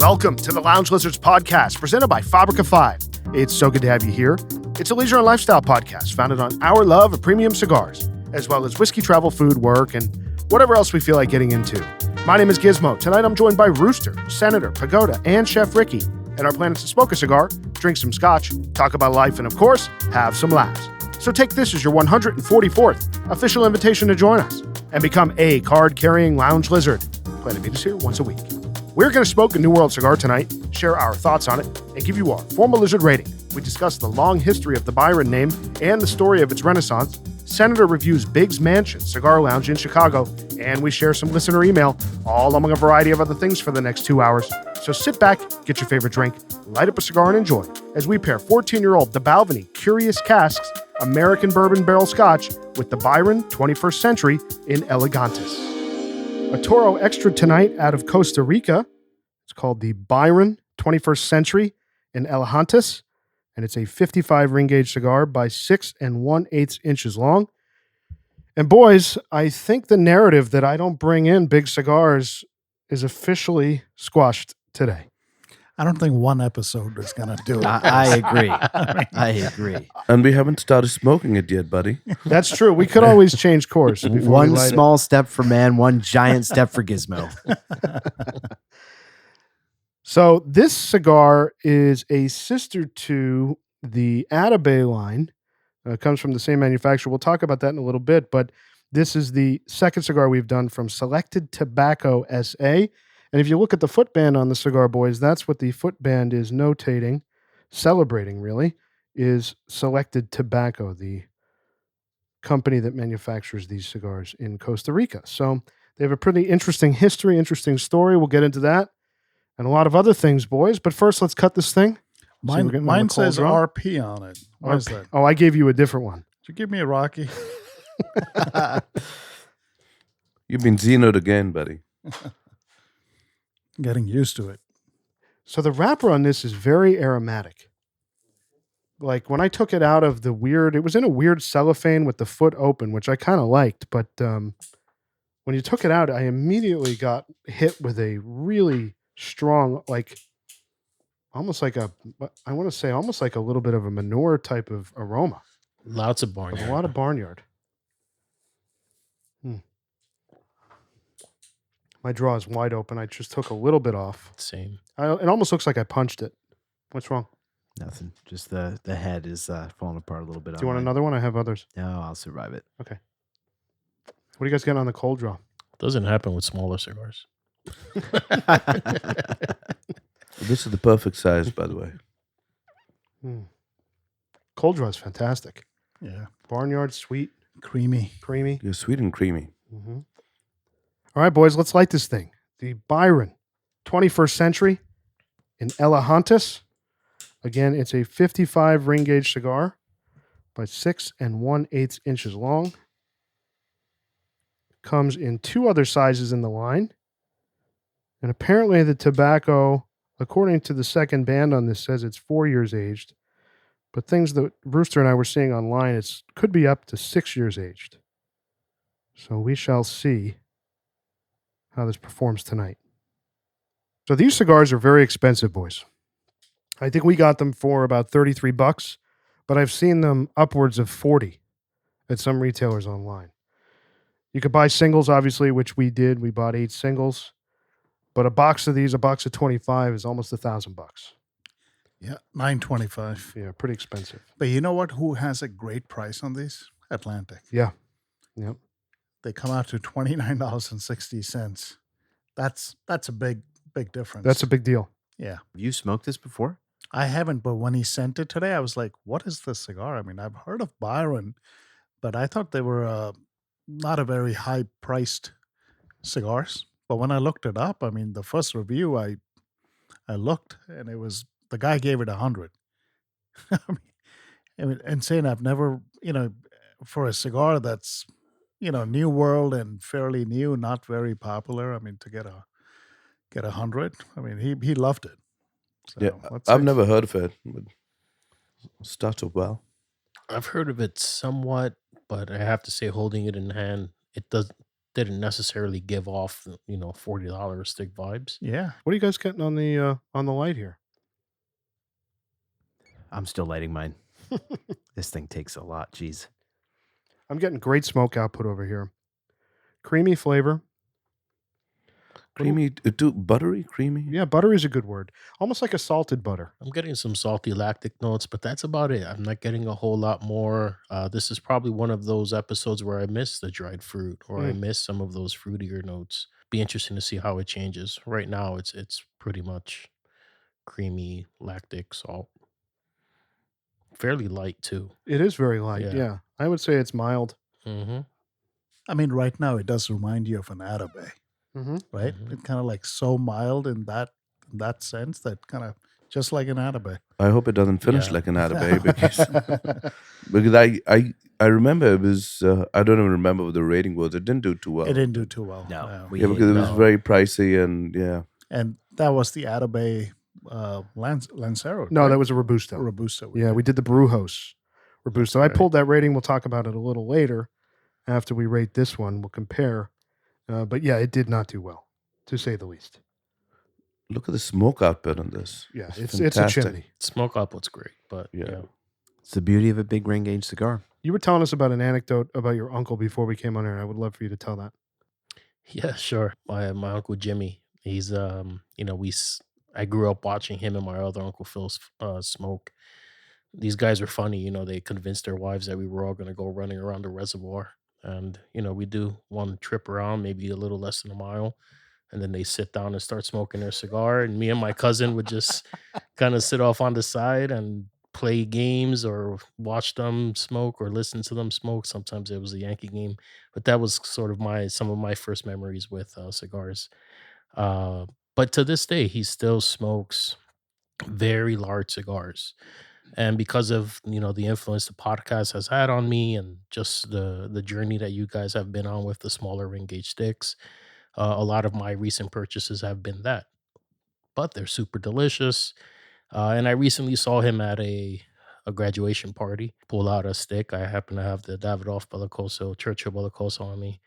Welcome to the Lounge Lizards podcast presented by Fabrica 5. It's so good to have you here. It's a leisure and lifestyle podcast founded on our love of premium cigars, as well as whiskey, travel, food, work, and whatever else we feel like getting into. My name is Gizmo. Tonight I'm joined by Rooster, Senator, Pagoda, and Chef Ricky. And our plan is to smoke a cigar, drink some scotch, talk about life, and of course, have some laughs. So take this as your 144th official invitation to join us and become a card-carrying lounge lizard. Plan to meet us here once a week. We're going to smoke a New World cigar tonight, share our thoughts on it, and give you our formal lizard rating. We discuss the long history of the Byron name and the story of its renaissance. Senator reviews Big's Mansion Cigar Lounge in Chicago, and we share some listener email, all among a variety of other things for the next 2 hours. So sit back, get your favorite drink, light up a cigar, and enjoy as we pair 14-year-old the Balvenie Curious Casks American Bourbon Barrel Scotch with the Byron 21st Century in Elegantis. A Toro Extra tonight out of Costa Rica. It's called the Byron 21st Century in Elegantis, and it's a 55 ring gauge cigar by 6 1/8 inches long. And boys, I think the narrative that I don't bring in big cigars is officially squashed today. I don't think one episode is going to do it. I agree. I agree. And we haven't started smoking it yet, buddy. That's true. We could always change course. One small step for man, one giant step for Gizmo. So this cigar is a sister to the Atabey line. It comes from the same manufacturer. We'll talk about that in a little bit, but this is the second cigar we've done from Selected Tobacco SA. And if you look at the footband on the cigar, boys, that's what the footband is notating, celebrating really, is Selected Tobacco, the company that manufactures these cigars in Costa Rica. So they have a pretty interesting history, interesting story. We'll get into that and a lot of other things, boys. But first, let's cut this thing. Mine says RP on it. What is that? Oh, I gave you a different one. Did you give me a Rocky? You've been Zeno'd again, buddy. Getting used to it. So the wrapper on this is very aromatic. Like when I took it out of it was in a weird cellophane with the foot open, which I kind of liked. But when you took it out, I immediately got hit with a really strong, like almost like a little bit of a manure type of aroma. Lots of barnyard. A lot of barnyard. My draw is wide open. I just took a little bit off. Same. It almost looks like I punched it. What's wrong? Nothing. Just the head is falling apart a little bit. Do you want another one? I have others. No, I'll survive it. Okay. What are you guys getting on the cold draw? Doesn't happen with smaller cigars. This is the perfect size, by the way. Cold draw is fantastic. Yeah. Barnyard, sweet, Creamy. creamy. You're sweet and creamy. Mm-hmm. All right, boys, let's light this thing. The Byron 21st Century in Elegantis. Again, it's a 55 ring gauge cigar by 6 1/8 inches long. Comes in 2 other sizes in the line. And apparently the tobacco, according to the second band on this, says it's 4 years aged. But things that Brewster and I were seeing online, it could be up to 6 years aged. So we shall see how this performs tonight. So these cigars are very expensive, boys. I think we got them for about $33, but I've seen them upwards of 40 at some retailers online. You could buy singles, obviously, which we did. We bought 8 singles, but a box of these, a box of 25 is almost $1,000. Yeah, $9.25. Yeah, pretty expensive. But you know what? Who has a great price on these? Atlantic. Yeah. Yep. They come out to $29.60. That's a big difference. That's a big deal. Yeah. Have you smoked this before? I haven't, but when he sent it today, I was like, what is this cigar? I mean, I've heard of Byron, but I thought they were not a very high-priced cigars. But when I looked it up, I mean, the first review, I looked, and it was, the guy gave it 100. I mean, insane. I've never, for a cigar that's, New World and fairly new, not very popular. I mean, to get 100. I mean, he loved it. So, Yeah, I've never heard of it. But started well. I've heard of it somewhat, but I have to say, holding it in hand, it does. didn't necessarily give off, $40 stick vibes. Yeah. What are you guys getting on the light here? I'm still lighting mine. This thing takes a lot. Jeez. I'm getting great smoke output over here. Creamy flavor. Creamy, too buttery, creamy. Yeah, buttery is a good word. Almost like a salted butter. I'm getting some salty lactic notes, but that's about it. I'm not getting a whole lot more. This is probably one of those episodes where I miss the dried fruit, or I miss some of those fruitier notes. Be interesting to see how it changes. Right now, it's pretty much creamy lactic salt, fairly light too. It is very light. Yeah. Yeah. I would say it's mild. Mm-hmm. I mean, right now it does remind you of an Atabay, Mm-hmm. right? Mhm. It's kind of like so mild in that sense, that kind of just like an Atabay. I hope it doesn't finish Yeah. like an Atabay because I remember it was I don't even remember what the rating was. It didn't do too well. It didn't do too well. No. Yeah, because it was No. very pricey and yeah. And that was the Atabay Lancero. No, right? that was a Robusto. Robusto. Yeah, we did the Brewhouse Robusto. I right. pulled that rating. We'll talk about it a little later after we rate this one. We'll compare. But yeah, it did not do well, to say the least. Look at the smoke output on this. Yeah, It's it's a fantastic. chimney. Smoke output's great, but Yeah. yeah. It's the beauty of a big ring gauge cigar. You were telling us about an anecdote about your uncle before we came on air. I would love for you to tell that. Yeah, sure. My uncle Jimmy, he's I grew up watching him and my other uncle Phil smoke. These guys are funny, they convinced their wives that we were all going to go running around the reservoir, and we do one trip around, maybe a little less than a mile, and then they sit down and start smoking their cigar, and me and my cousin would just kind of sit off on the side and play games or watch them smoke or listen to them smoke. Sometimes it was a Yankee game, but that was sort of some of my first memories with cigars. Uh, but to this day, he still smokes very large cigars. And because of the influence the podcast has had on me, and just the journey that you guys have been on with the smaller ring gauge sticks, a lot of my recent purchases have been that. But they're super delicious. And I recently saw him at a graduation party. Pull out a stick. I happen to have the Davidoff Bellicoso, Churchill Bellicoso on me.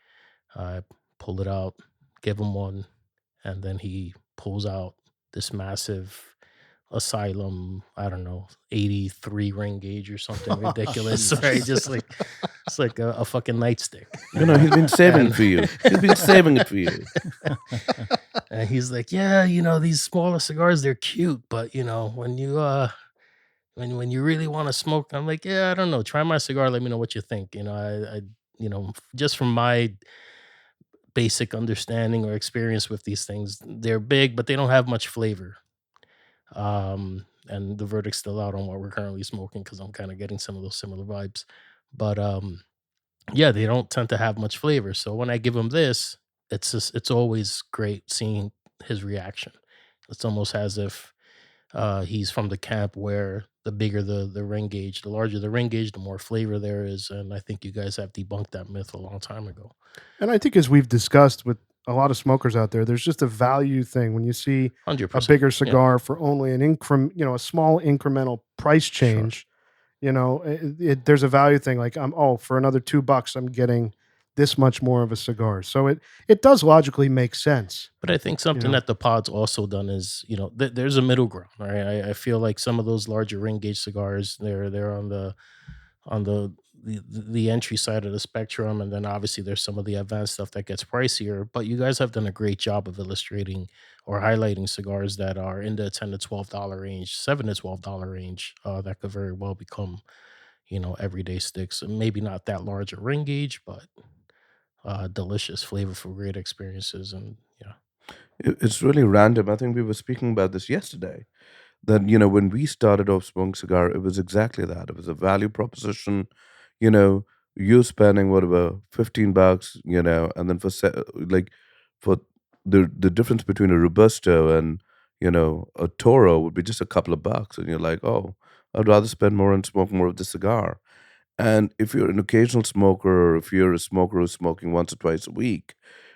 I pull it out, give him one, and then he pulls out this massive Asylum, I don't know, 83 ring gauge or something ridiculous. Right? Just like it's like a fucking nightstick. He's been saving And- it for you. He's been saving it for you. And he's like, yeah, these smaller cigars, they're cute, but when you when you really want to smoke, I'm like, yeah, I don't know. Try my cigar, let me know what you think. I just from my basic understanding or experience with these things, they're big, but they don't have much flavor. And the verdict's still out on what we're currently smoking, because I'm kind of getting some of those similar vibes. But yeah, they don't tend to have much flavor. So when I give him this, it's always great seeing his reaction. It's almost as if he's from the camp where the bigger the ring gauge, the larger the ring gauge, the more flavor there is. And I think you guys have debunked that myth a long time ago. And I think, as we've discussed with a lot of smokers out there, there's just a value thing when you see 100%. a bigger cigar for only an a small incremental price change. There's a value thing. Like, for another $2, I'm getting this much more of a cigar. So it does logically make sense. But I think something know. that the pod's also done is, there's a middle ground, right? I feel like some of those larger ring gauge cigars, they're on the entry side of the spectrum, and then obviously there's some of the advanced stuff that gets pricier. But you guys have done a great job of illustrating or highlighting cigars that are in the $10 to $12 range, $7 to $12 range, that could very well become, everyday sticks. And maybe not that large a ring gauge, but delicious, flavorful, great experiences. And yeah. It's really random. I think we were speaking about this yesterday. That when we started off smoking cigar, it was exactly that. It was a value proposition. You're spending whatever $15, and then for the difference between a Robusto and a Toro would be just a couple of bucks, and you're like, oh, I'd rather spend more and smoke more of the cigar. And if you're an occasional smoker, or if you're a smoker who's smoking once or twice a week,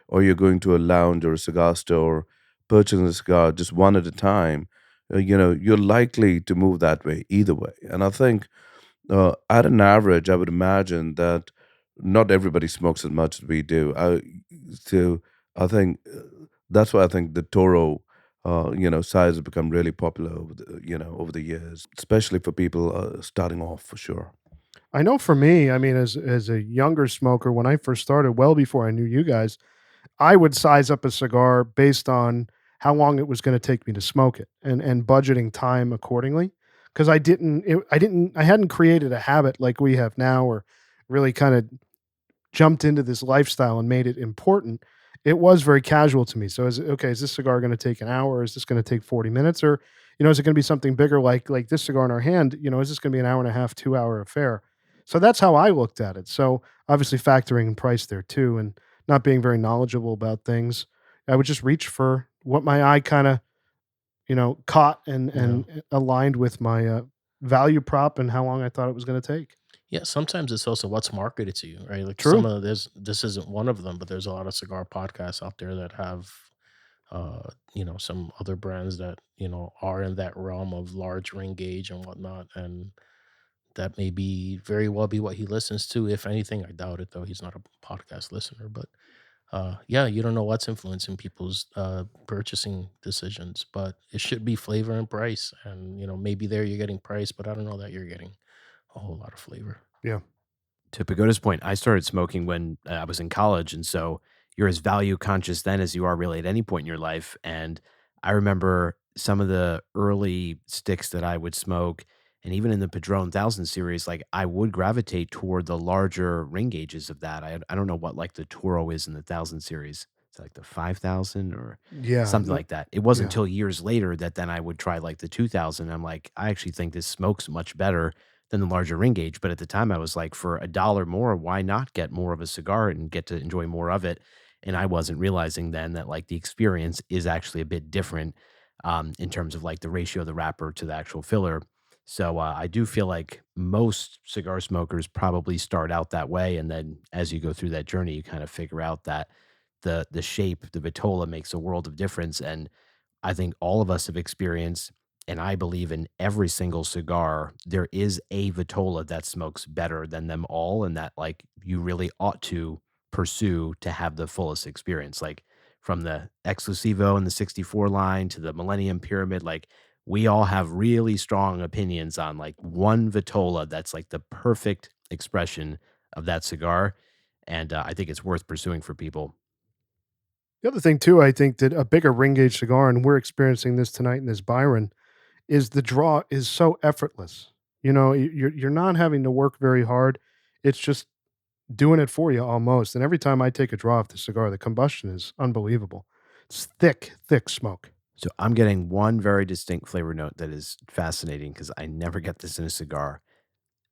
or you're going to a lounge or a cigar store, purchasing a cigar just one at a time, you're likely to move that way either way. And I think at an average, I would imagine that not everybody smokes as much as we do. So I think that's why I think the Toro, size has become really popular over the years, especially for people starting off for sure. I know for me, I mean, as a younger smoker, when I first started, well before I knew you guys, I would size up a cigar based on how long it was gonna take me to smoke it and budgeting time accordingly. Because I hadn't created a habit like we have now or really kinda jumped into this lifestyle and made it important. It was very casual to me. So is this cigar gonna take an hour? Is this gonna take 40 minutes? Or, is it gonna be something bigger like this cigar in our hand? Is this gonna be an hour and a half, 2-hour affair? So that's how I looked at it. So obviously factoring in price there too and not being very knowledgeable about things. I would just reach for what my eye kind of, caught and aligned with my value prop and how long I thought it was going to take. Yeah, sometimes it's also what's marketed to you, right? Like True. this isn't one of them, but there's a lot of cigar podcasts out there that have some other brands that, are in that realm of large ring gauge and whatnot. And that may be very well be what he listens to. If anything, I doubt it though. He's not a podcast listener, but yeah, you don't know what's influencing people's purchasing decisions, but it should be flavor and price. And maybe there you're getting price, but I don't know that you're getting a whole lot of flavor. Yeah. To Pagoda's point, I started smoking when I was in college, and so you're as value conscious then as you are really at any point in your life. And I remember some of the early sticks that I would smoke, and even in the Padron 1000 series, like I would gravitate toward the larger ring gauges of that. I don't know what like the Toro is in the 1000 series. It's like the 5000 or Yeah. something like that. It wasn't Yeah. until years later that then I would try like the 2000. I'm like, I actually think this smokes much better than the larger ring gauge. But at the time, I was like, for $1 more, why not get more of a cigar and get to enjoy more of it? And I wasn't realizing then that like the experience is actually a bit different in terms of like the ratio of the wrapper to the actual filler. So I do feel like most cigar smokers probably start out that way, and then as you go through that journey, you kind of figure out that the shape, the vitola makes a world of difference. And I think all of us have experienced, and I believe in every single cigar, there is a Vitola that smokes better than them all, and that like you really ought to pursue to have the fullest experience. Like from the Exclusivo and the 64 line to the Millennium Pyramid, like we all have really strong opinions on like one Vitola that's like the perfect expression of that cigar. And I think it's worth pursuing for people. The other thing too, I think that a bigger ring gauge cigar, and we're experiencing this tonight in this Byron, is the draw is so effortless. You're not having to work very hard. It's just doing it for you almost. And every time I take a draw off the cigar, the combustion is unbelievable. It's thick, thick smoke. So I'm getting one very distinct flavor note that is fascinating because I never get this in a cigar.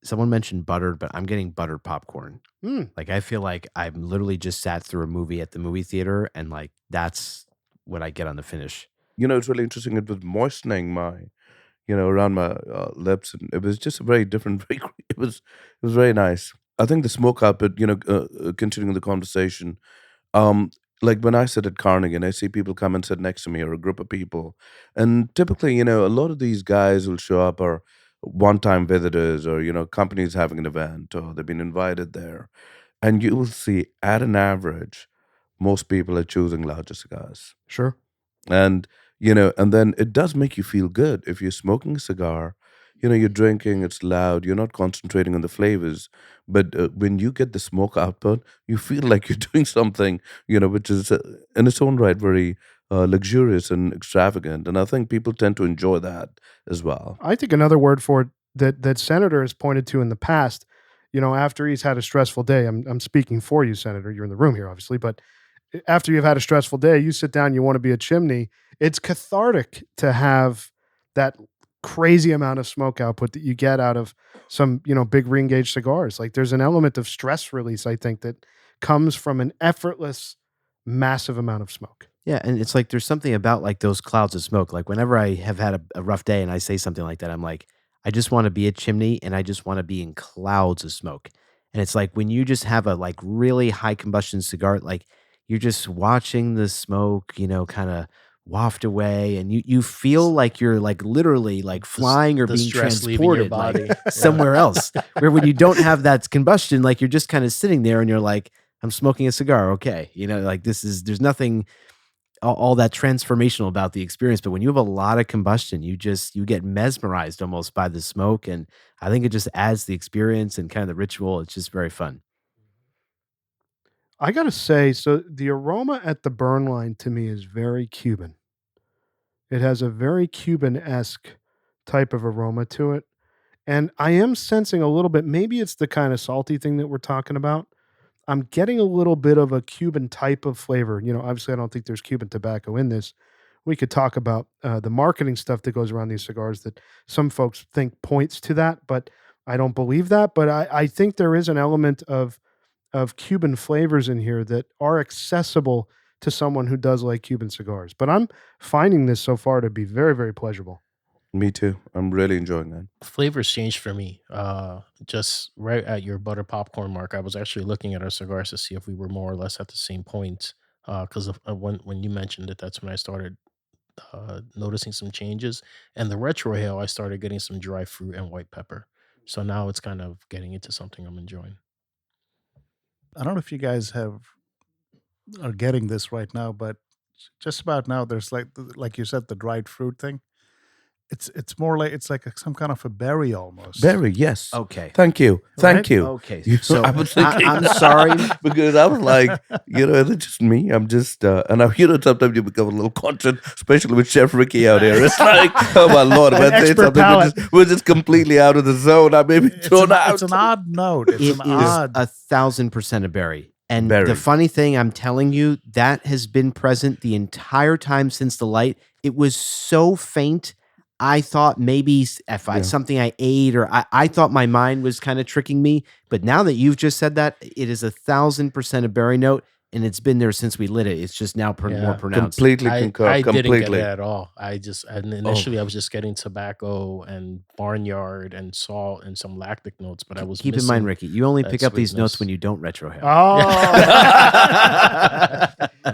Someone mentioned buttered, but I'm getting buttered popcorn. Mm. Like I feel like I'm literally just sat through a movie at the movie theater, and like that's what I get on the finish. It's really interesting. It was moistening around my lips, and it was just a very different. It was very nice. I think the smoke output. Continuing the conversation. Um, like when I sit at Carnegie and I see people come and sit next to me or a group of people, and typically, a lot of these guys will show up or one-time visitors or companies having an event or they've been invited there, and you will see at an average, most people are choosing larger cigars. Sure. And and then it does make you feel good if you're smoking a cigar. You're drinking, it's loud, you're not concentrating on the flavors, but when you get the smoke output, you feel like you're doing something, which is in its own right very luxurious and extravagant. And I think people tend to enjoy that as well. I think another word for it that Senator has pointed to in the past, after he's had a stressful day. I'm speaking for you, Senator. You're in the room here, obviously, but after you've had a stressful day, you sit down, you want to be a chimney. It's cathartic to have that crazy amount of smoke output that you get out of some, big ring gauge cigars. Like there's an element of stress release, I think, that comes from an effortless, massive amount of smoke. Yeah, and it's like there's something about like those clouds of smoke. Like whenever I have had a rough day and I say something like that, I'm like, I just want to be a chimney and I just want to be in clouds of smoke. And it's like when you just have a like really high combustion cigar, like you're just watching the smoke, kind of waft away, and you feel like you're like literally like flying or the being stress leaving your transported body. like Yeah. somewhere else. Where when you don't have that combustion, like you're just kind of sitting there and you're like, I'm smoking a cigar. Okay. Like there's nothing all that transformational about the experience. But when you have a lot of combustion, you get mesmerized almost by the smoke. And I think it just adds the experience and kind of the ritual. It's just very fun. I gotta say, so the aroma at the burn line to me is very Cuban. It has a very Cuban-esque type of aroma to it. And I am sensing a little bit, maybe it's the kind of salty thing that we're talking about. I'm getting a little bit of a Cuban type of flavor. Obviously, I don't think there's Cuban tobacco in this. We could talk about the marketing stuff that goes around these cigars that some folks think points to that, but I don't believe that. But I think there is an element of Cuban flavors in here that are accessible to someone who does like Cuban cigars. But I'm finding this so far to be very, very pleasurable. Me too. I'm really enjoying that. Flavors changed for me. Just right at your butter popcorn mark, I was actually looking at our cigars to see if we were more or less at the same point. Because when you mentioned it, that's when I started noticing some changes. And the retrohale, I started getting some dry fruit and white pepper. So now it's kind of getting into something I'm enjoying. I don't know if you guys are getting this right now, but just about now there's like you said, the dried fruit thing. It's more like it's like some kind of a berry almost. Berry, yes. Okay. Thank you. Thank Right? you. Okay. You know, So I was thinking, I'm sorry. because I was like, is it just me? I'm just, and sometimes you become a little conscious, especially with Chef Ricky out here. It's like, oh my Lord, if I say expert something, palate. we're just completely out of the zone. I may be thrown out. It's an odd note. It's It an is odd. 1,000% a berry. And Berry. the funny thing, I'm telling you, that has been present the entire time since the light. It was so faint. I thought maybe if something I ate, or I thought my mind was kind of tricking me. But now that you've just said that, it is 1,000% a berry note, and it's been there since we lit it. It's just now more pronounced. Completely concur. I didn't get Completely. it at all. Initially I was just getting tobacco and barnyard and salt and some lactic notes, but I was Keep in mind, missing Ricky, you only that pick up these notes sweetness. when you don't retrohale. Oh.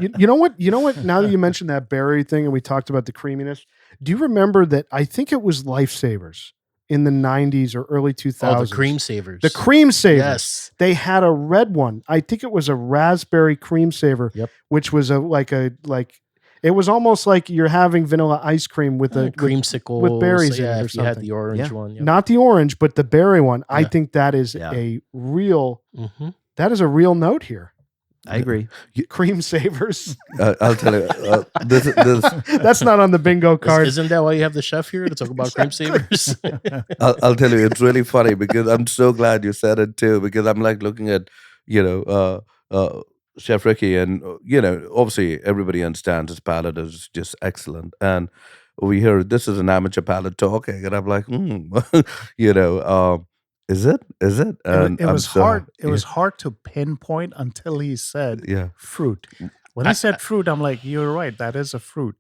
You know what? Now that you mentioned that berry thing and we talked about the creaminess, do you remember that I think it was Lifesavers in the 90s or early 2000s? Oh, the cream savers. The cream savers. Yes. They had a red one. I think it was a raspberry cream saver, Yep. which was it was almost like you're having vanilla ice cream with a creamsicle with berries in it or if you had something. the orange Yeah. one. Yep. not the orange, but the berry one. I Yeah. think that is Yeah. a real Mhm. that is a real note here. I agree. Cream savers. I'll tell you, this. That's not on the bingo card. Isn't that why you have the chef here to talk about cream savers? I'll tell you, it's really funny because I'm so glad you said it too. Because I'm like looking at, Chef Ricky, and obviously everybody understands his palate is just excellent, and we hear this is an amateur palate talking, and I'm like, is it? And It I'm was so- hard. It was hard to pinpoint until he said Yeah. fruit. When he said fruit, I'm like, you're right. That is a fruit.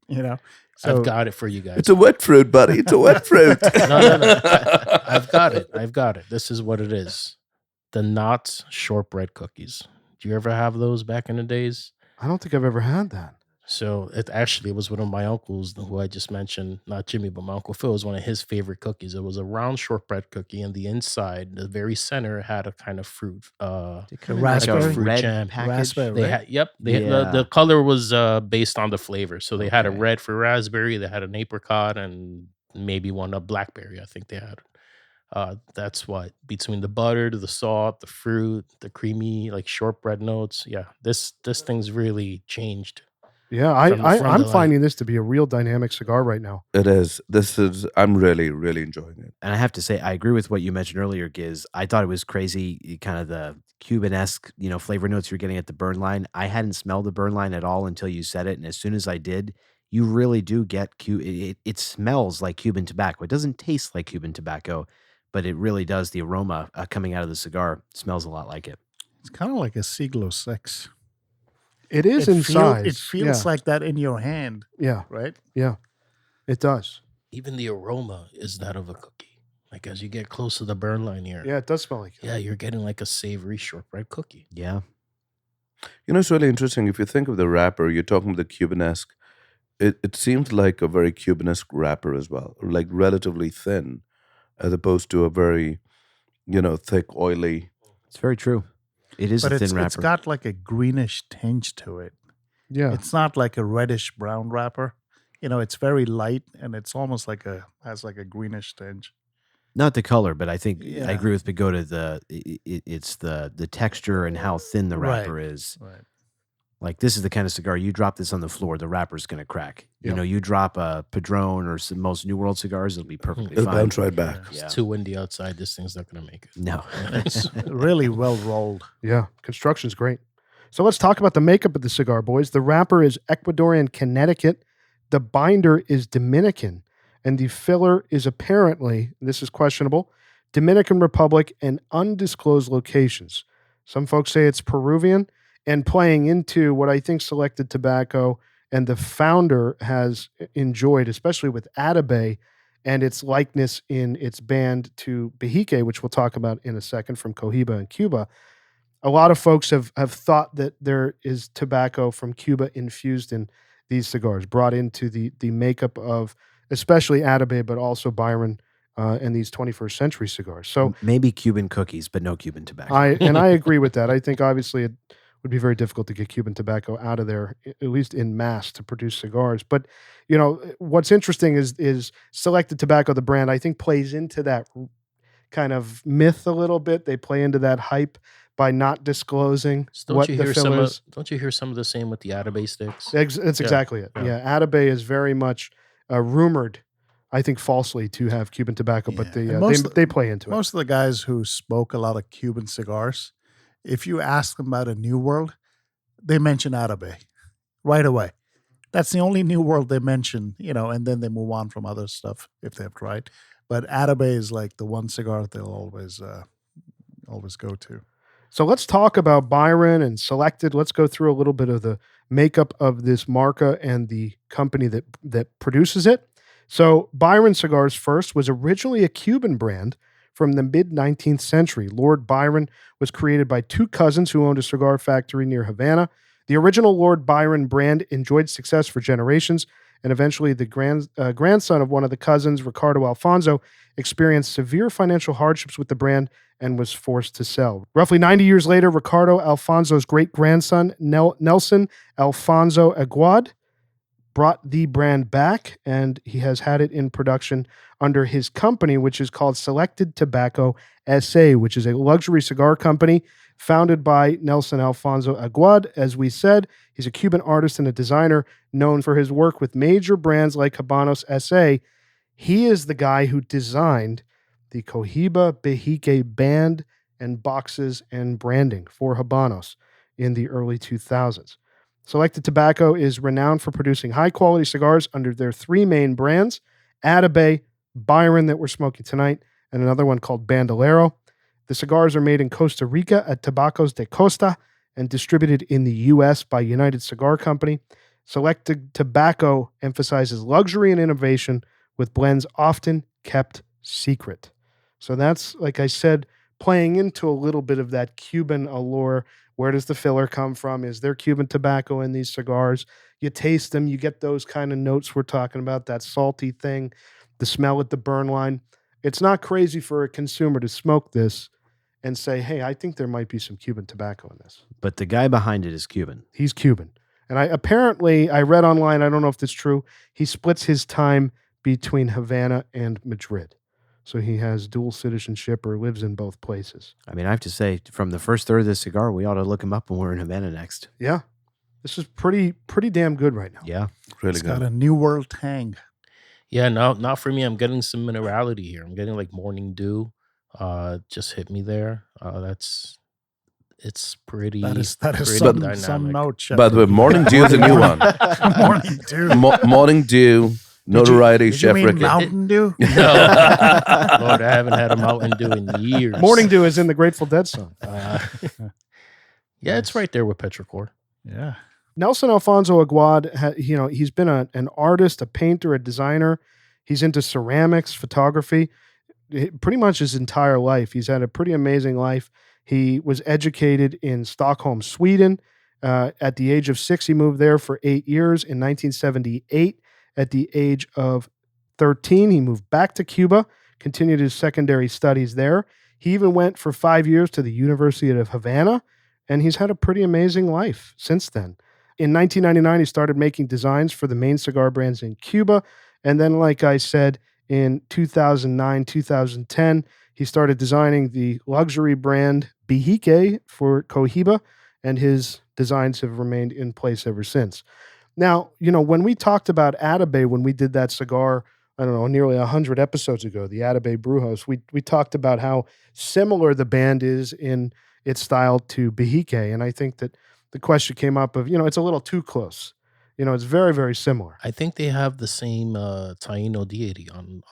So I've got it for you guys. It's a wet fruit, buddy. It's a wet fruit. No. I've got it. This is what it is. The Knott's shortbread cookies. Do you ever have those back in the days? I don't think I've ever had that. So it was one of my uncles who I just mentioned, not Jimmy, but my Uncle Phil, was one of his favorite cookies. It was a round shortbread cookie, and the inside, the very center, had a kind of fruit. raspberry? like a fruit red jam. package. raspberry. They right? had, yep. Yeah. The color was based on the flavor. So they had a Okay. red for raspberry, they had an apricot, and maybe one a blackberry. I think they had. That's what between the butter, the salt, the fruit, the creamy like shortbread notes. Yeah, this thing's really changed. Yeah, From the I'm light. finding this to be a real dynamic cigar right now. It is. I'm really, really enjoying it. And I have to say, I agree with what you mentioned earlier, Giz. I thought it was crazy, kind of the Cuban-esque, flavor notes you're getting at the burn line. I hadn't smelled the burn line at all until you said it. And as soon as I did, you really do get it smells like Cuban tobacco. It doesn't taste like Cuban tobacco, but it really does. The aroma coming out of the cigar smells a lot like it. It's kind of like a Siglo 6. It is in size. It feels like that in your hand, yeah, right? it does. Even the aroma is that of a cookie. Like as you get close to the burn line here, Yeah, it does smell like it. yeah, you're getting like a savory shortbread cookie. Yeah. It's really interesting. If you think of the wrapper, you're talking about the Cuban-esque. it seems like a very Cubanesque wrapper as well, like relatively thin, as opposed to a very, thick, oily. It's very true. It is But a thin it's wrapper. got like a greenish tinge to it. Yeah. It's not like a reddish brown wrapper. It's very light and it's almost like has like a greenish tinge. Not the color, but I think I Yeah. agree with Pagoda. It's the texture and how thin the Right. wrapper is. Right. Like this is the kind of cigar you drop this on the floor, the wrapper's going to crack. Yeah. You drop a Padron or most New World cigars, it'll be perfectly It'll fine. bounce right back. It's Yeah. too windy outside. This thing's not going to make it. No. It's really well rolled. Yeah, construction's great. So let's talk about the makeup of the cigar, boys. The wrapper is Ecuadorian Connecticut. The binder is Dominican. And the filler is apparently, this is questionable, Dominican Republic and undisclosed locations. Some folks say it's Peruvian, and playing into what I think Selected Tobacco and the founder has enjoyed, especially with Atabey and its likeness in its band to Bejique, which we'll talk about in a second from Cohiba in Cuba. A lot of folks have thought that there is tobacco from Cuba infused in these cigars, brought into the makeup of especially Atabey, but also Byron and these 21st century cigars. So Maybe Cuban cookies, but no Cuban tobacco. I agree with that. I think obviously it would be very difficult to get Cuban tobacco out of there, at least in mass, to produce cigars. But what's interesting is Selected Tobacco, the brand, I think plays into that kind of myth a little bit. They play into that hype by not disclosing what the fill is. Don't you hear some of the same with the Atabey sticks? That's exactly it. yeah. Yeah, Atabey is very much rumored, I think falsely, to have Cuban tobacco, but Yeah. And they play into it. Most of the guys who smoke a lot of Cuban cigars, if you ask them about a New World, they mention Atabey right away. That's the only New World they mention, and then they move on from other stuff if they've tried. But Atabey is like the one cigar they'll always go to. So let's talk about Byron and Selected. Let's go through a little bit of the makeup of this marca and the company that produces it. So Byron Cigars first was originally a Cuban brand from the mid-19th century. Lord Byron was created by two cousins who owned a cigar factory near Havana. The original Lord Byron brand enjoyed success for generations, and eventually the grandson of one of the cousins, Ricardo Alfonso, experienced severe financial hardships with the brand and was forced to sell. Roughly 90 years later, Ricardo Alfonso's great-grandson, Nelson Alfonso Aguad, brought the brand back, and he has had it in production under his company, which is called Selected Tobacco S.A., which is a luxury cigar company founded by Nelson Alfonso Aguad. As we said, he's a Cuban artist and a designer known for his work with major brands like Habanos S.A. He is the guy who designed the Cohiba Bejique band and boxes and branding for Habanos in the early 2000s. Selected Tobacco is renowned for producing high-quality cigars under their three main brands, Atabey, Byron that we're smoking tonight, and another one called Bandolero. The cigars are made in Costa Rica at Tabacos de Costa and distributed in the U.S. by United Cigar Company. Selected Tobacco emphasizes luxury and innovation with blends often kept secret. So that's, like I said, playing into a little bit of that Cuban allure. Where does the filler come from? Is there Cuban tobacco in these cigars? You taste them, you get those kind of notes we're talking about, that salty thing, the smell at the burn line. It's not crazy for a consumer to smoke this and say, hey, I think there might be some Cuban tobacco in this. But the guy behind it is Cuban. He's Cuban. And I read online, I don't know if this is true, he splits his time between Havana and Madrid. So he has dual citizenship or lives in both places. I mean, I have to say, from the first third of this cigar, we ought to look him up when we're in Havana next. Yeah. This is pretty damn good right now. Yeah. Really It's good. got a New World tang. Yeah, not for me. I'm getting some minerality here. I'm getting like morning dew. Just hit me there. It's pretty. That is pretty some dynamic. note. By the way, Morning Dew is a new one. Morning Dew. Morning Dew, notoriety, Did you Chef mean Ricky. Mountain Dew? No, Lord, I haven't had a Mountain Dew in years. Morning Dew is in the Grateful Dead song. Yeah, it's right there with Petrichor. Yeah. Nelson Alfonso Aguad, he's been an artist, a painter, a designer. He's into ceramics, photography, pretty much his entire life. He's had a pretty amazing life. He was educated in Stockholm, Sweden, At the age of 6, he moved there for 8 years. In 1978, at the age of 13, he moved back to Cuba, continued his secondary studies there. He even went for 5 years to the University of Havana, and he's had a pretty amazing life since then. In 1999, he started making designs for the main cigar brands in Cuba. And then, like I said, in 2009, 2010, he started designing the luxury brand Bihique for Cohiba, and his designs have remained in place ever since. Now, when we talked about Atabey, when we did that cigar, I don't know, nearly 100 episodes ago, the Atabey Brewhouse, we talked about how similar the band is in its style to Bihique. And I think that the question came up of, it's a little too close. It's very, very similar. I think they have the same Taino deity on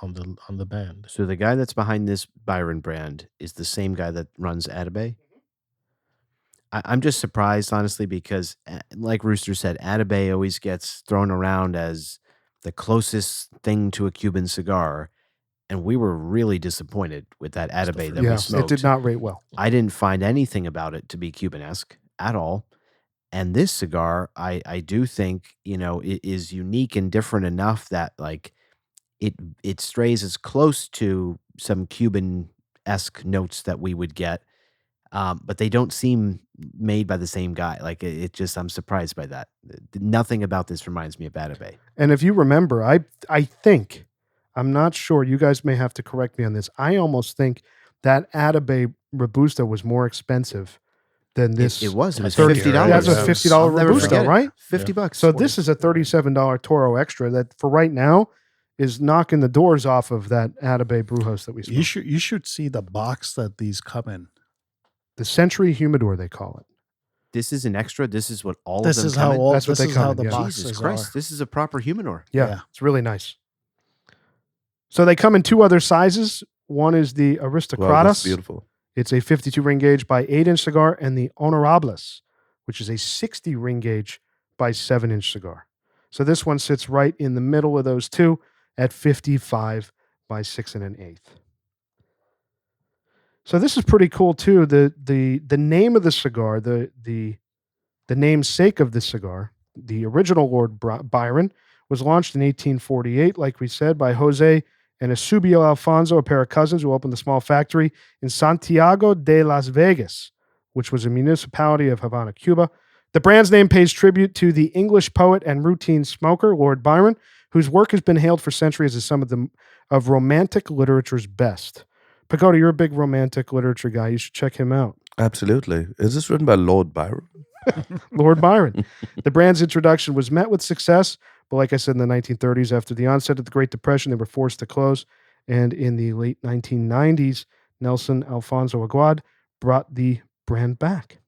the band. So the guy that's behind this Byron brand is the same guy that runs Atabey? I'm just surprised, honestly, because like Rooster said, Atabey always gets thrown around as the closest thing to a Cuban cigar. And we were really disappointed with that Atabey that we Yes, smoked. it did not rate well. I didn't find anything about it to be Cuban-esque at all. And this cigar, I do think, it is unique and different enough that like it strays as close to some Cuban-esque notes that we would get. But they don't seem made by the same guy. Like I'm surprised by that. Nothing about this reminds me of Atabey. And if you remember, I think, I'm not sure, you guys may have to correct me on this, I almost think that Atabey Robusto was more expensive than this. It was $50. That's a $50 I'll never Robusto, forget it. right? $50. So this is a $37 Toro Extra that for right now is knocking the doors off of that Atabey Brewhouse that we smoked. You should see the box that these come in. The Century Humidor, they call it. This is an extra. This is what all This of them is come how in? all. That's what This they is come how in, the yeah. boxes Jesus are. Christ, this is a proper humidor. Yeah, it's really nice. So they come in 2 other sizes. One is the Wow, Aristocratus. that's beautiful. It's a 52 ring gauge by 8-inch cigar, and the Honorables, which is a 60 ring gauge by 7-inch cigar. So this one sits right in the middle of those two at 55 by 6 1/8. So this is pretty cool too. The name of the cigar, the namesake of this cigar, the original Lord Byron, was launched in 1848, like we said, by Jose and Eusebio Alfonso, a pair of cousins who opened a small factory in Santiago de Las Vegas, which was a municipality of Havana, Cuba. The brand's name pays tribute to the English poet and routine smoker, Lord Byron, whose work has been hailed for centuries as some of romantic literature's best. Pagoda, you're a big romantic literature guy. You should check him out. Absolutely. Is this written by Lord Byron? Lord Byron. The brand's introduction was met with success, but like I said, in the 1930s, after the onset of the Great Depression, they were forced to close. And in the late 1990s, Nelson Alfonso Aguad brought the brand back.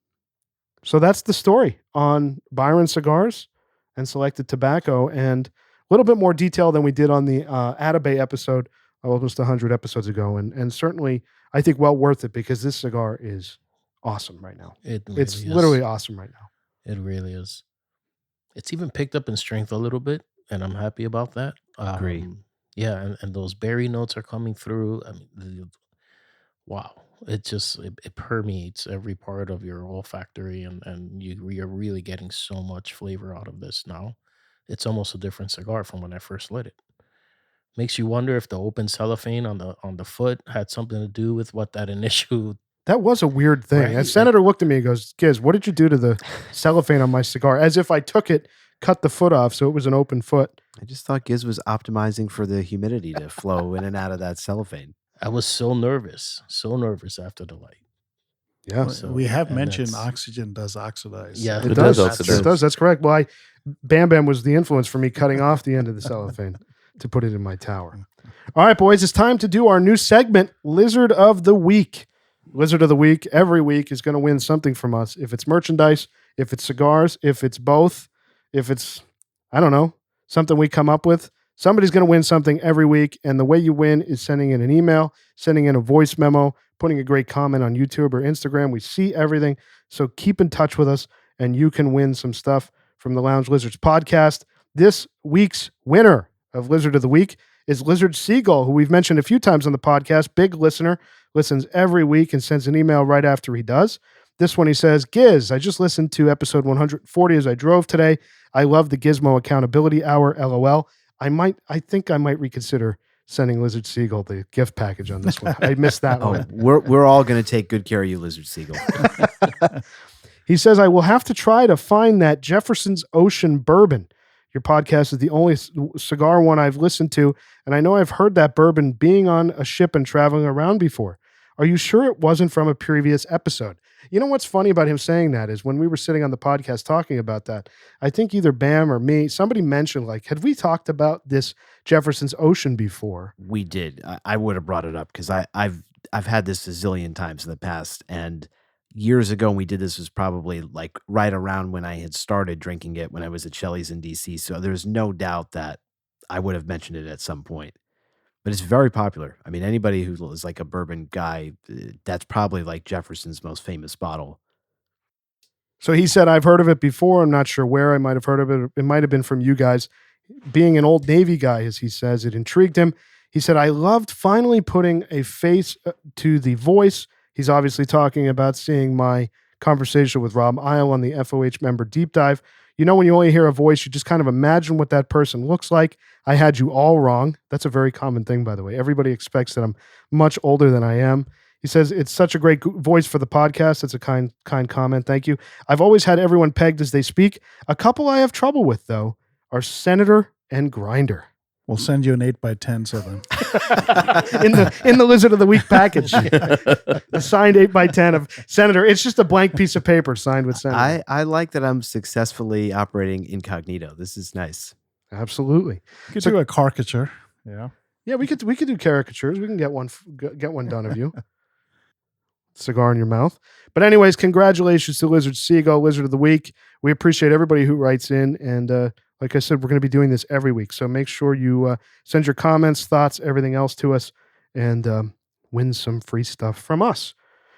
So that's the story on Byron Cigars and Selected Tobacco, and a little bit more detail than we did on the Atabey episode almost 100 episodes ago. And certainly, I think well worth it because this cigar is awesome right now. It's literally awesome right now. It really is. It's even picked up in strength a little bit, and I'm happy about that. Agree. Yeah, and those berry notes are coming through. I mean, wow. It permeates every part of your olfactory, and you're really getting so much flavor out of this now. It's almost a different cigar from when I first lit it. Makes you wonder if the open cellophane on the foot had something to do with what that initial. That was a weird thing. Right? A senator looked at me and goes, Giz, what did you do to the cellophane on my cigar? As if I took it, cut the foot off, so it was an open foot. I just thought Giz was optimizing for the humidity to flow in and out of that cellophane. I was so nervous after the light. Yeah. So, We have and mentioned that's- oxigen does oxidize. Yeah. It It does. does oxidize. It does. That's correct. Well, Bam Bam was the influence for me cutting off the end of the cellophane to put it in my tower. All right, boys, it's time to do our new segment, Lizard of the Week. Lizard of the Week every week is going to win something from us. If it's merchandise, if it's cigars, if it's both, if it's, I don't know, something we come up with, somebody's going to win something every week. And the way you win is sending in an email, sending in a voice memo, putting a great comment on YouTube or Instagram. We see everything. So keep in touch with us and you can win some stuff from the Lounge Lizards podcast. This week's winner of Lizard of the Week is Lizard Seagull, who we've mentioned a few times on the podcast. Big listener, listens every week and sends an email right after he does. This one he says, Giz, I just listened to episode 140 as I drove today. I love the Gizmo Accountability Hour, LOL. I think I might reconsider sending Lizard Seagull the gift package on this one. I missed that Oh, one. we're all going to take good care of you, Lizard Seagull. He says, I will have to try to find that Jefferson's Ocean Bourbon. Your podcast is the only cigar one I've listened to, and I know I've heard that bourbon being on a ship and traveling around before. Are you sure it wasn't from a previous episode? You know what's funny about him saying that is when we were sitting on the podcast talking about that, I think either Bam or me, somebody mentioned, like, had we talked about this Jefferson's Ocean before? We did. I would have brought it up because I've had this a zillion times in the past, and years ago when we did this was probably like right around when I had started drinking it when I was at Shelley's in DC. So there's no doubt that I would have mentioned it at some point. But it's very popular. I mean, anybody who is like a bourbon guy, that's probably like Jefferson's most famous bottle. So he said, I've heard of it before. I'm not sure where I might have heard of it. It might have been from you guys. Being an old Navy guy, as he says, it intrigued him. He said, I loved finally putting a face to the voice. He's obviously talking about seeing my conversation with Rob Isle on the FOH member deep dive. You know, when you only hear a voice, you just kind of imagine what that person looks like. I had you all wrong. That's a very common thing, by the way. Everybody expects that I'm much older than I am. He says, it's such a great voice for the podcast. That's a kind comment. Thank you. I've always had everyone pegged as they speak. A couple I have trouble with, though, are Senator and Grinder. We'll send you an 8x10 so then. in the Lizard of the Week package. The signed 8x10 of Senator. It's just a blank piece of paper signed with Senator. I like that I'm successfully operating incognito. This is nice. Absolutely. You could do a caricature. Yeah. Yeah, we could do caricatures. We can get one done of you. Cigar in your mouth. But anyways, congratulations to Lizard Seagull, Lizard of the Week. We appreciate everybody who writes in, and like I said, we're going to be doing this every week. So make sure you send your comments, thoughts, everything else to us, and win some free stuff from us.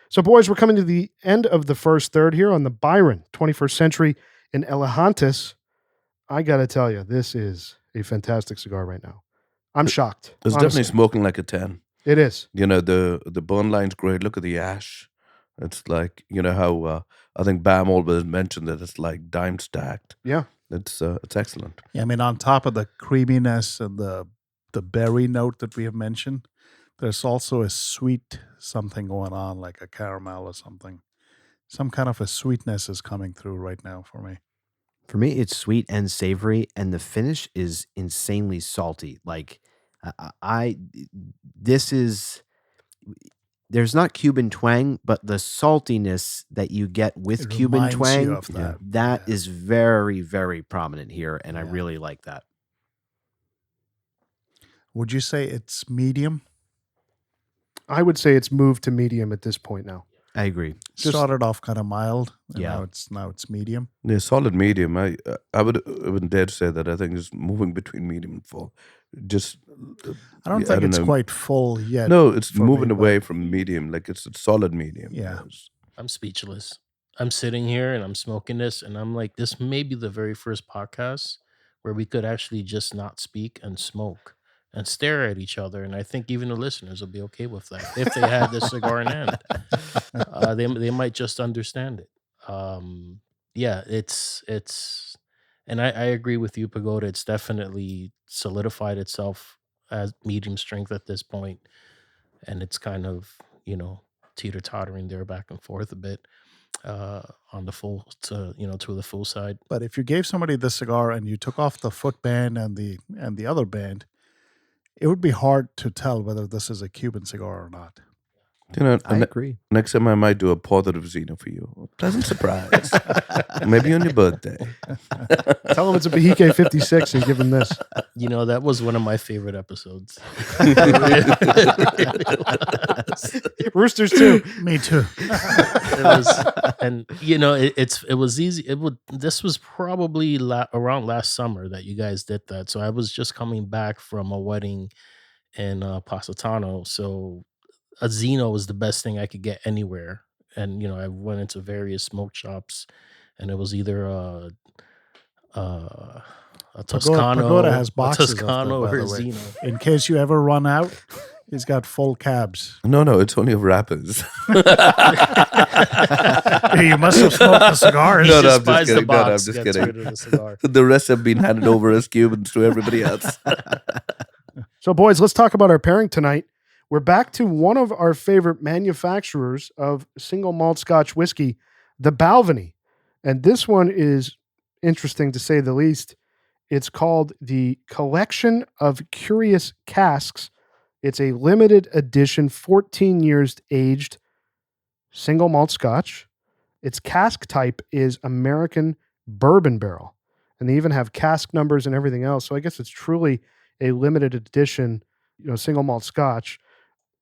So, boys, we're coming to the end of the first third here on the Byron 21st Century in Elehantis. I got to tell you, this is a fantastic cigar right now. I'm shocked. It's honestly. definitely smoking like a 10. It is. You know, the burn line's great. Look at the ash. It's like, you know how I think Bam always mentioned that it's like dime stacked. Yeah. It's excellent. Yeah, I mean, on top of the creaminess and the berry note that we have mentioned, there's also a sweet something going on, like a caramel or something. Some kind of a sweetness is coming through right now for me. For me, it's sweet and savory, and the finish is insanely salty. Like, there's not Cuban twang, but the saltiness that you get with It Cuban reminds twang, you of that. that Yeah. is very, very prominent here, and I Yeah. really like that. Would you say it's medium? I would say it's moved to medium at this point now. I agree. Just- Started off kind of mild, and Yeah. now it's medium. Yeah, solid medium. I wouldn't dare to say that. I think it's moving between medium and full. Just I don't yeah, think it's know. quite full yet. No, it's for moving me, but- away from medium. Like it's a solid medium. Yeah. Yes. I'm speechless. I'm sitting here and I'm smoking this, and I'm like, this may be the very first podcast where we could actually just not speak and smoke and stare at each other. And I think even the listeners will be okay with that if they had this cigar in hand. They might just understand it. Yeah, it's and I agree with you, Pagoda. It's definitely solidified itself as medium strength at this point, and it's kind of, teeter tottering there back and forth a bit on the full to the full side. But if you gave somebody this cigar and you took off the foot band and the other band, it would be hard to tell whether this is a Cuban cigar or not. You know, I agree. next time I might do a positive Zeno for you. A pleasant surprise. Maybe on your birthday. Tell him it's a Bahike 56 and give him this. That was one of my favorite episodes. Roosters too. Me too. It was, and it was easy. This was probably around last summer that you guys did that. So I was just coming back from a wedding in Positano. So a Zeno was the best thing I could get anywhere. And, I went into various smoke shops, and it was either a Toscano, Pagoda has a boxes of them, Toscano by or the a way. Zeno. In case you ever run out, He's got full cabs. No, it's only of wrappers. You must have smoked the cigars. He No, just I'm just buys the kidding. No, I'm box, just gets kidding. rid of the cigar. The rest have been handed over as Cubans to everybody else. So, boys, let's talk about our pairing tonight. We're back to one of our favorite manufacturers of single malt Scotch whiskey, the Balvenie. And this one is interesting to say the least. It's called the Collection of Curious Casks. It's a limited edition, 14 years aged single malt Scotch. Its cask type is American bourbon barrel. And they even have cask numbers and everything else. So I guess it's truly a limited edition, single malt Scotch.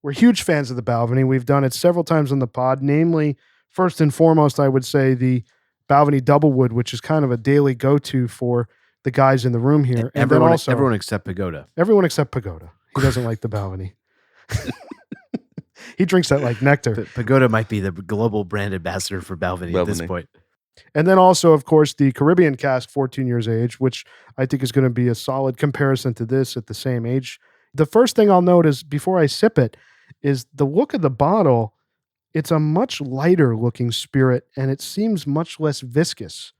We're huge fans of the Balvenie. We've done it several times on the pod, namely, first and foremost, I would say the Balvenie Doublewood, which is kind of a daily go-to for the guys in the room here. And everyone, then also everyone except Pagoda. everyone except Pagoda. He doesn't like the Balvenie. He drinks that like nectar. Pagoda might be the global brand ambassador for Balvenie at this Balvenie. point. And then also, of course, the Caribbean cask, 14 years age, which I think is going to be a solid comparison to this at the same age. The first thing I'll note is, before I sip it, is the look of the bottle. It's a much lighter looking spirit, and it seems much less viscous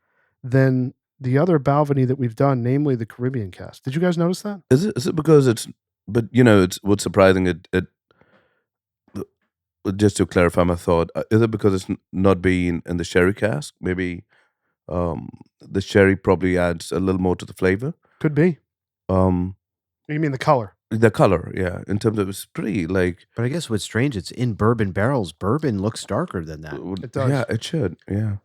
than the other Balvenie that we've done, namely the Caribbean cask. Did you guys notice that? Is it because it's? But it's what's surprising. Just to clarify my thought, is it because it's not being in the sherry cask? Maybe the sherry probably adds a little more to the flavor. Could be. Um, You mean the color? the color, yeah. In terms of it's pretty like. But I guess what's strange, it's in bourbon barrels. Bourbon looks darker than that. It does. Yeah, it should. Yeah.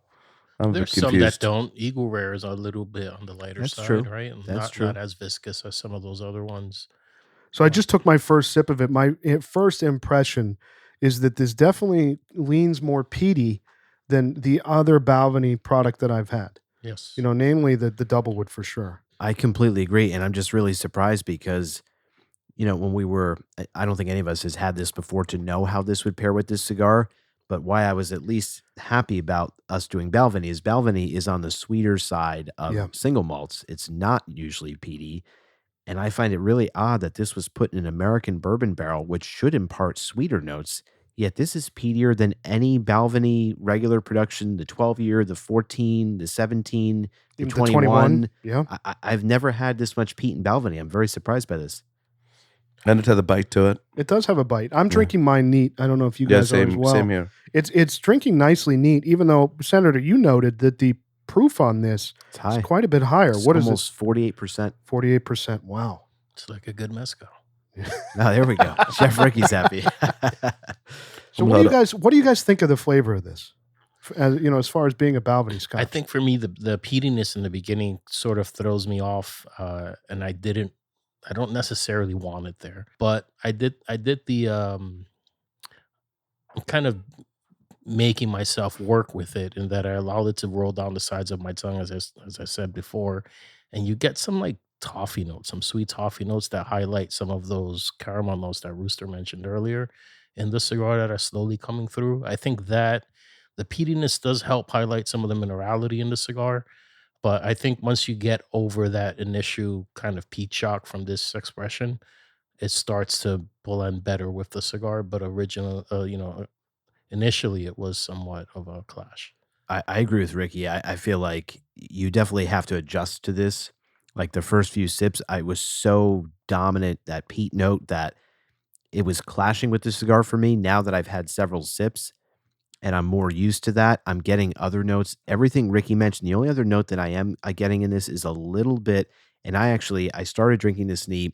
I'm a bit There's some confused. that don't. Eagle Rare is a little bit on the lighter That's side, true. right? And That's not, true. not as viscous as some of those other ones. So I just took my first sip of it. My first impression is that this definitely leans more peaty than the other Balvenie product that I've had. Yes. Namely the Doublewood for sure. I completely agree. And I'm just really surprised because, when we were, I don't think any of us has had this before to know how this would pair with this cigar. But why I was at least happy about us doing Balvenie is on the sweeter side of Yeah. single malts. It's not usually peaty. And I find it really odd that this was put in an American bourbon barrel, which should impart sweeter notes. Yet this is peatier than any Balvenie regular production, the 12-year, the 14, the 17, the Even 21. Yeah. I've never had this much peat in Balvenie. I'm very surprised by this. And it has a bite to it. It does have a bite. I'm drinking mine neat. I don't know if you Yeah, guys are as same well. same here. It's drinking nicely neat, even though, Senator, you noted that the proof on this It's high. is quite a bit higher. It's What is it? almost 48%. 48%. Wow. It's like a good mezcal. Oh, there we go. Chef Ricky's happy. So what do you guys think of the flavor of this? As far as being a Balvenie Scotch. I think for me, the peatiness in the beginning sort of throws me off, and I don't necessarily want it there, but I did the I'm kind of making myself work with it in that I allowed it to roll down the sides of my tongue, as I said before, and you get some like toffee notes, some sweet toffee notes that highlight some of those caramel notes that Rooster mentioned earlier in the cigar that are slowly coming through. I think that the peatiness does help highlight some of the minerality in the cigar. But I think once you get over that initial kind of peat shock from this expression, it starts to blend better with the cigar. But initially it was somewhat of a clash. I agree with Ricky. I feel like you definitely have to adjust to this. Like the first few sips, I was so dominant, that peat note, that it was clashing with the cigar for me. Now that I've had several sips and I'm more used to that, I'm getting other notes. Everything Ricky mentioned, the only other note that I am getting in this is a little bit, and I started drinking this neat,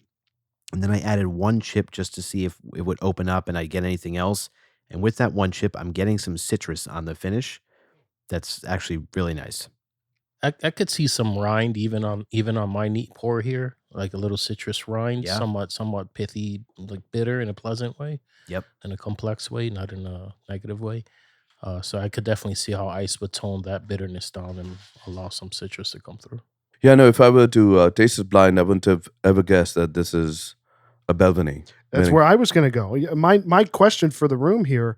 and then I added one chip just to see if it would open up and I get anything else. And with that one chip, I'm getting some citrus on the finish. That's actually really nice. I could see some rind even on my neat pour here, like a little citrus rind, Yeah. somewhat pithy, like bitter in a pleasant way. Yep. In a complex way, not in a negative way. So I could definitely see how ice would tone that bitterness down and allow some citrus to come through. Yeah, no, if I were to taste this blind, I wouldn't have ever guessed that this is a Balvenie. That's where I was going to go. My question for the room here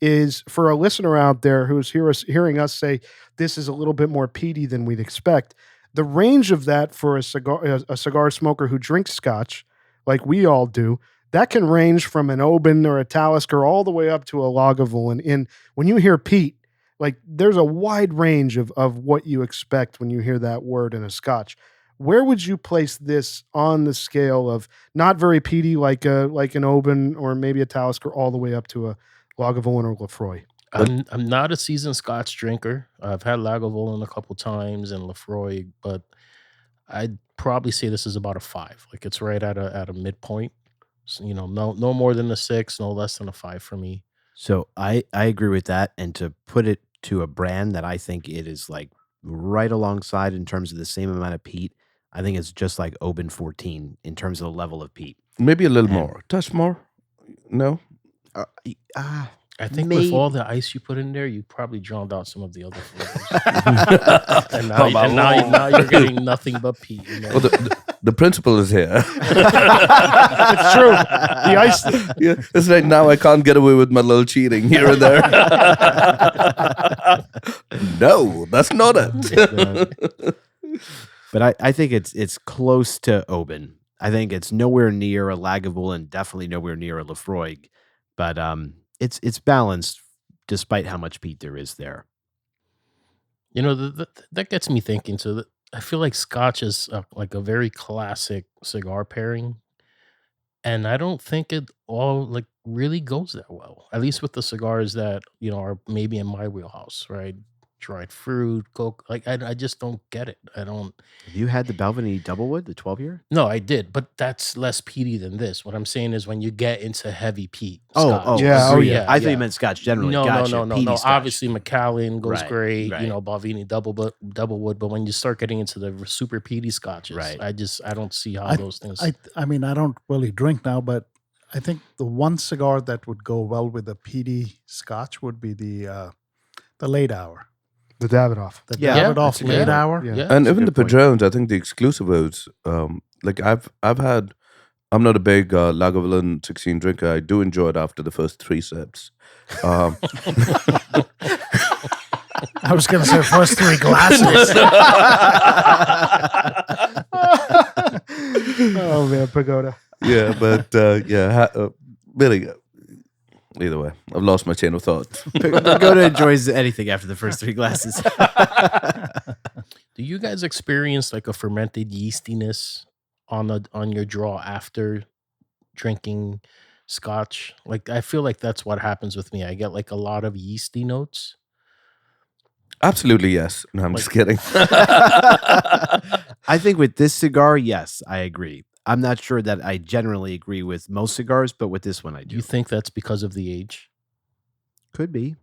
is, for a listener out there who's hearing us say this is a little bit more peaty than we'd expect, the range of that for a cigar smoker who drinks Scotch, like we all do, that can range from an Oban or a Talisker all the way up to a Lagavulin. And when you hear peat, like there's a wide range of what you expect when you hear that word in a Scotch. Where would you place this on the scale of not very peaty like an Oban or maybe a Talisker all the way up to a Lagavulin or Lefroy? I'm not a seasoned Scotch drinker. I've had Lagavulin a couple times and Lefroy, but I'd probably say this is about a 5. Like it's right at a midpoint. So, no more than a 6, no less than a 5 for me. So I agree with that. And to put it to a brand that I think it is like right alongside in terms of the same amount of peat, I think it's just like Oban 14 in terms of the level of peat. Maybe a little more. Touch more? No? I think with all the ice you put in there, you probably drowned out some of the other flavors. and now you're getting nothing but peat. Well, the principle is here. It's true. The ice. Yeah, it's like now I can't get away with my little cheating here and there. No, that's not it. But I think it's close to Oban. I think it's nowhere near a Lagavulin, definitely nowhere near a Lefroy. But it's balanced despite how much peat there is there. That gets me thinking. So I feel like Scotch is like a very classic cigar pairing, and I don't think it all like really goes that well. At least with the cigars that are maybe in my wheelhouse, right? Dried fruit, coke. Like I just don't get it. I don't. Have you had the Balvenie Doublewood, the 12-year? No, I did, but that's less peaty than this. What I'm saying is when you get into heavy peat. Oh, Scotch. Yeah, agree. yeah, I thought you meant Scotch generally. No, Gotcha. no. Peaty Scotch. Obviously, Macallan goes Right, great. right. Balvenie Doublewood. But when you start getting into the super peaty Scotches, Right. I don't see how those things. I mean, I don't really drink now, but I think the one cigar that would go well with a peaty Scotch would be the late hour. The Davidoff. The Yeah, Davidoff that's a good late point. hour. Yeah. Yeah, And that's a even the good point. Padrones, I think the exclusivos, like I've had, I'm not a big Lagavulin 16 drinker. I do enjoy it after the first 3 sips. I was going to say first 3 glasses. Oh man, Pagoda. Yeah, but really, either way, I've lost my chain of thought. Pagoda enjoys anything after the first 3 glasses. Do you guys experience like a fermented yeastiness on your draw after drinking Scotch? Like I feel like that's what happens with me. I get like a lot of yeasty notes. Absolutely, yes. No, I'm just kidding. I think with this cigar, yes, I agree. I'm not sure that I generally agree with most cigars, but with this one, I Do do. you think that's because of the age? Could be.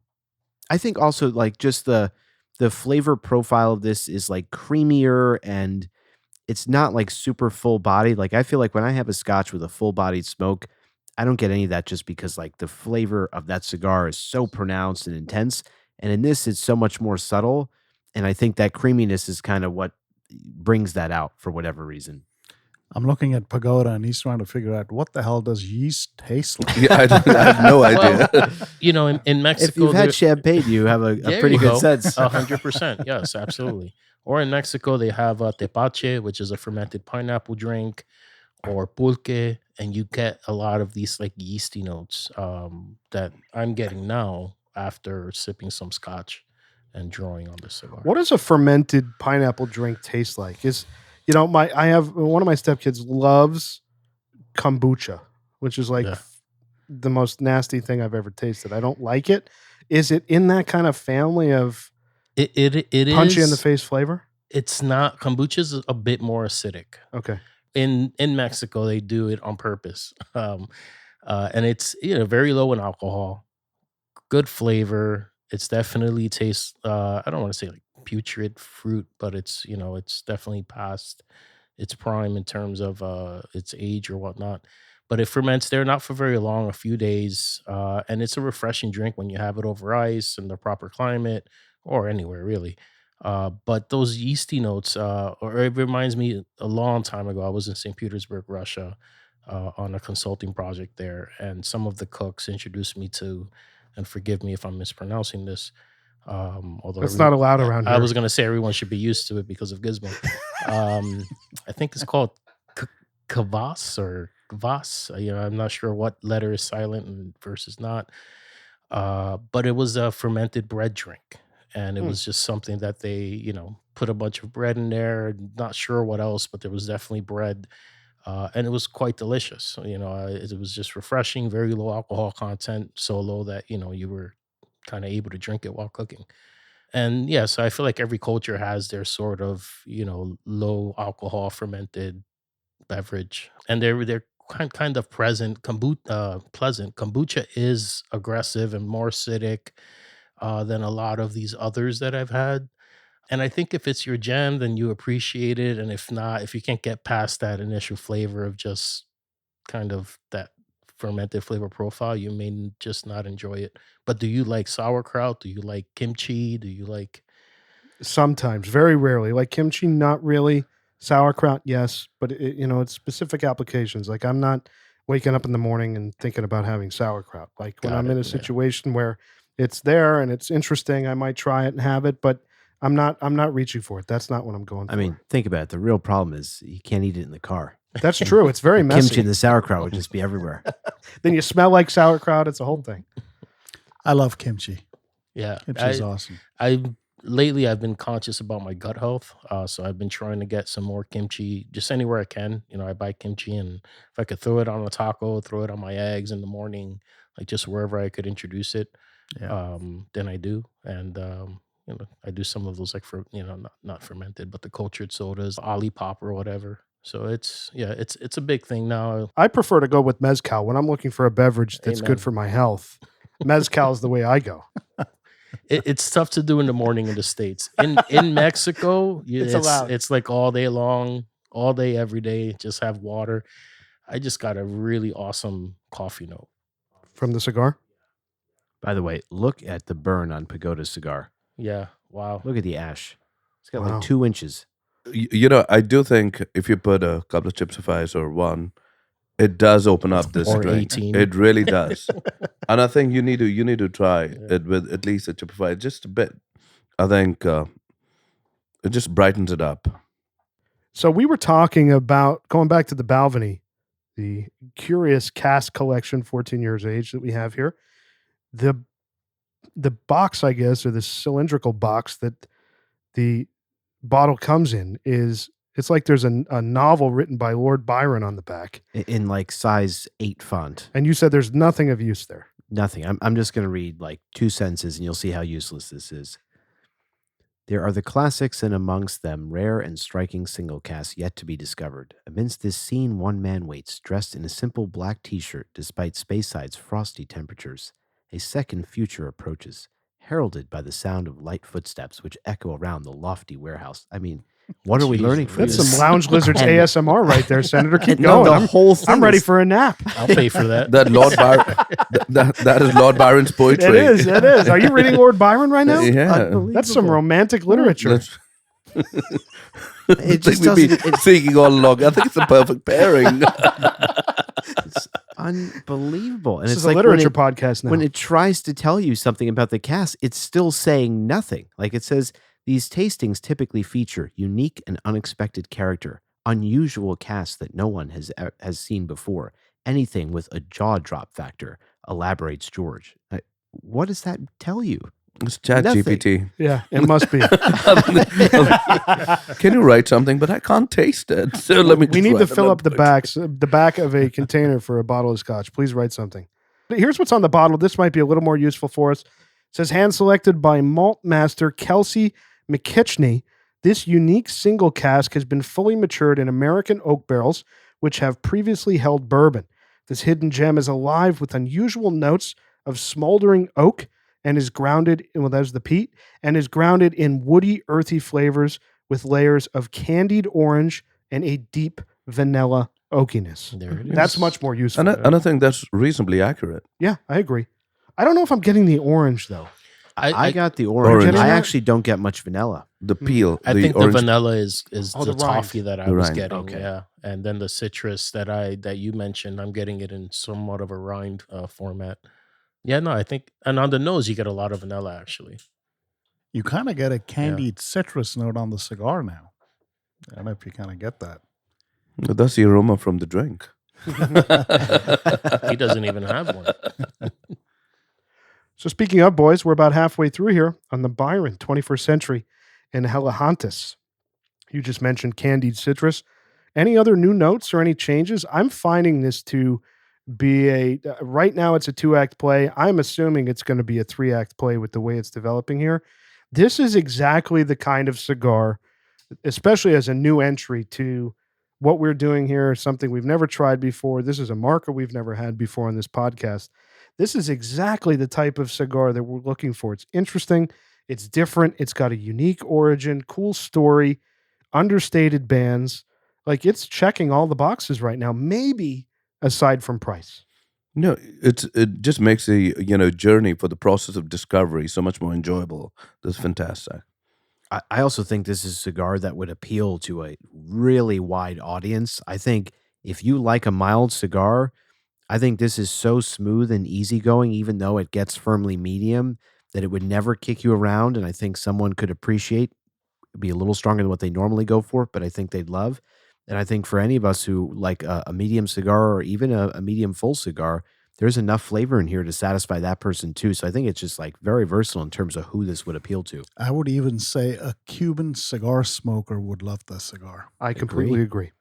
I think also like just the flavor profile of this is like creamier and it's not like super full body. Like I feel like when I have a Scotch with a full bodied smoke, I don't get any of that just because like the flavor of that cigar is so pronounced and intense. And in this, it's so much more subtle. And I think that creaminess is kind of what brings that out for whatever reason. I'm looking at Pagoda and he's trying to figure out what the hell does yeast taste like? Yeah, I have no idea. In Mexico, If you've had champagne, you have a There pretty you good go. sense. 100%. Yes, absolutely. Or in Mexico, they have tepache, which is a fermented pineapple drink, or pulque, and you get a lot of these like yeasty notes that I'm getting now after sipping some Scotch and drawing on the cigar. What does a fermented pineapple drink taste like? I have one of my stepkids loves kombucha, which is like Yeah. the most nasty thing I've ever tasted. I don't like it. Is it in that kind of family of It punchy in is- the face flavor? It's not. Kombucha is a bit more acidic. Okay. In Mexico, they do it on purpose, and it's very low in alcohol, good flavor. It's definitely tastes. I don't want to say like putrid fruit, but it's definitely past its prime in terms of its age or whatnot. But it ferments there not for very long, a few days, and it's a refreshing drink when you have it over ice in the proper climate or anywhere really. But those yeasty notes, or it reminds me a long time ago, I was in St. Petersburg, Russia, on a consulting project there, and some of the cooks introduced me to, and forgive me if I'm mispronouncing this, although That's not allowed around I here. was going to say everyone should be used to it because of Gizmo. I think it's called kvass or Vas. I'm not sure what letter is silent and versus not. But it was a fermented bread drink. And it was just something that they, put a bunch of bread in there. Not sure what else, but there was definitely bread. And it was quite delicious. It was just refreshing, very low alcohol content, so low that, you were kind of able to drink it while cooking. And yeah, so I feel like every culture has their sort of, low alcohol fermented beverage, and they're kind of pleasant. Kombucha is aggressive and more acidic than a lot of these others that I've had. And I think if it's your jam, then you appreciate it. And if not, if you can't get past that initial flavor of just kind of that fermented flavor profile, you may just not enjoy it. But do you like sauerkraut? Do you like kimchi? Do you like Sometimes, very rarely. Like kimchi, not really. Sauerkraut, yes, but it's specific applications. Like I'm not waking up in the morning and thinking about having sauerkraut. Like when Got I'm it, in a yeah. situation where it's there and it's interesting, I might try it and have it, but I'm not reaching for it. That's not what I'm going for. I mean, think about it. The real problem is you can't eat it in the car. That's true. It's very The kimchi messy. and the sauerkraut would just be everywhere. Then you smell like sauerkraut. It's a whole thing. I love kimchi. yeah. Kimchi is awesome. Lately I've been conscious about my gut health. So I've been trying to get some more kimchi just anywhere I can. I buy kimchi, and if I could throw it on a taco, throw it on my eggs in the morning, like just wherever I could introduce it, Yeah. then I do. And I do some of those like not fermented, but the cultured sodas, Ali Pop or whatever. So it's a big thing now. I prefer to go with mezcal when I'm looking for a beverage that's Amen. good for my health. Mezcal is the way I go. It's tough to do in the morning in the States. In Mexico, It's allowed. It's like all day long, all day, every day. Just have water. I just got a really awesome coffee note. From the cigar? By the way, look at the burn on Pagoda cigar. Yeah. Wow. Look at the ash. It's got Wow. like 2 inches. I do think if you put a couple of chips of ice or one, it does open up this Or drink. 18. It really does. And I think you need to try it with at least a chip of ice, just a bit. I think it just brightens it up. So we were talking about going back to the Balvenie, the curious Cask collection, 14 years age that we have here. The box, I guess, or the cylindrical box that the bottle comes in it's like there's a novel written by Lord Byron on the back. In like size 8 font. And you said there's nothing of use there. Nothing. I'm just going to read like 2 sentences and you'll see how useless this is. There are the classics, and amongst them rare and striking single casks yet to be discovered. Amidst this scene, one man waits, dressed in a simple black t-shirt despite Spaceside's frosty temperatures. A second future approaches, heralded by the sound of light footsteps which echo around the lofty warehouse. I mean, what are we Jesus, learning from That's this? some Lounge Lizards And- ASMR right there, Senator. Keep No, going. the whole thing I'm ready is- for a nap. I'll pay for that. That Lord Byron, that is Lord Byron's poetry. It is. It is. Are you reading Lord Byron right now? Yeah. That's some romantic literature. That's- It just I think we've doesn't. been thinking all along. I think it's a perfect pairing. It's unbelievable. And This it's is a like literature podcast now. when it tries to tell you something about the cask, it's still saying nothing. Like it says, these tastings typically feature unique and unexpected character, unusual casks that no one has seen before, anything with a jaw drop factor, elaborates George. What does that tell you? It's Chat Nothing. GPT. Yeah, it must be. Can you write something? But I can't taste it. So let me. We just need to write fill up the another- back of a container for a bottle of scotch. Please write something. Here's what's on the bottle. This might be a little more useful for us. It says hand selected by malt master Kelsey McKitchney. This unique single cask has been fully matured in American oak barrels, which have previously held bourbon. This hidden gem is alive with unusual notes of smoldering oak and is grounded in, well, that's the peat, and is grounded in woody, earthy flavors with layers of candied orange and a deep vanilla oakiness. There it is. That's much more useful. And I think that's reasonably accurate. Yeah, I agree. I don't know if I'm getting the orange though. I got the orange. Orange. I actually don't get much vanilla. The peel. I the think orange, the vanilla is Oh, the the rind. toffee that I The was rind. getting. Okay. Yeah, and then the citrus that you mentioned, I'm getting it in somewhat of a rind format. Yeah, no, I think, and on the nose you get a lot of vanilla actually. You kind of get a candied citrus note on the cigar now. I don't know if you kind of get that. That's the aroma from the drink. He doesn't even have one. So speaking of, boys, we're about halfway through here on the Byron 21st Century in Helihantis. You just mentioned candied citrus. Any other new notes or any changes? I'm finding this to be right now it's a 2-act play. I'm assuming it's going to be a 3-act play with the way it's developing here. This is exactly the kind of cigar, especially as a new entry to what we're doing here, something we've never tried before. This is a marker we've never had before on this podcast. This is exactly the type of cigar that we're looking for. It's interesting. It's different. It's got a unique origin, cool story, understated bands. Like, it's checking all the boxes right now, maybe aside from price. No, it just makes the journey for the process of discovery so much more enjoyable. That's fantastic. I also think this is a cigar that would appeal to a really wide audience. I think if you like a mild cigar, I think this is so smooth and easygoing, even though it gets firmly medium, that it would never kick you around. And I think someone could appreciate, be a little stronger than what they normally go for, but I think they'd love. And I think for any of us who like a medium cigar or even a medium full cigar, there's enough flavor in here to satisfy that person too. So I think it's just like very versatile in terms of who this would appeal to. I would even say a Cuban cigar smoker would love this cigar. I completely agree.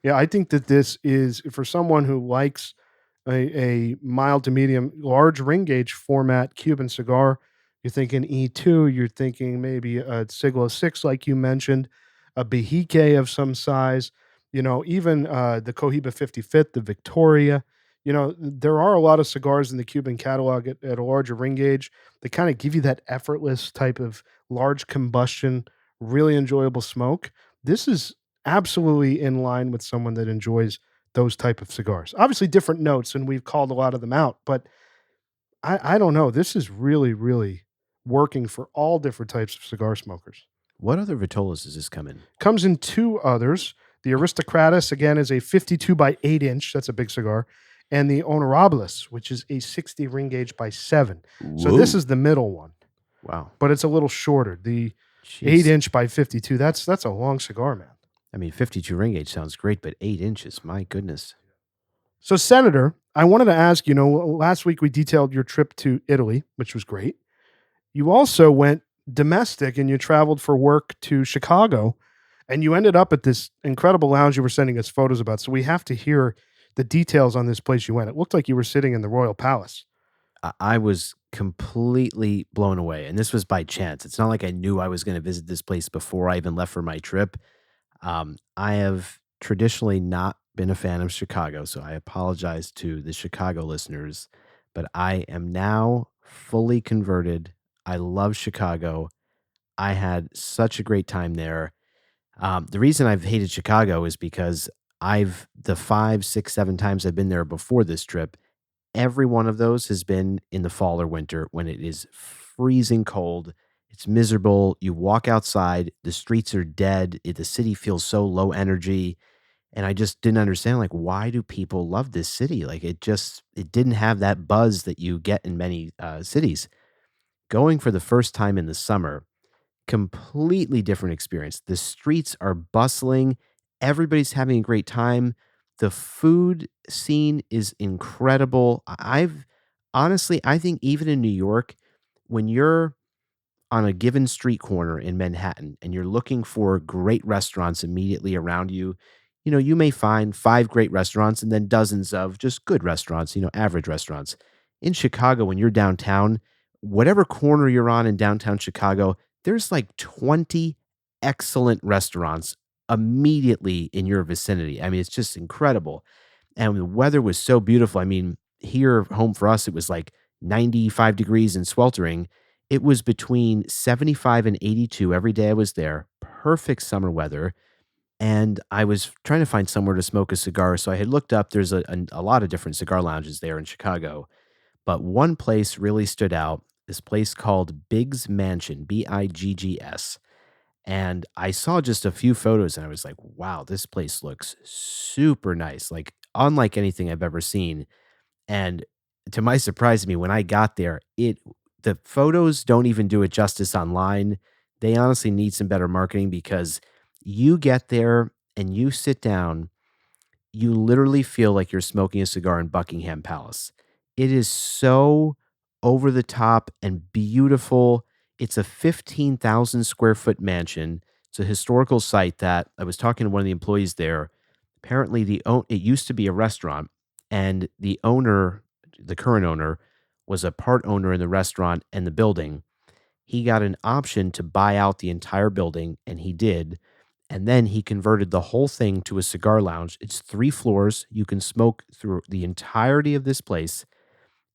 Yeah, I think that this is for someone who likes a mild to medium, large ring gauge format Cuban cigar. You're thinking E2, you're thinking maybe a Siglo 6, like you mentioned, a Behique of some size, even the Cohiba 55th, the Victoria. There are a lot of cigars in the Cuban catalog at a larger ring gauge that kind of give you that effortless type of large combustion, really enjoyable smoke. This is absolutely in line with someone that enjoys those type of cigars. Obviously different notes, and we've called a lot of them out, but I don't know. This is really, really working for all different types of cigar smokers. What other Vitolas does this come in? Comes in 2 others. The Aristocratus, again, is a 52 by 8 inch. That's a big cigar. And the Honorables, which is a 60 ring gauge by 7. So this is the middle one. Wow. But it's a little shorter. The Jeez. 8 inch by 52, that's a long cigar, man. I mean, 52 ring gauge sounds great, but 8 inches, my goodness. So, Senator, I wanted to ask, last week we detailed your trip to Italy, which was great. You also went domestic and you traveled for work to Chicago, and you ended up at this incredible lounge you were sending us photos about. So we have to hear the details on this place you went. It looked like you were sitting in the Royal Palace. I was completely blown away, and this was by chance. It's not like I knew I was going to visit this place before I even left for my trip. I have traditionally not been a fan of Chicago, so I apologize to the Chicago listeners, but I am now fully converted. I love Chicago. I had such a great time there. The reason I've hated Chicago is because the 5, 6, 7 times I've been there before this trip, every one of those has been in the fall or winter when it is freezing cold. It's miserable. You walk outside, the streets are dead. The city feels so low energy. And I just didn't understand, like, why do people love this city? Like, it didn't have that buzz that you get in many cities. Going for the first time in the summer, completely different experience. The streets are bustling. Everybody's having a great time. The food scene is incredible. I think even in New York, when you're on a given street corner in Manhattan and you're looking for great restaurants immediately around you, you may find 5 great restaurants and then dozens of just good restaurants, average restaurants. In Chicago, when you're downtown, whatever corner you're on in downtown Chicago, there's like 20 excellent restaurants immediately in your vicinity. I mean, it's just incredible. And the weather was so beautiful. I mean, here home for us, it was like 95 degrees and sweltering. It was between 75 and 82 every day I was there. Perfect summer weather. And I was trying to find somewhere to smoke a cigar. So I had looked up, there's a lot of different cigar lounges there in Chicago. But one place really stood out, this place called Biggs Mansion, Biggs. And I saw just a few photos and I was like, wow, this place looks super nice, like unlike anything I've ever seen. And to my surprise, when I got there, the photos don't even do it justice online. They honestly need some better marketing because you get there and you sit down you literally feel like you're smoking a cigar in Buckingham Palace. It is so over the top and beautiful. It's a 15,000 square foot mansion. It's a historical site that I was talking to one of the employees there. Apparently, it used to be a restaurant, and the owner, the current owner, was a part owner in the restaurant and the building. He got an option to buy out the entire building, and he did. And then he converted the whole thing to a cigar lounge. It's 3 floors. You can smoke through the entirety of this place.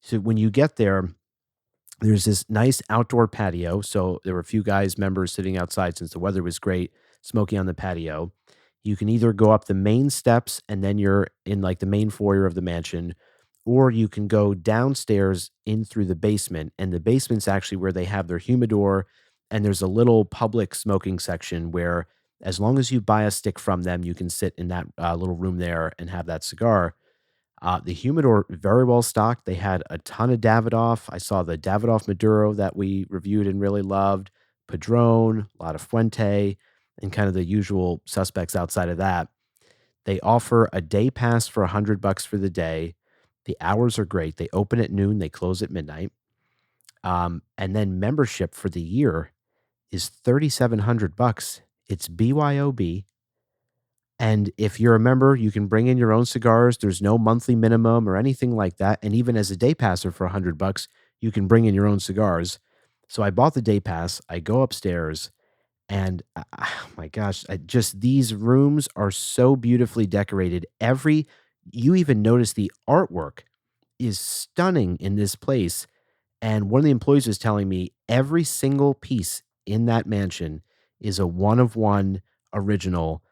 So when you get there, there's this nice outdoor patio. So there were a few members sitting outside since the weather was great, smoking on the patio. You can either go up the main steps and then you're in like the main foyer of the mansion, or you can go downstairs in through the basement. And the basement's actually where they have their humidor. And there's a little public smoking section where, as long as you buy a stick from them, you can sit in that little room there and have that cigar. The humidor, very well stocked. They had a ton of Davidoff. I saw the Davidoff Maduro that we reviewed and really loved, Padron, a lot of Fuente, and kind of the usual suspects outside of that. They offer a day pass for $100 for the day. The hours are great. They open at noon. They close at midnight. And then membership for the year is $3,700. It's BYOB. And if you're a member, you can bring in your own cigars. There's no monthly minimum or anything like that. And even as a day passer for $100, you can bring in your own cigars. So I bought the day pass. I go upstairs, and oh my gosh, just these rooms are so beautifully decorated. You even notice the artwork is stunning in this place. And one of the employees was telling me every single piece in that mansion is a one-of-one original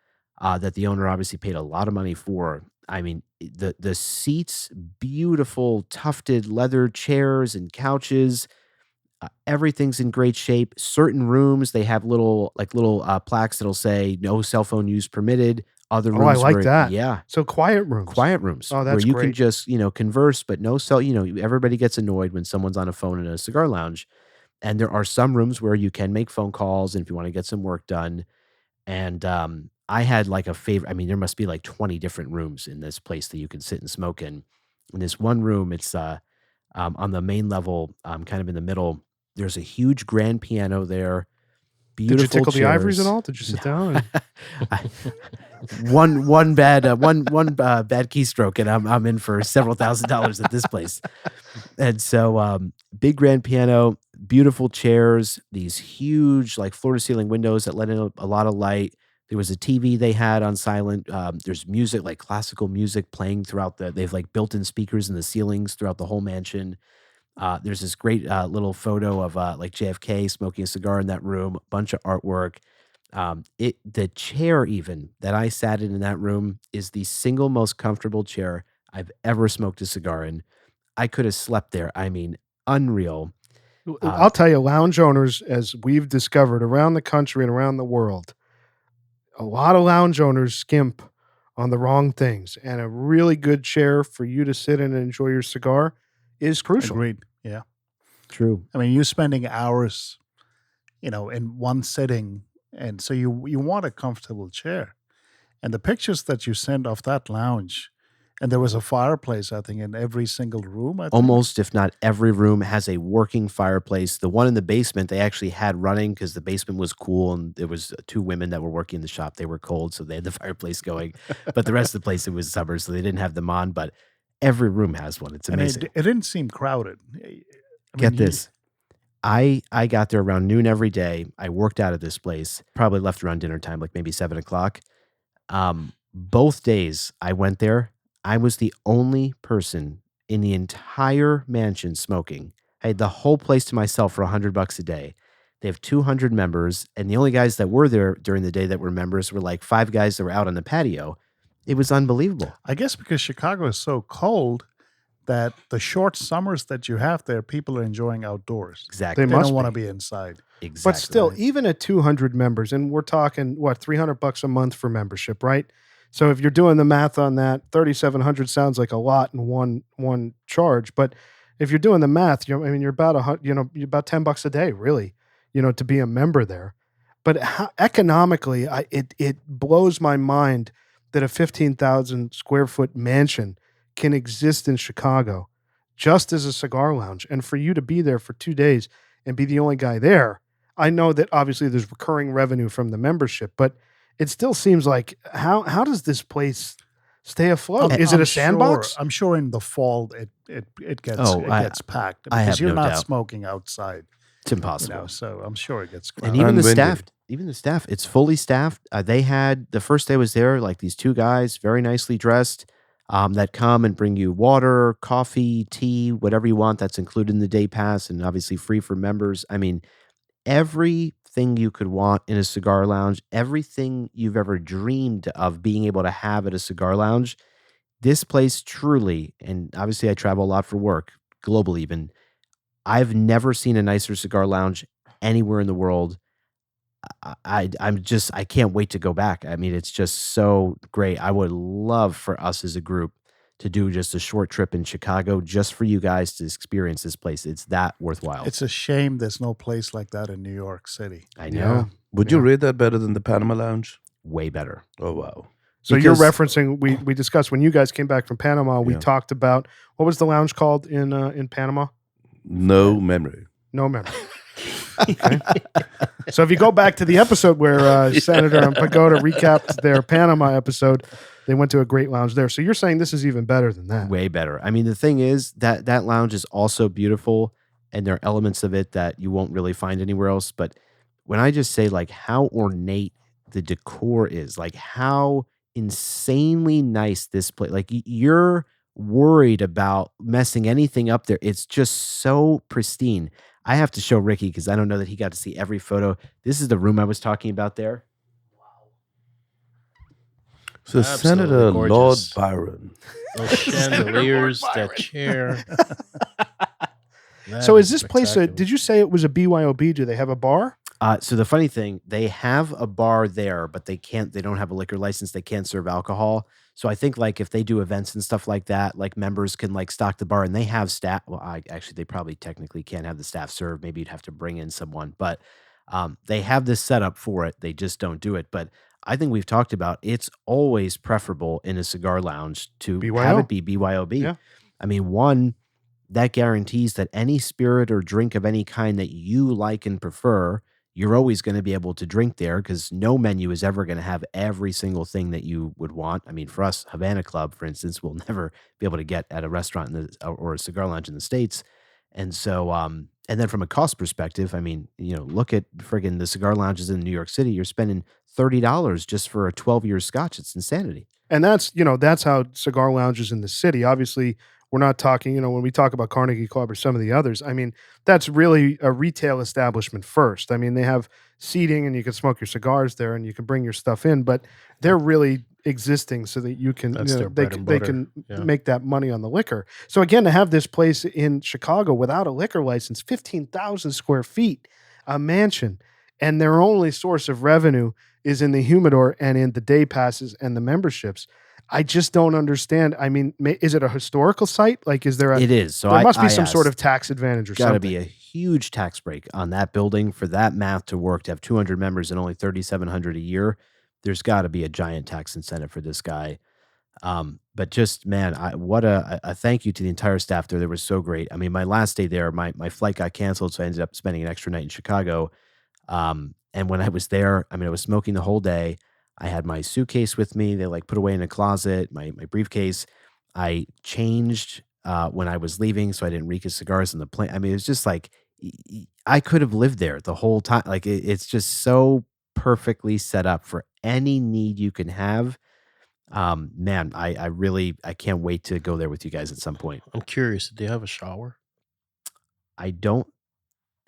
that the owner obviously paid a lot of money for. I mean, the seats, beautiful tufted leather chairs and couches. Everything's in great shape. Certain rooms, they have little plaques that'll say no cell phone use permitted. Other Oh, I rooms like where, that. yeah, So quiet rooms. quiet rooms Oh, where that's you can great. just, converse, but no cell, everybody gets annoyed when someone's on a phone in a cigar lounge. And there are some rooms where you can make phone calls and if you want to get some work done. And I had like a favorite. I mean, there must be like 20 different rooms in this place that you can sit and smoke in. In this one room, it's on the main level, kind of in the middle. There's a huge grand piano there. Beautiful Did you tickle the ivories at chairs. all? Did you sit down? I- one bad keystroke, and I'm in for several $1,000s at this place. And so, big grand piano, beautiful chairs, these huge like floor to ceiling windows that let in a lot of light. There was a TV they had on silent. There's music, like classical music playing throughout they've like built-in speakers in the ceilings throughout the whole mansion. There's this great little photo of like JFK smoking a cigar in that room, bunch of artwork. The chair even that I sat in that room is the single most comfortable chair I've ever smoked a cigar in. I could have slept there. I mean, unreal. I'll tell you, lounge owners, as we've discovered around the country and around the world, a lot of lounge owners skimp on the wrong things. And a really good chair for you to sit in and enjoy your cigar is crucial. Agreed. Yeah. True. I mean, you're spending hours, in one sitting. And so you want a comfortable chair. And the pictures that you sent of that lounge, and there was a fireplace, I think, in every single room. I think. Almost, if not every room, has a working fireplace. The one in the basement, they actually had running because the basement was cool, and there was 2 women that were working in the shop. They were cold, so they had the fireplace going. But the rest of the place, it was summer, so they didn't have them on. But every room has one. It's amazing. And it didn't seem crowded. Get this. I got there around noon every day. I worked out of this place, probably left around dinner time, like maybe 7 o'clock. Both days I went there, I was the only person in the entire mansion smoking. I had the whole place to myself for $100 a day. They have 200 members, and the only guys that were there during the day that were members were like 5 guys that were out on the patio. It was unbelievable. I guess because Chicago is so cold that the short summers that you have there, people are enjoying outdoors. Exactly. They They must don't want to be. be inside. Exactly. But still, even at 200 members, and we're talking, what, $300 a month for membership, right? So if you're doing the math on that, 3,700 sounds like a lot in one charge. But if you're doing the math, you're about you're about $10 a day, really, to be a member there. But economically, it blows my mind that a 15,000 square foot mansion can exist in Chicago just as a cigar lounge. And for you to be there for 2 days and be the only guy there, I know that obviously there's recurring revenue from the membership, but it still seems like how does this place stay afloat? Is it a sandbox? I'm sure in the fall it gets packed I because have you're no not doubt. smoking outside. It's impossible. So I'm sure it gets And crowded. even the staff, it's fully staffed. They had the first day I was there, like these 2 guys, very nicely dressed, that come and bring you water, coffee, tea, whatever you want. That's included in the day pass and obviously free for members. I mean, everything you could want in a cigar lounge, everything you've ever dreamed of being able to have at a cigar lounge, this place truly, and obviously I travel a lot for work, globally even, I've never seen a nicer cigar lounge anywhere in the world. I can't wait to go back. I mean, it's just so great. I would love for us as a group to do just a short trip in Chicago just for you guys to experience this place. It's that worthwhile. It's a shame there's no place like that in New York City. I know. Would you rate that better than the Panama Lounge? Way better. Oh, wow. So you're Because- referencing, we discussed when you guys came back from Panama, we Yeah. talked about, what was the lounge called in Panama? No memory. No memory. Okay. So if you go back to the episode where Senator and Pagoda recapped their Panama episode, they went to a great lounge there. So you're saying this is even better than that. Way better. I mean, the thing is that lounge is also beautiful, and there are elements of it that you won't really find anywhere else. But when I just say like how ornate the decor is, like how insanely nice this place, like you're worried about messing anything up there. It's just so pristine. I have to show Ricky because I don't know that he got to see every photo. This is the room I was talking about there. So Absolutely Senator Lord gorgeous. Byron. Those chandeliers, that chair. So is this place, did you say it was a BYOB? Do they have a bar? So the funny thing, they have a bar there, but they don't have a liquor license. They can't serve alcohol. So I think like if they do events and stuff like that, like members can like stock the bar and they have staff. Well, they probably technically can't have the staff serve. Maybe you'd have to bring in someone, but they have this set up for it. They just don't do it. But I think we've talked about it's always preferable in a cigar lounge to have it be BYOB. Yeah. I mean, one, that guarantees that any spirit or drink of any kind that you like and prefer, you're always going to be able to drink there because no menu is ever going to have every single thing that you would want. I mean, for us, Havana Club, for instance, will never be able to get at a restaurant or a cigar lounge in the States. And so, and then from a cost perspective, I mean, look at friggin' the cigar lounges in New York City. You're spending $30 just for a 12-year scotch. It's insanity. And that's how cigar lounges in the city. Obviously, we're not talking, when we talk about Carnegie Club or some of the others, I mean, that's really a retail establishment first. I mean, they have seating and you can smoke your cigars there and you can bring your stuff in, but they're really existing so that you can, That's their they bread and can butter. make that money on the liquor. So again, to have this place in Chicago without a liquor license, 15,000 square feet, a mansion, and their only source of revenue is in the humidor and in the day passes and the memberships. I just don't understand. I mean, is it a historical site? Like, is there It is. So there must be I some sort asked, of tax advantage or got to something. be a huge tax break on that building for that math to work, to have 200 members and only 3,700 a year. There's got to be a giant tax incentive for this guy. But just, man, what a thank you to the entire staff there. They were so great. I mean, my last day there, my flight got canceled, so I ended up spending an extra night in Chicago. And when I was there, I mean, I was smoking the whole day. I had my suitcase with me. They like put away in a closet, my briefcase. I changed when I was leaving, so I didn't reek of cigars on the plane. I mean, it was just like I could have lived there the whole time. Like it's just so perfectly set up for any need you can have. Man, I can't wait to go there with you guys at some point. I'm curious. Do they have a shower? I don't.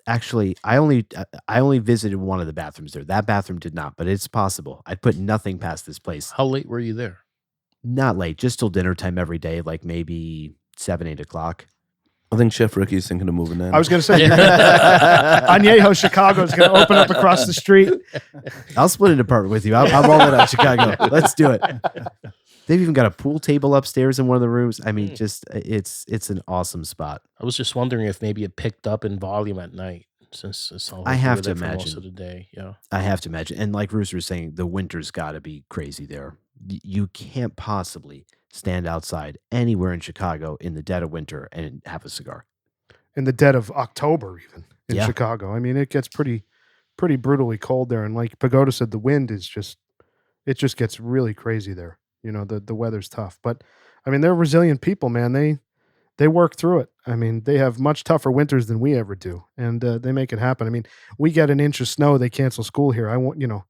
Actually, I only visited one of the bathrooms there. That bathroom did not, but it's possible. I'd put nothing past this place. How late were you there? Not late, just till dinner time every day, like maybe 7, 8 o'clock. I think Chef Ricky's thinking of moving in. I was going to say, Añejo Chicago is going to open up across the street. I'll split an apartment with you. I'm all in on Chicago. Let's do it. They've even got a pool table upstairs in one of the rooms. I mean, just it's an awesome spot. I was just wondering if maybe it picked up in volume at night, since it sounds like I you have were to there for most imagine. of the day. Yeah. I have to imagine. And like Rooster was saying, the winter's got to be crazy there. You can't possibly stand outside anywhere in Chicago in the dead of winter and have a cigar. In the dead of October, even in Yeah. Chicago. I mean, it gets pretty brutally cold there. And like Pagoda said, the wind is just gets really crazy there. You know, the weather's tough. But I mean, they're resilient people, man. They work through it. I mean, they have much tougher winters than we ever do, and they make it happen. I mean, we get an inch of snow, they cancel school here. I want, if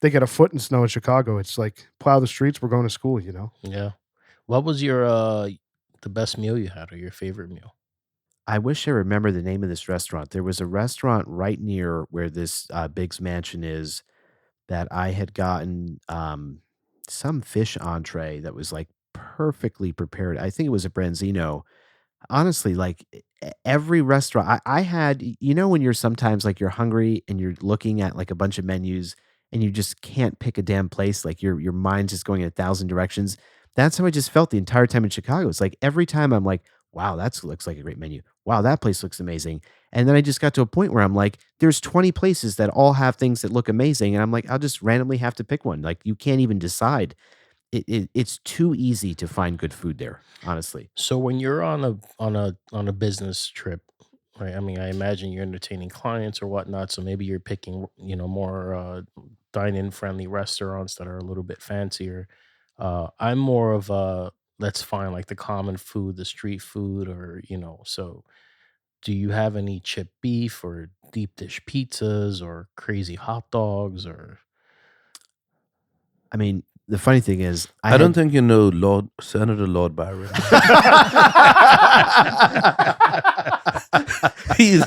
they get a foot in snow in Chicago, it's like plow the streets, we're going to school. Yeah. What was your the best meal you had or your favorite meal? I wish I remember the name of this restaurant. There was a restaurant right near where this Biggs Mansion is that I had gotten some fish entree that was like perfectly prepared. I think it was a branzino. Honestly, like every restaurant I had, when you're sometimes like you're hungry and you're looking at like a bunch of menus and you just can't pick a damn place, like your mind's just going in 1,000 directions. That's how I just felt the entire time in Chicago. It's like every time I'm like, wow, that looks like a great menu. Wow, that place looks amazing. And then I just got to a point where I'm like, there's 20 places that all have things that look amazing. And I'm like, I'll just randomly have to pick one. Like you can't even decide. It's too easy to find good food there, honestly. So when you're on a business trip, right? I mean, I imagine you're entertaining clients or whatnot. So maybe you're picking, more dine-in friendly restaurants that are a little bit fancier. I'm more of a let's find like the common food, the street food, or So do you have any chipped beef or deep dish pizzas or crazy hot dogs or? I mean, the funny thing is, I don't think you know Senator Lord Byron. He's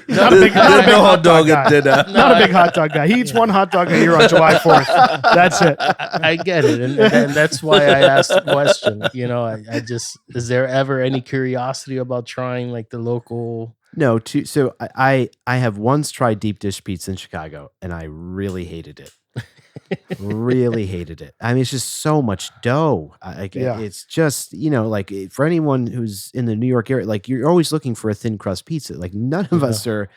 Not a big hot dog at dinner. Not a big hot dog guy. He eats one hot dog a year on July 4th. That's it. I get it, and that's why I asked the question. I just is there ever any curiosity about trying like the local? No, so I have once tried deep dish pizza in Chicago, and I really hated it. Really hated it. I mean, it's just so much dough. It's just, like for anyone who's in the New York area, like you're always looking for a thin crust pizza. Like none of us are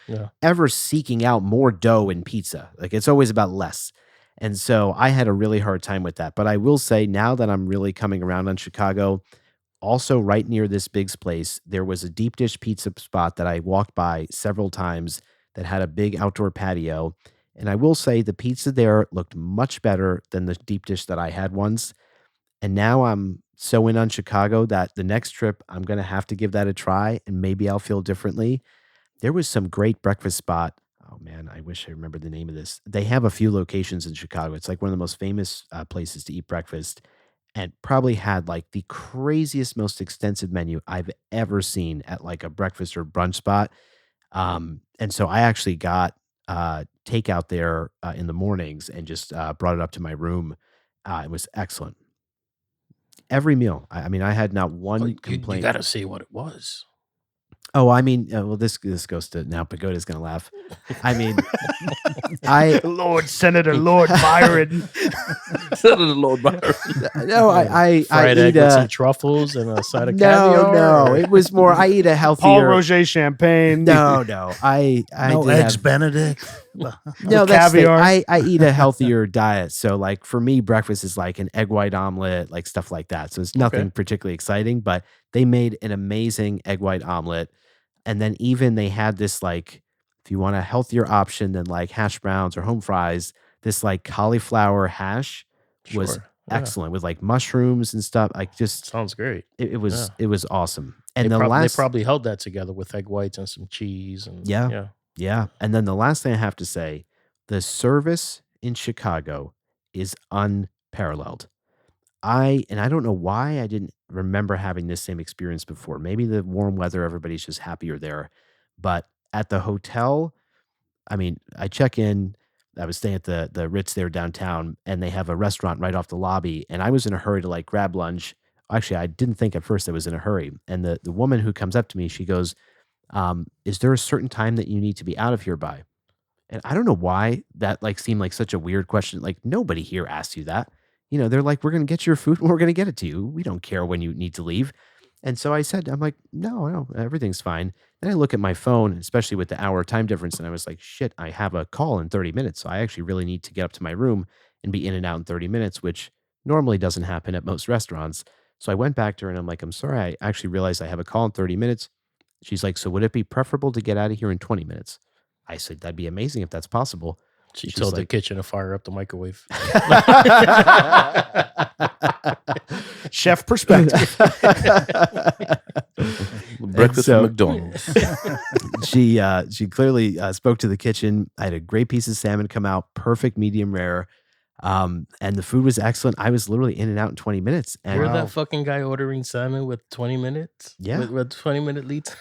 ever seeking out more dough in pizza. Like it's always about less. And so I had a really hard time with that. But I will say now that I'm really coming around on Chicago, also right near this Biggs place, there was a deep dish pizza spot that I walked by several times that had a big outdoor patio. And I will say the pizza there looked much better than the deep dish that I had once. And now I'm so in on Chicago that the next trip I'm going to have to give that a try and maybe I'll feel differently. There was some great breakfast spot. Oh man, I wish I remembered the name of this. They have a few locations in Chicago. It's like one of the most famous places to eat breakfast and probably had like the craziest, most extensive menu I've ever seen at like a breakfast or brunch spot. And so I actually got takeout there in the mornings and just brought it up to my room. It was excellent. Every meal. I mean, I had not one You complaint. got to say what it was. Oh, I mean, well, this goes to now. Pagoda's gonna laugh. I mean, Senator Lord Byron. Senator Lord Byron. No, I Fried eat egg with some truffles and a side of no, caviar. no. or- It was more. I eat a healthier. Paul Roger champagne. No. I No did eggs have- Benedict. No, With that's the, caviar. I eat a healthier diet. So like for me, breakfast is like an egg white omelet, like stuff like that. So it's nothing particularly exciting, but they made an amazing egg white omelet. And then even they had this like, if you want a healthier option than like hash browns or home fries, this like cauliflower hash was Sure. Yeah. excellent with like mushrooms and stuff. Like just Sounds great. it was awesome. And they the they probably held that together with egg whites and some cheese and Yeah. Yeah. And then the last thing I have to say, the service in Chicago is unparalleled. I don't know why I didn't remember having this same experience before. Maybe the warm weather, everybody's just happier there. But at the hotel, I mean, I check in, I was staying at the Ritz there downtown, and they have a restaurant right off the lobby. And I was in a hurry to like grab lunch. Actually, I didn't think at first I was in a hurry. And the woman who comes up to me, she goes, is there a certain time that you need to be out of here by? And I don't know why that like seemed like such a weird question. Like nobody here asks you that. They're like, we're going to get your food and we're going to get it to you. We don't care when you need to leave. And so I said, I'm like, no, everything's fine. Then I look at my phone, especially with the hour time difference. And I was like, shit, I have a call in 30 minutes. So I actually really need to get up to my room and be in and out in 30 minutes, which normally doesn't happen at most restaurants. So I went back to her and I'm like, I'm sorry, I actually realized I have a call in 30 minutes. She's like, so would it be preferable to get out of here in 20 minutes? I said, that'd be amazing if that's possible. She She's told the like- kitchen to fire up the microwave. Chef perspective. Breakfast so- at McDonald's. She clearly spoke to the kitchen. I had a great piece of salmon come out, perfect medium rare. And the food was excellent. I was literally in and out in 20 minutes. And You're that fucking guy ordering salmon with 20 minutes? Yeah. With 20-minute lead time?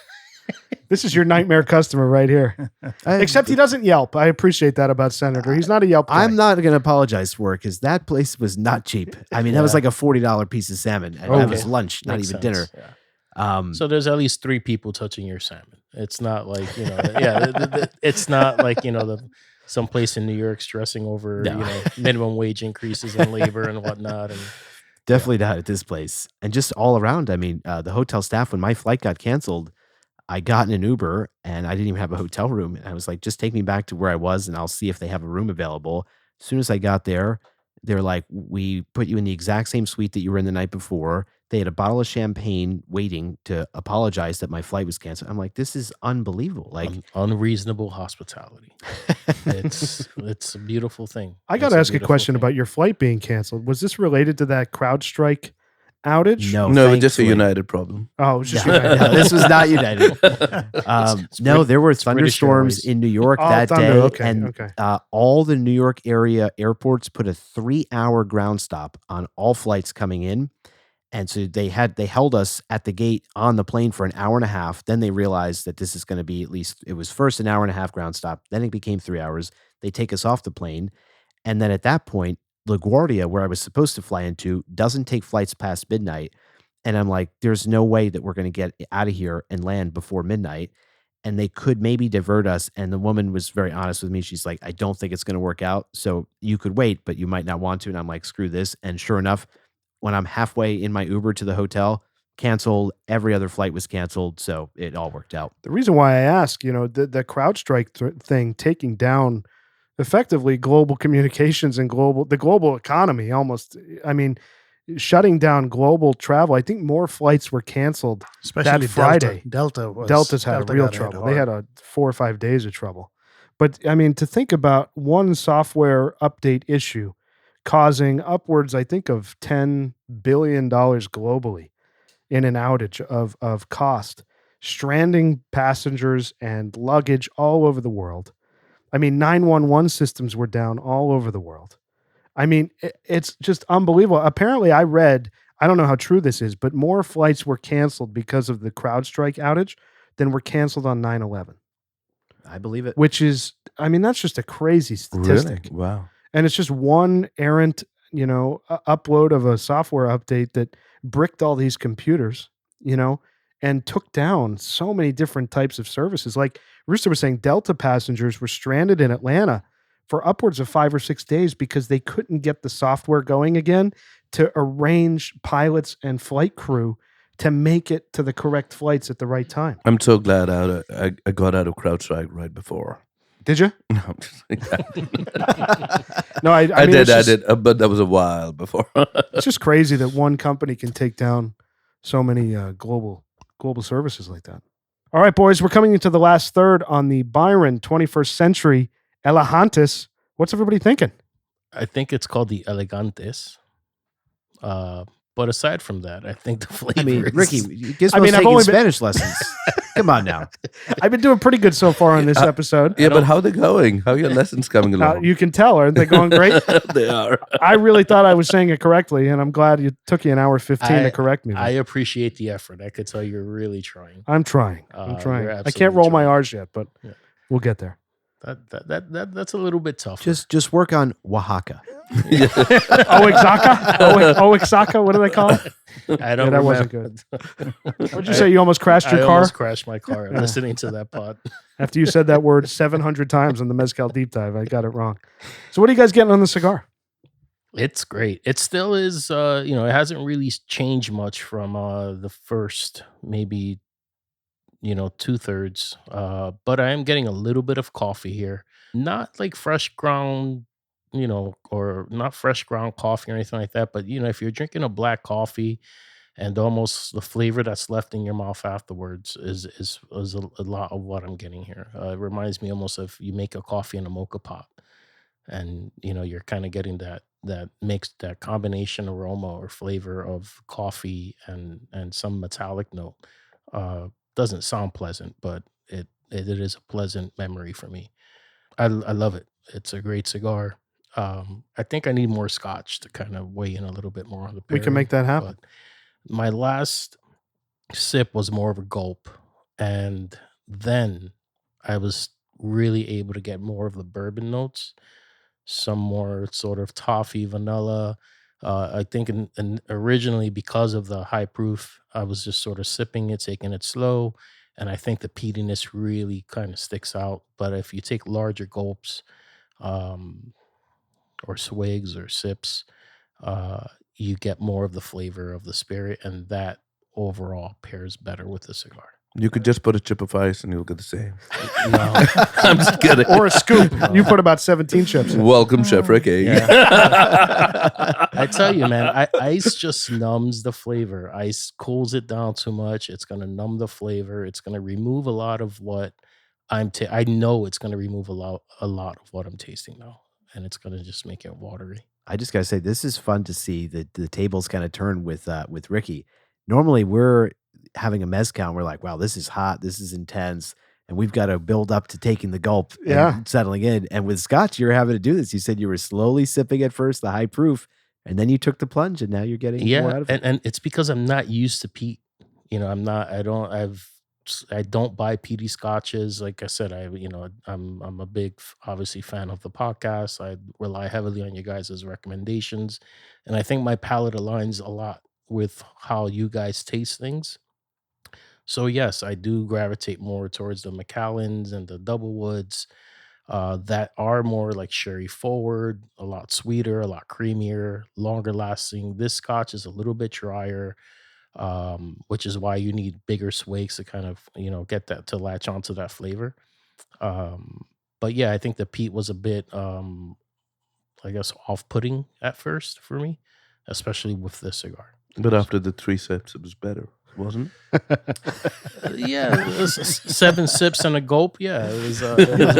This is your nightmare customer right here. Except he doesn't Yelp. I appreciate that about Senator. He's not a Yelp guy. I'm not going to apologize for it because that place was not cheap. I mean, that was like a $40 piece of salmon. And that was Okay. lunch, not Makes even sense, dinner. yeah. So there's at least 3 people touching your salmon. It's not like, it's not like, someplace in New York stressing over, minimum wage increases in labor and whatnot. And Definitely not at this place. And just all around, I mean, the hotel staff, when my flight got canceled, I got in an Uber and I didn't even have a hotel room. And I was like, just take me back to where I was and I'll see if they have a room available. As soon as I got there, they're like, we put you in the exact same suite that you were in the night before. They had a bottle of champagne waiting to apologize that my flight was canceled. I'm like, this is unbelievable. Like unreasonable hospitality. It's a beautiful thing. I got to ask a question about your flight being canceled. Was this related to that Crowdstrike outage? No, it's just a thankfully. United problem. Oh, it was just No, United. no, this was not United. No, there were British thunderstorms Airways. in New York Oh, that thunder, day, okay, and okay. all the New York area airports put a 3-hour ground stop on all flights coming in, and so they held us at the gate on the plane for an hour and a half. Then they realized that this is going to be it was first an hour and a half ground stop, then it became 3 hours. They take us off the plane, and then at that point, LaGuardia, where I was supposed to fly into, doesn't take flights past midnight. And I'm like, there's no way that we're going to get out of here and land before midnight. And they could maybe divert us. And the woman was very honest with me. She's like, I don't think it's going to work out. So you could wait, but you might not want to. And I'm like, screw this. And sure enough, when I'm halfway in my Uber to the hotel, canceled. Every other flight was canceled. So it all worked out. The reason why I ask, the CrowdStrike thing taking down effectively global communications and the global economy almost, I mean, shutting down global travel. I think more flights were canceled Especially that Friday. Delta's had real trouble. They had 4 or 5 days of trouble. But I mean, to think about one software update issue causing upwards, I think, of $10 billion globally in an outage of cost, stranding passengers and luggage all over the world. I mean, 911 systems were down all over the world. I mean, it's just unbelievable. Apparently, I read, I don't know how true this is, but more flights were canceled because of the CrowdStrike outage than were canceled on 9/11. I believe it. Which is, I mean, that's just a crazy statistic. Really? Wow. And it's just one errant, upload of a software update that bricked all these computers, and took down so many different types of services. Like Rooster was saying, Delta passengers were stranded in Atlanta for upwards of 5 or 6 days because they couldn't get the software going again to arrange pilots and flight crew to make it to the correct flights at the right time. I'm so glad I got out of CrowdStrike right before. Did you? No, I'm just No, I mean, did, it's just, but that was a while before. it's just crazy that one company can take down so many global services like that. All right, boys, we're coming into the last third on the Byron 21st Century Elegantes. What's everybody thinking? I think it's called the Elegantes. But aside from that, I think the flavor I mean, is... Ricky, Gizmo's I've taking only Spanish lessons. Come on now. I've been doing pretty good so far on this episode. Yeah, but how are they going? How are your lessons coming along? You can tell, aren't they going great? They are. I really thought I was saying it correctly, and I'm glad it took you an hour 15 to correct me. I appreciate the effort. I could tell you're really trying. I'm trying. I'm You're trying. I can't absolutely roll my trying. R's yet, but Yeah. we'll get there. That's a little bit tough. Just work on Oaxaca. Oaxaca? What do they call it? I don't that remember. wasn't good. What'd you say? You almost crashed your I car? almost crashed my car listening to that pod. After you said that word 700 times on the Mezcal Deep Dive, I got it wrong. So what are you guys getting on the cigar? It's great. It still is, it hasn't really changed much from the first, maybe, 2/3. But I am getting a little bit of coffee here. Not like fresh ground, or not fresh ground coffee or anything like that, but if you're drinking a black coffee and almost the flavor that's left in your mouth afterwards is a lot of what I'm getting here. It reminds me almost of you make a coffee in a mocha pot, and you're kind of getting that mixed, that combination aroma or flavor of coffee and some metallic note. Doesn't sound pleasant, but it is a pleasant memory for me. I love it. It's a great cigar. I think I need more scotch to kind of weigh in a little bit more on the We can pairing, make that happen. but my last sip was more of a gulp, and then I was really able to get more of the bourbon notes, some more sort of toffee, vanilla. I think originally, because of the high proof, I was just sort of sipping it, taking it slow, and I think the peatiness really kind of sticks out. But if you take larger gulps, um, or swigs or sips, uh, you get more of the flavor of the spirit, and that overall pairs better with the cigar. You could just put a chip of ice and you'll get the same. No, I'm just kidding. Or a scoop. You put about 17 chips in. Welcome, Chef Ricky. I tell you, man, ice just numbs the flavor. Ice cools it down too much. It's going to numb the flavor. It's going to remove a lot of what I know it's going to remove a lot of what I'm tasting now, and it's going to just make it watery. I just gotta say, this is fun to see that the tables kind of turn with Ricky. Normally, we're having a mezcal, and we're like, "Wow, this is hot, this is intense," and we've got to build up to taking the gulp Yeah. and settling in. And with Scotch, you're having to do this. You said you were slowly sipping at first, the high proof, and then you took the plunge, and now you're getting more Yeah, out of it. and it's because I'm not used to peat. I don't buy peaty scotches. Like I said, I'm a big, obviously, fan of the podcast. I rely heavily on you guys' recommendations, and I think my palate aligns a lot with how you guys taste things. So yes, I do gravitate more towards the Macallans and the double woods, that are more like sherry forward, a lot sweeter, a lot creamier, longer lasting. This scotch is a little bit drier, which is why you need bigger swigs to kind of get that to latch onto that flavor. But yeah, I think the peat was a bit, I guess, off-putting at first for me, especially with this cigar. But after the 3 sips, it was better, wasn't Yeah, it was 7 sips and a gulp. Yeah, it was.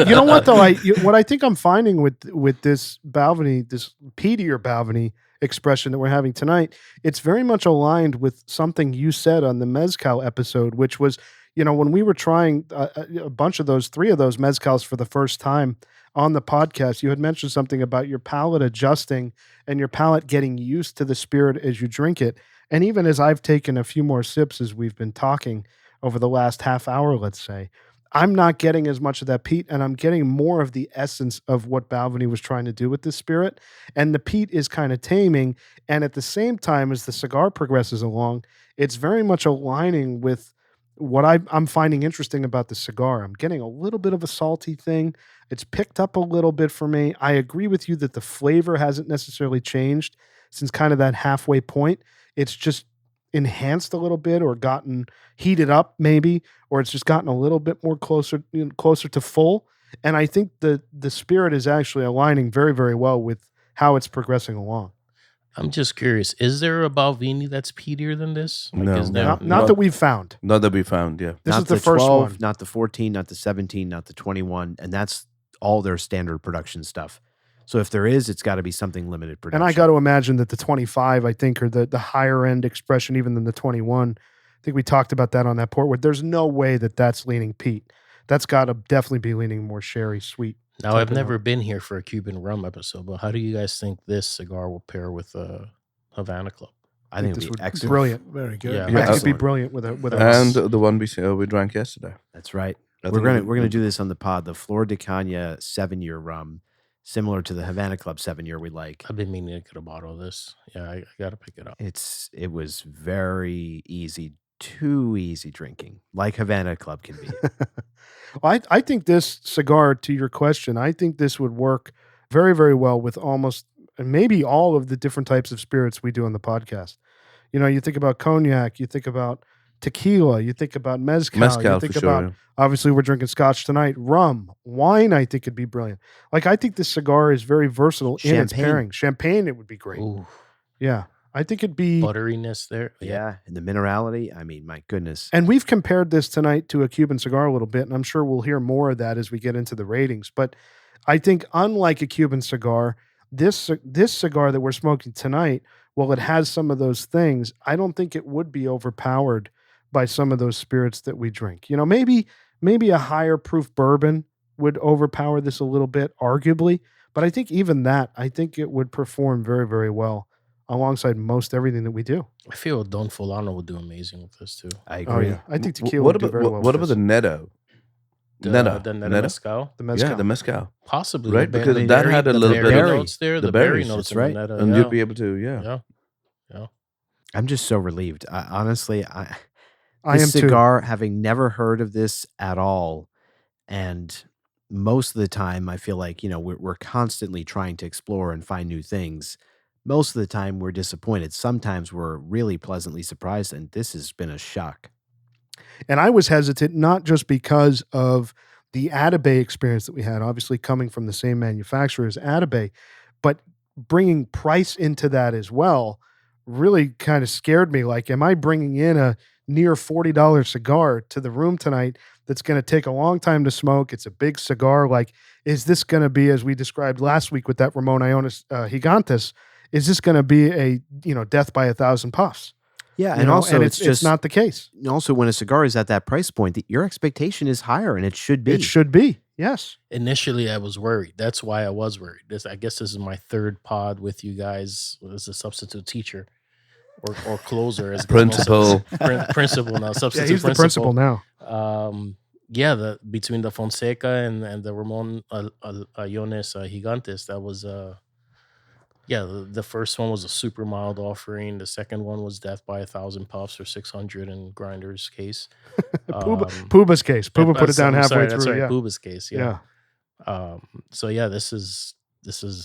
You know what though? What I think I'm finding with this Balvenie, this peatier Balvenie expression that we're having tonight, it's very much aligned with something you said on the mezcal episode, which was, when we were trying a bunch of those, 3 of those mezcals for the first time on the podcast, you had mentioned something about your palate adjusting and your palate getting used to the spirit as you drink it. And even as I've taken a few more sips as we've been talking over the last half hour, let's say, I'm not getting as much of that peat, and I'm getting more of the essence of what Balvenie was trying to do with this spirit. And the peat is kind of taming. And at the same time, as the cigar progresses along, it's very much aligning with what I'm finding interesting about the cigar. I'm getting a little bit of a salty thing. It's picked up a little bit for me. I agree with you that the flavor hasn't necessarily changed since kind of that halfway point. It's just enhanced a little bit, or gotten heated up maybe, or it's just gotten a little bit more closer to full. And I think the spirit is actually aligning very, very well with how it's progressing along. I'm just curious, is there a Balvenie that's peatier than this? No. Is there, Not that we've found. Not that we found, yeah. This Not is the the first 12, one. not the 14, not the 17, not the 21, and that's all their standard production stuff. So if there is, it's got to be something limited production. And I got to imagine that the 25, I think, are the higher end expression even than the 21. I think we talked about that on that Portwood. There's no way that that's leaning peat. That's got to definitely be leaning more sherry sweet. Now, I've never been here for a Cuban rum episode, but how do you guys think this cigar will pair with Havana Club? I think this it'd would be be excellent. brilliant. Very good. Yeah. I think it'd be Excellent. brilliant with a And the one we drank yesterday. That's right. I We're think gonna do this on the pod. The Flor de Caña 7-year rum, similar to the Havana Club 7-year we like. I've been meaning to get a bottle of this. Yeah, I got to pick it up. It was very easy, too easy drinking, like Havana Club can be. Well, I think this cigar, to your question, I think this would work very, very well with almost maybe all of the different types of spirits we do on the podcast. You think about cognac, you think about tequila, you think about mezcal, you Mezcal think for about, sure. obviously we're drinking scotch tonight, rum, wine, I think could be brilliant. Like, I think this cigar is very versatile in its Champagne. pairing. Champagne, it would be great. Ooh, Yeah. I think it'd be, butteriness there. Yeah, and the minerality. I mean, my goodness. and we've compared this tonight to a Cuban cigar a little bit, and I'm sure we'll hear more of that as we get into the ratings. But I think, unlike a Cuban cigar, this cigar that we're smoking tonight, while it has some of those things, I don't think it would be overpowered by some of those spirits that we drink. You know, maybe a higher proof bourbon would overpower this a little bit, arguably. But I think even that, I think it would perform very, very well alongside most everything that we do. I feel Don Fulano would do amazing with this too. I Oh agree. yeah, I think tequila What would do about very well. what with about the this. Netto? The Neta. mezcal, The mezcal? Yeah, the mezcal. possibly Right, the because the that berry, had a the little bit berry of- notes there, the the berry berries, notes that's in right. the Neta, And yeah. you'd be able to, Yeah. I'm just so relieved. Honestly, I this am too. cigar, having never heard of this at all, and most of the time, I feel like we're constantly trying to explore and find new things. Most of the time, we're disappointed. Sometimes we're really pleasantly surprised, and this has been a shock. And I was hesitant, not just because of the Atabey experience that we had, obviously coming from the same manufacturer as Atabey, but bringing price into that as well really kind of scared me. Like, am I bringing in a near $40 cigar to the room tonight that's going to take a long time to smoke? It's a big cigar. Like, is this going to be, as we described last week with that Ramon Ionis Gigantes, is this going to be a death by 1,000 puffs? Yeah, You and know, also and it's it's just not the case. also when a cigar is at that price point, your expectation is higher, and it should be. It should be. Yes. Initially, I was worried. That's why I was worried. I guess this is my third pod with you guys as a substitute teacher or closer as Principal. principal now. Yeah, Substitute he's the principal now. Yeah, between the Fonseca and the Ramon Iones Gigantes, that was the first one was a super mild offering. The second one was death by 1,000 puffs or 600 in Grinder's case. Puba's case. Puba put it down I'm halfway sorry, through. That's right, Yeah. Puba's case. Yeah. So yeah, this is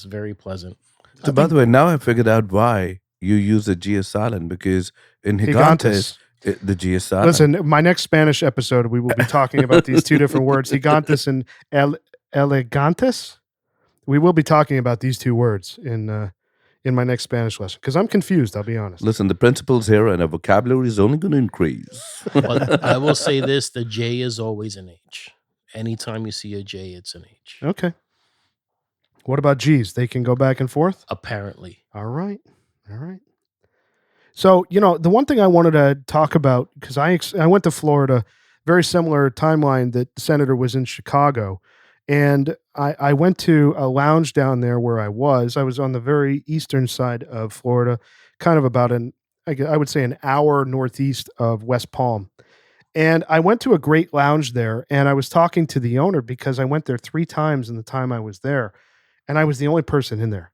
very pleasant. So, by the way, now I figured out why you use the G is silent, because in Gigantes. Gigantes, the G is silent. Listen, my next Spanish episode, we will be talking about these two different words, gigantes and elegantes. We will be talking about these two words in my next Spanish lesson, because I'm confused, I'll be honest. Listen, the principle's here, and our vocabulary is only going to increase. But I will say this: the J is always an H. Anytime you see a J, it's an H. Okay. What about G's? They can go back and forth? Apparently. All right. So, the one thing I wanted to talk about, because I went to Florida, very similar timeline that the senator was in Chicago. And I went to a lounge down there where I was on the very eastern side of Florida, kind of about I would say an hour northeast of West Palm. And I went to a great lounge there, and I was talking to the owner because I went there 3 times in the time I was there, and I was the only person in there.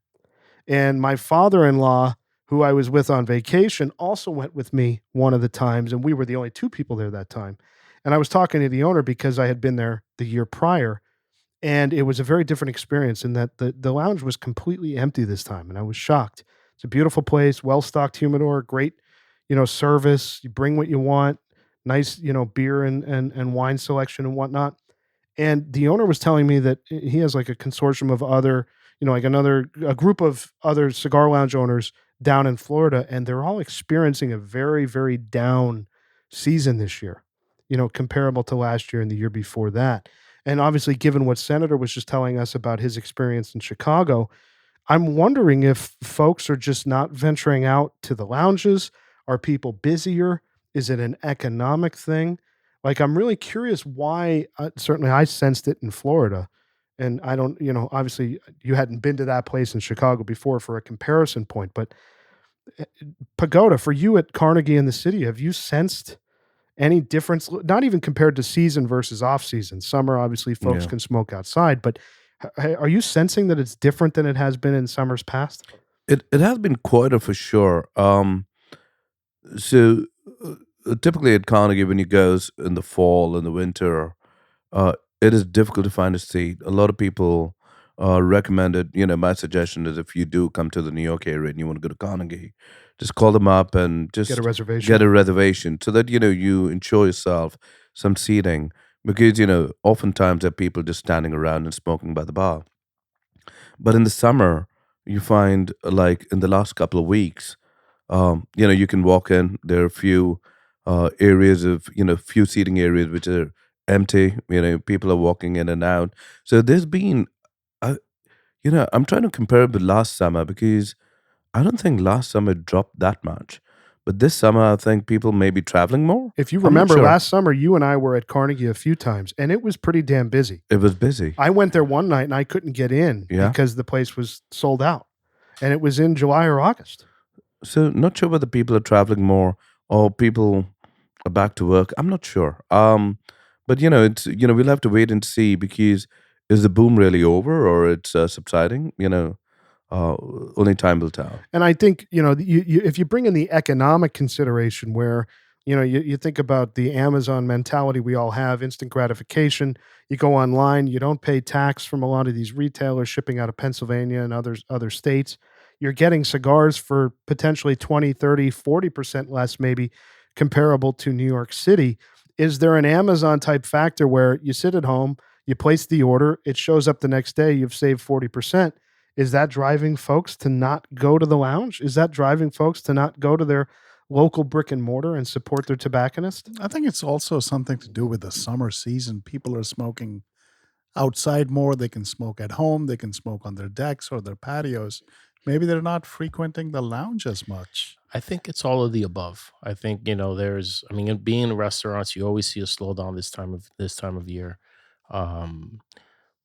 And my father-in-law, who I was with on vacation, also went with me one of the times, and we were the only 2 people there that time. And I was talking to the owner because I had been there the year prior, and it was a very different experience in that the lounge was completely empty this time, and I was shocked. It's a beautiful place, well-stocked humidor, great, service. You bring what you want, nice, beer and wine selection and whatnot. And the owner was telling me that he has like a consortium of other, a group of other cigar lounge owners down in Florida, and they're all experiencing a very, very down season this year, comparable to last year and the year before that. And obviously, given what Senator was just telling us about his experience in Chicago, I'm wondering if folks are just not venturing out to the lounges. Are people busier? Is it an economic thing? Like, I'm really curious why. Certainly, I sensed it in Florida. And I don't, obviously, you hadn't been to that place in Chicago before for a comparison point. But Pagoda, for you at Carnegie in the city, have you sensed any difference? Not even compared to season versus off season. Summer, obviously, folks Yeah. can smoke outside. But are you sensing that it's different than it has been in summers past? It has been quieter for sure. So typically at Carnegie, when you go in the fall and the winter, it is difficult to find a seat. A lot of people recommended, my suggestion is if you do come to the New York area and you want to go to Carnegie, just call them up and Get a just reservation. get a reservation so that you enjoy yourself some seating, because oftentimes there are people just standing around and smoking by the bar. But in the summer, you find, like in the last couple of weeks, you can walk in. There are a few areas of, few seating areas which are empty. People are walking in and out. So there's been, uh, I'm trying to compare it with last summer, because I don't think last summer dropped that much. But this summer, I think people may be traveling more. If you I'm not remember sure. last summer, you and I were at Carnegie a few times, and it was pretty damn busy. It was busy. I went there one night and I couldn't get in Yeah. because the place was sold out, and it was in July or August. So not sure whether people are traveling more or people are back to work. I'm not sure. But it's we'll have to wait and see, because is the boom really over or it's subsiding? Only time will tell. And I think, if you bring in the economic consideration where, you think about the Amazon mentality we all have, instant gratification, you go online, you don't pay tax from a lot of these retailers shipping out of Pennsylvania and other states. You're getting cigars for potentially 20, 30, 40% less, maybe comparable to New York City. Is there an Amazon type factor where you sit at home, you place the order, it shows up the next day, you've saved 40%? Is that driving folks to not go to the lounge? Is that driving folks to not go to their local brick and mortar and support their tobacconist? I think it's also something to do with the summer season. People are smoking outside more. They can smoke at home. They can smoke on their decks or their patios. Maybe they're not frequenting the lounge as much. I think it's all of the above. I think being in restaurants, you always see a slowdown this time of year. Um,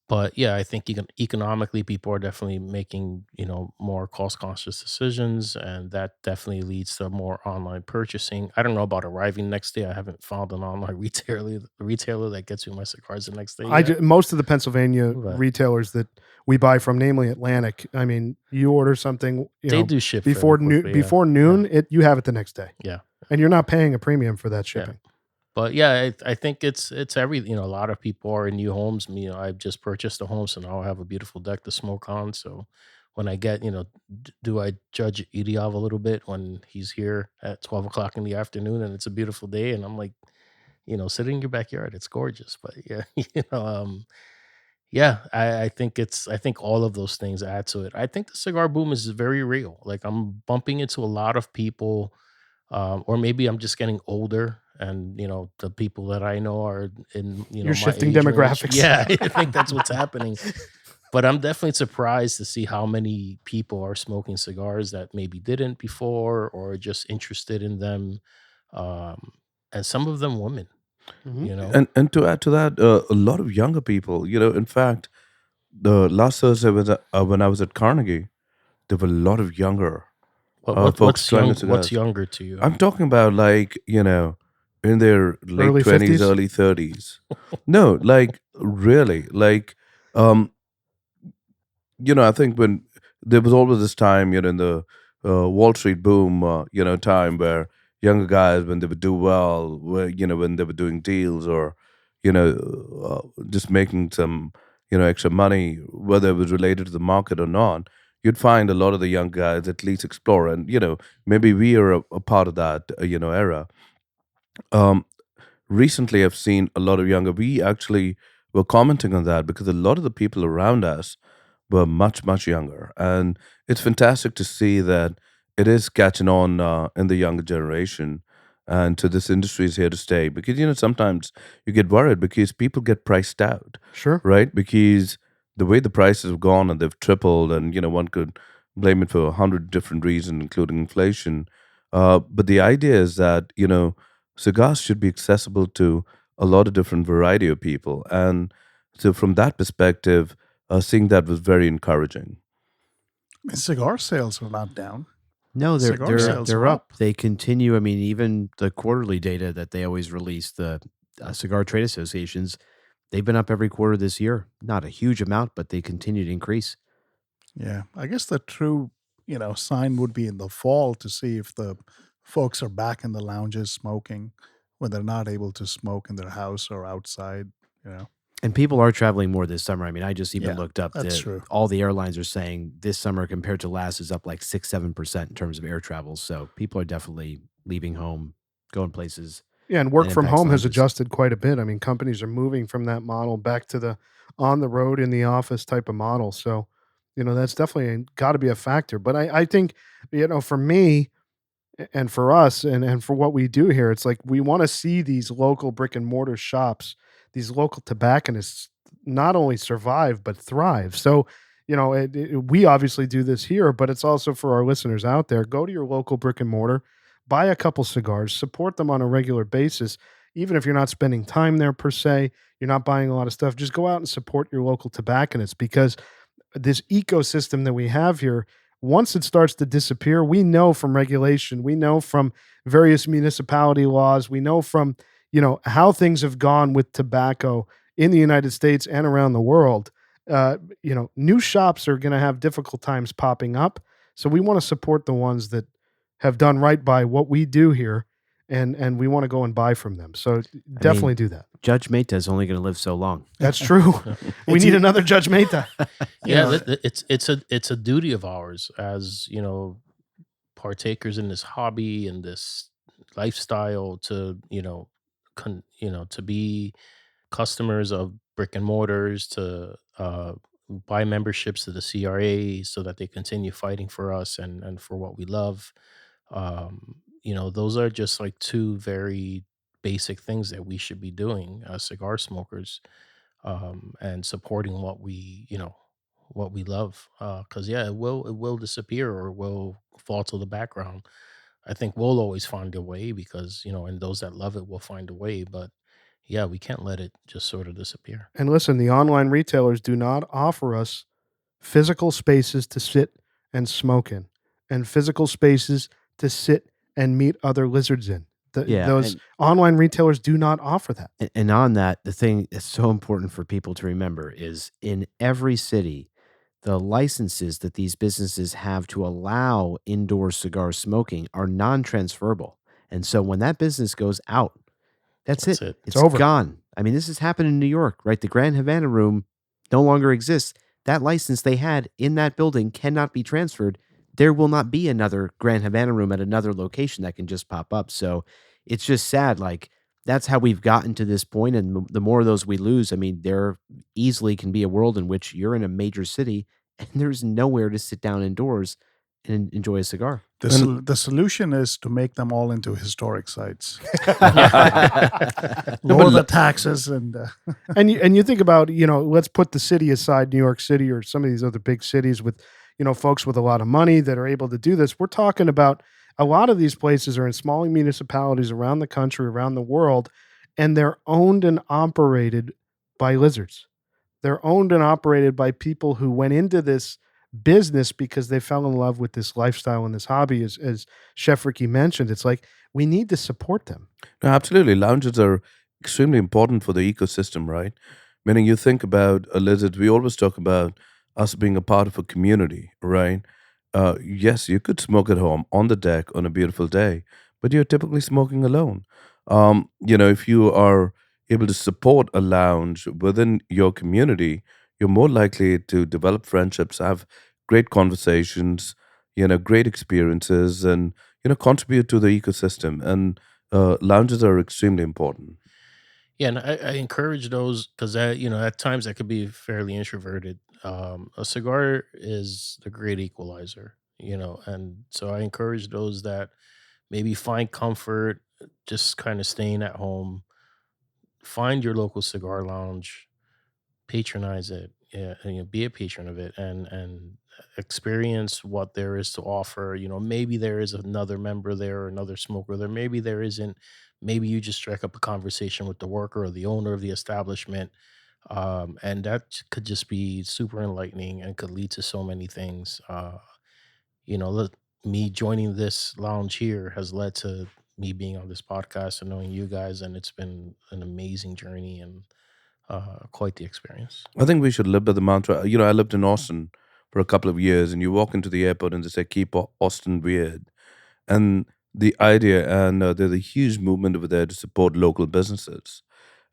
But yeah, I think economically, people are definitely making more cost conscious decisions, and that definitely leads to more online purchasing. I don't know about arriving next day. I haven't found an online retailer that gets me my cigars the next day yet. Most of the Pennsylvania But retailers that we buy from, namely Atlantic, I mean, you order something, they do ship before fairly noon, quickly, yeah. before noon, you have it the next day, Yeah. and you're not paying a premium for that Yeah. shipping. But yeah, I think it's every a lot of people are in new homes. I've just purchased a home, so now I have a beautiful deck to smoke on. So when I get, do I judge Idiav a little bit when he's here at 12 o'clock in the afternoon and it's a beautiful day, and I'm like, sit in your backyard, it's gorgeous. But yeah, yeah, I think all of those things add to it. I think the cigar boom is very real. Like, I'm bumping into a lot of people, or maybe I'm just getting older, and the people that I know are in You're my shifting age range. demographics. Yeah, I think that's what's happening. But I'm definitely surprised to see how many people are smoking cigars that maybe didn't before, or just interested in them, um, and some of them women. Mhm. You know, And to add to that, a lot of younger people. In fact, the last Thursday when I was at Carnegie, there were a lot of younger folks trying what's cigars. younger to you? I'm talking about, like, in their late Early 20s, 50s? early 30s. No, like, really, like, um, I think when there was always this time, in the Wall Street boom, time where younger guys, when they would do well, when they were doing deals or, just making some, extra money, whether it was related to the market or not, you'd find a lot of the young guys at least explore. And, maybe we are a part of that, era. Um, Recently, I've seen a lot of younger. We actually were commenting on that because a lot of the people around us were much, much younger. And it's fantastic to see that it is catching on in the younger generation. And so this industry is here to stay, because, sometimes you get worried because people get priced out, Sure. right? Because the way the prices have gone and they've tripled, and, one could blame it for 100 different reasons, including inflation. But the idea is that, cigars should be accessible to a lot of different variety of people. And so from that perspective, seeing that was very encouraging. Cigar sales are not down. No, Cigar sales they're are up. They continue. I mean, even the quarterly data that they always release, the cigar trade associations, they've been up every quarter this year. Not a huge amount, but they continue to increase. Yeah, I guess the true, sign would be in the fall to see if the folks are back in the lounges smoking when they're not able to smoke in their house or outside. And people are traveling more this summer. I mean, I just even Yeah, looked up that's true. all the airlines are saying this summer compared to last is up like 6-7% in terms of air travel. So people are definitely leaving home, going places, Yeah, and and work it from impacts home has lounges. adjusted quite a bit. I mean, companies are moving from that model back to the on the road in the office type of model. So, that's definitely got to be a factor. But I think, for me, and for us and for what we do here, it's like we want to see these local brick and mortar shops, these local tobacconists not only survive but thrive. So, we obviously do this here, but it's also for our listeners out there. Go to your local brick and mortar, buy a couple cigars, support them on a regular basis. Even if you're not spending time there per se, you're not buying a lot of stuff, just go out and support your local tobacconists because this ecosystem that we have here, once it starts to disappear, we know from regulation, we know from various municipality laws, we know from, how things have gone with tobacco in the United States and around the world. New shops are going to have difficult times popping up. So we want to support the ones that have done right by what we do here, and we want to go and buy from them. So I definitely mean, do that. Judge Mehta is only going to live so long. That's true. We It's need e- another Judge Mehta. Yeah, it's a duty of ours as partakers in this hobby and this lifestyle to to be customers of brick and mortars, to buy memberships to the CRA so that they continue fighting for us and for what we love. Those are just like two very basic things that we should be doing as cigar smokers, and supporting what we love. Because yeah, it will disappear or will fall to the background. I think we'll always find a way because and those that love it will find a way. But yeah, we can't let it just sort of disappear. And listen, the online retailers do not offer us physical spaces to sit and smoke in, and physical spaces to sit and meet other lizards in. Yeah, Those online retailers do not offer that. and on that, the thing that's so important for people to remember is in every city, the licenses that these businesses have to allow indoor cigar smoking are non-transferable. And so when that business goes out, that's That's it. it. It's It's over. gone. I mean, this has happened in New York, right? The Grand Havana Room no longer exists. That license they had in that building cannot be transferred. There will not be another Grand Havana Room at another location that can just pop up. So it's just sad. Like, that's how we've gotten to this point, and the more of those we lose, I mean, there easily can be a world in which you're in a major city and there's nowhere to sit down indoors and enjoy a cigar. The solution is to make them all into historic sites. No, Lower but the taxes and and you think about, let's put the city aside, New York City or some of these other big cities with, folks with a lot of money that are able to do this. We're talking about a lot of these places are in smaller municipalities around the country, around the world, and they're owned and operated by lizards. They're owned and operated by people who went into this business because they fell in love with this lifestyle and this hobby. As Chef Ricky mentioned, it's like we need to support them. No, absolutely. Lounges are extremely important for the ecosystem, right? Meaning you think about a lizard, we always talk about us being a part of a community, right? Yes, you could smoke at home on the deck on a beautiful day, but you're typically smoking alone. If you are able to support a lounge within your community, you're more likely to develop friendships, have great conversations, great experiences, and contribute to the ecosystem. And lounges are extremely important. Yeah, and I encourage those because at times that could be fairly introverted. A cigar is the great equalizer, and so I encourage those that maybe find comfort just kind of staying at home. Find your local cigar lounge, patronize it, yeah, and be a patron of it, and experience what there is to offer. Maybe there is another member there or another smoker there. Maybe there isn't. Maybe you just strike up a conversation with the worker or the owner of the establishment, and that could just be super enlightening and could lead to so many things. Let me joining this lounge here has led to me being on this podcast and knowing you guys, and it's been an amazing journey and quite the experience. I think we should live by the mantra. I lived in Austin for a couple of years, and you walk into the airport and they say, keep Austin weird. And the idea, and there's a huge movement over there to support local businesses.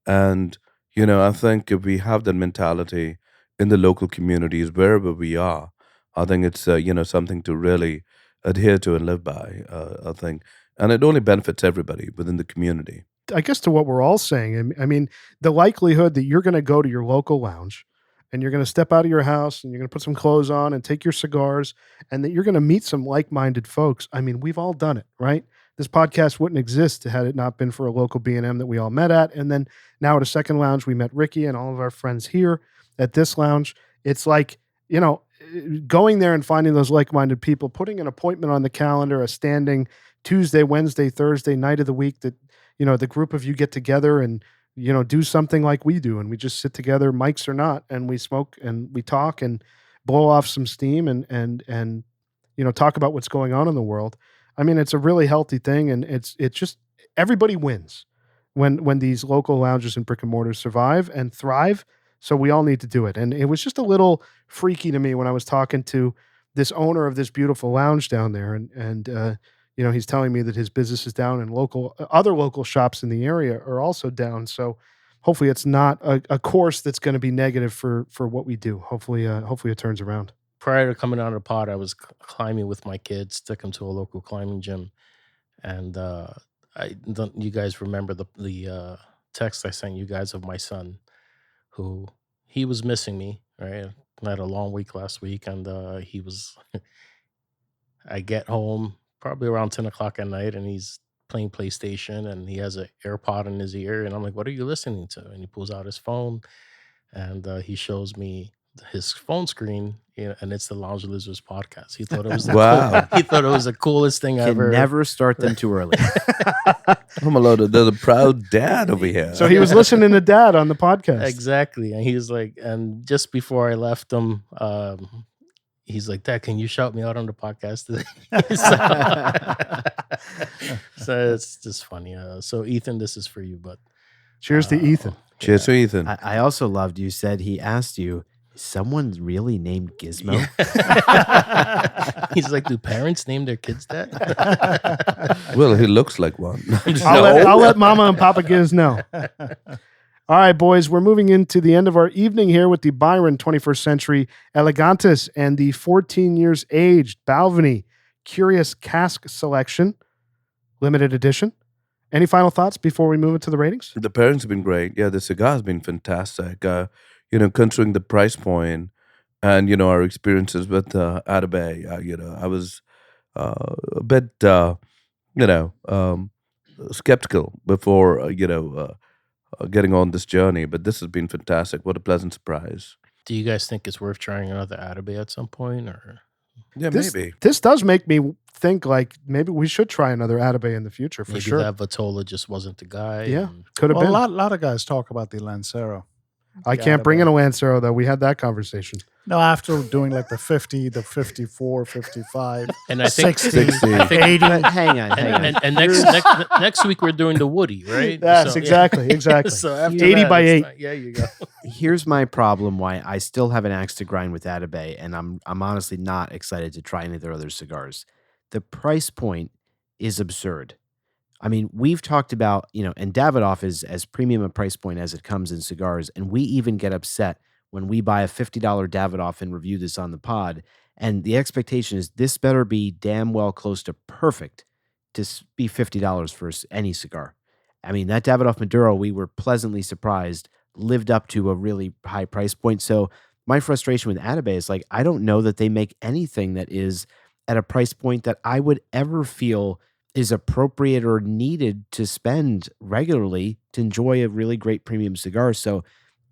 And, I think if we have that mentality in the local communities, wherever we are, I think it's, something to really adhere to and live by, I think. And it only benefits everybody within the community. I guess to what we're all saying, I mean, the likelihood that you're going to go to your local lounge and you're going to step out of your house and you're going to put some clothes on and take your cigars and that you're going to meet some like-minded folks. I mean, we've all done it, right? This podcast wouldn't exist had it not been for a local B&M that we all met at. And then now at a second lounge, we met Ricky and all of our friends here at this lounge. It's like, going there and finding those like-minded people, putting an appointment on the calendar, a standing Tuesday, Wednesday, Thursday night of the week that, the group of you get together and, do something like we do. And we just sit together, mics or not, and we smoke and we talk and blow off some steam and talk about what's going on in the world. I mean, it's a really healthy thing. And it's just, everybody wins when these local lounges and brick and mortars survive and thrive. So we all need to do it. And it was just a little freaky to me when I was talking to this owner of this beautiful lounge down there. And he's telling me that his business is down and other local shops in the area are also down. So hopefully it's not a course that's going to be negative for what we do. Hopefully it turns around. Prior to coming out of the pod, I was climbing with my kids, took them to a local climbing gym. And you guys remember the text I sent you guys of my son, who he was missing me, right? I had a long week last week, and I get home probably around 10 o'clock at night, and he's playing PlayStation, and he has an AirPod in his ear, and I'm like, what are you listening to? And he pulls out his phone, and he shows me his phone screen, and it's the Lounge Lizards podcast. He thought it was Wow. he thought it was the coolest thing Can ever. never start them too early. I'm a load of the proud dad over here. So he was listening to Dad on the podcast. Exactly. And he was like, and just before I left him, he's like, Dad, can you shout me out on the podcast today? so it's just funny. So Ethan, this is for you, but Cheers to Ethan. Cheers to Ethan. I also loved you said he asked you, is someone really named Gizmo? He's like, do parents name their kids that? Well, he looks like one. I'll let Mama and Papa Giz know. All right, boys, we're moving into the end of our evening here with the Byron 21st Century Elegantes and the 14 years aged Balvenie Curious Cask Selection, limited edition. Any final thoughts before we move into the ratings? The pairings have been great. Yeah, the cigar has been fantastic. Considering the price point and, our experiences with Atabey, I was a bit, skeptical before, getting on this journey. But this has been fantastic. What a pleasant surprise. Do you guys think it's worth trying another Atabey at some point? Or Yeah, maybe. This does make me think like maybe we should try another Atabey in the future for maybe sure. that Vitola just wasn't the guy? Yeah, and- could have Well, been. a lot of guys talk about the Lancero. I can't bring in a Lancero though. We had that conversation. No, after doing like the 50, the 54, 55, And I think 60, 60. 80. Hang on. and next week we're doing the Woody, right? Yes, So- exactly. So after 80 that, by it's 8. not- yeah, you go. Here's my problem why I still have an axe to grind with Atabey, and I'm honestly not excited to try any of their other cigars. The price point is absurd. I mean, we've talked about, and Davidoff is as premium a price point as it comes in cigars, and we even get upset when we buy a $50 Davidoff and review this on the pod, and the expectation is this better be damn well close to perfect to be $50 for any cigar. I mean, that Davidoff Maduro, we were pleasantly surprised, lived up to a really high price point. So my frustration with Atabey is like, I don't know that they make anything that is at a price point that I would ever feel is appropriate or needed to spend regularly to enjoy a really great premium cigar. So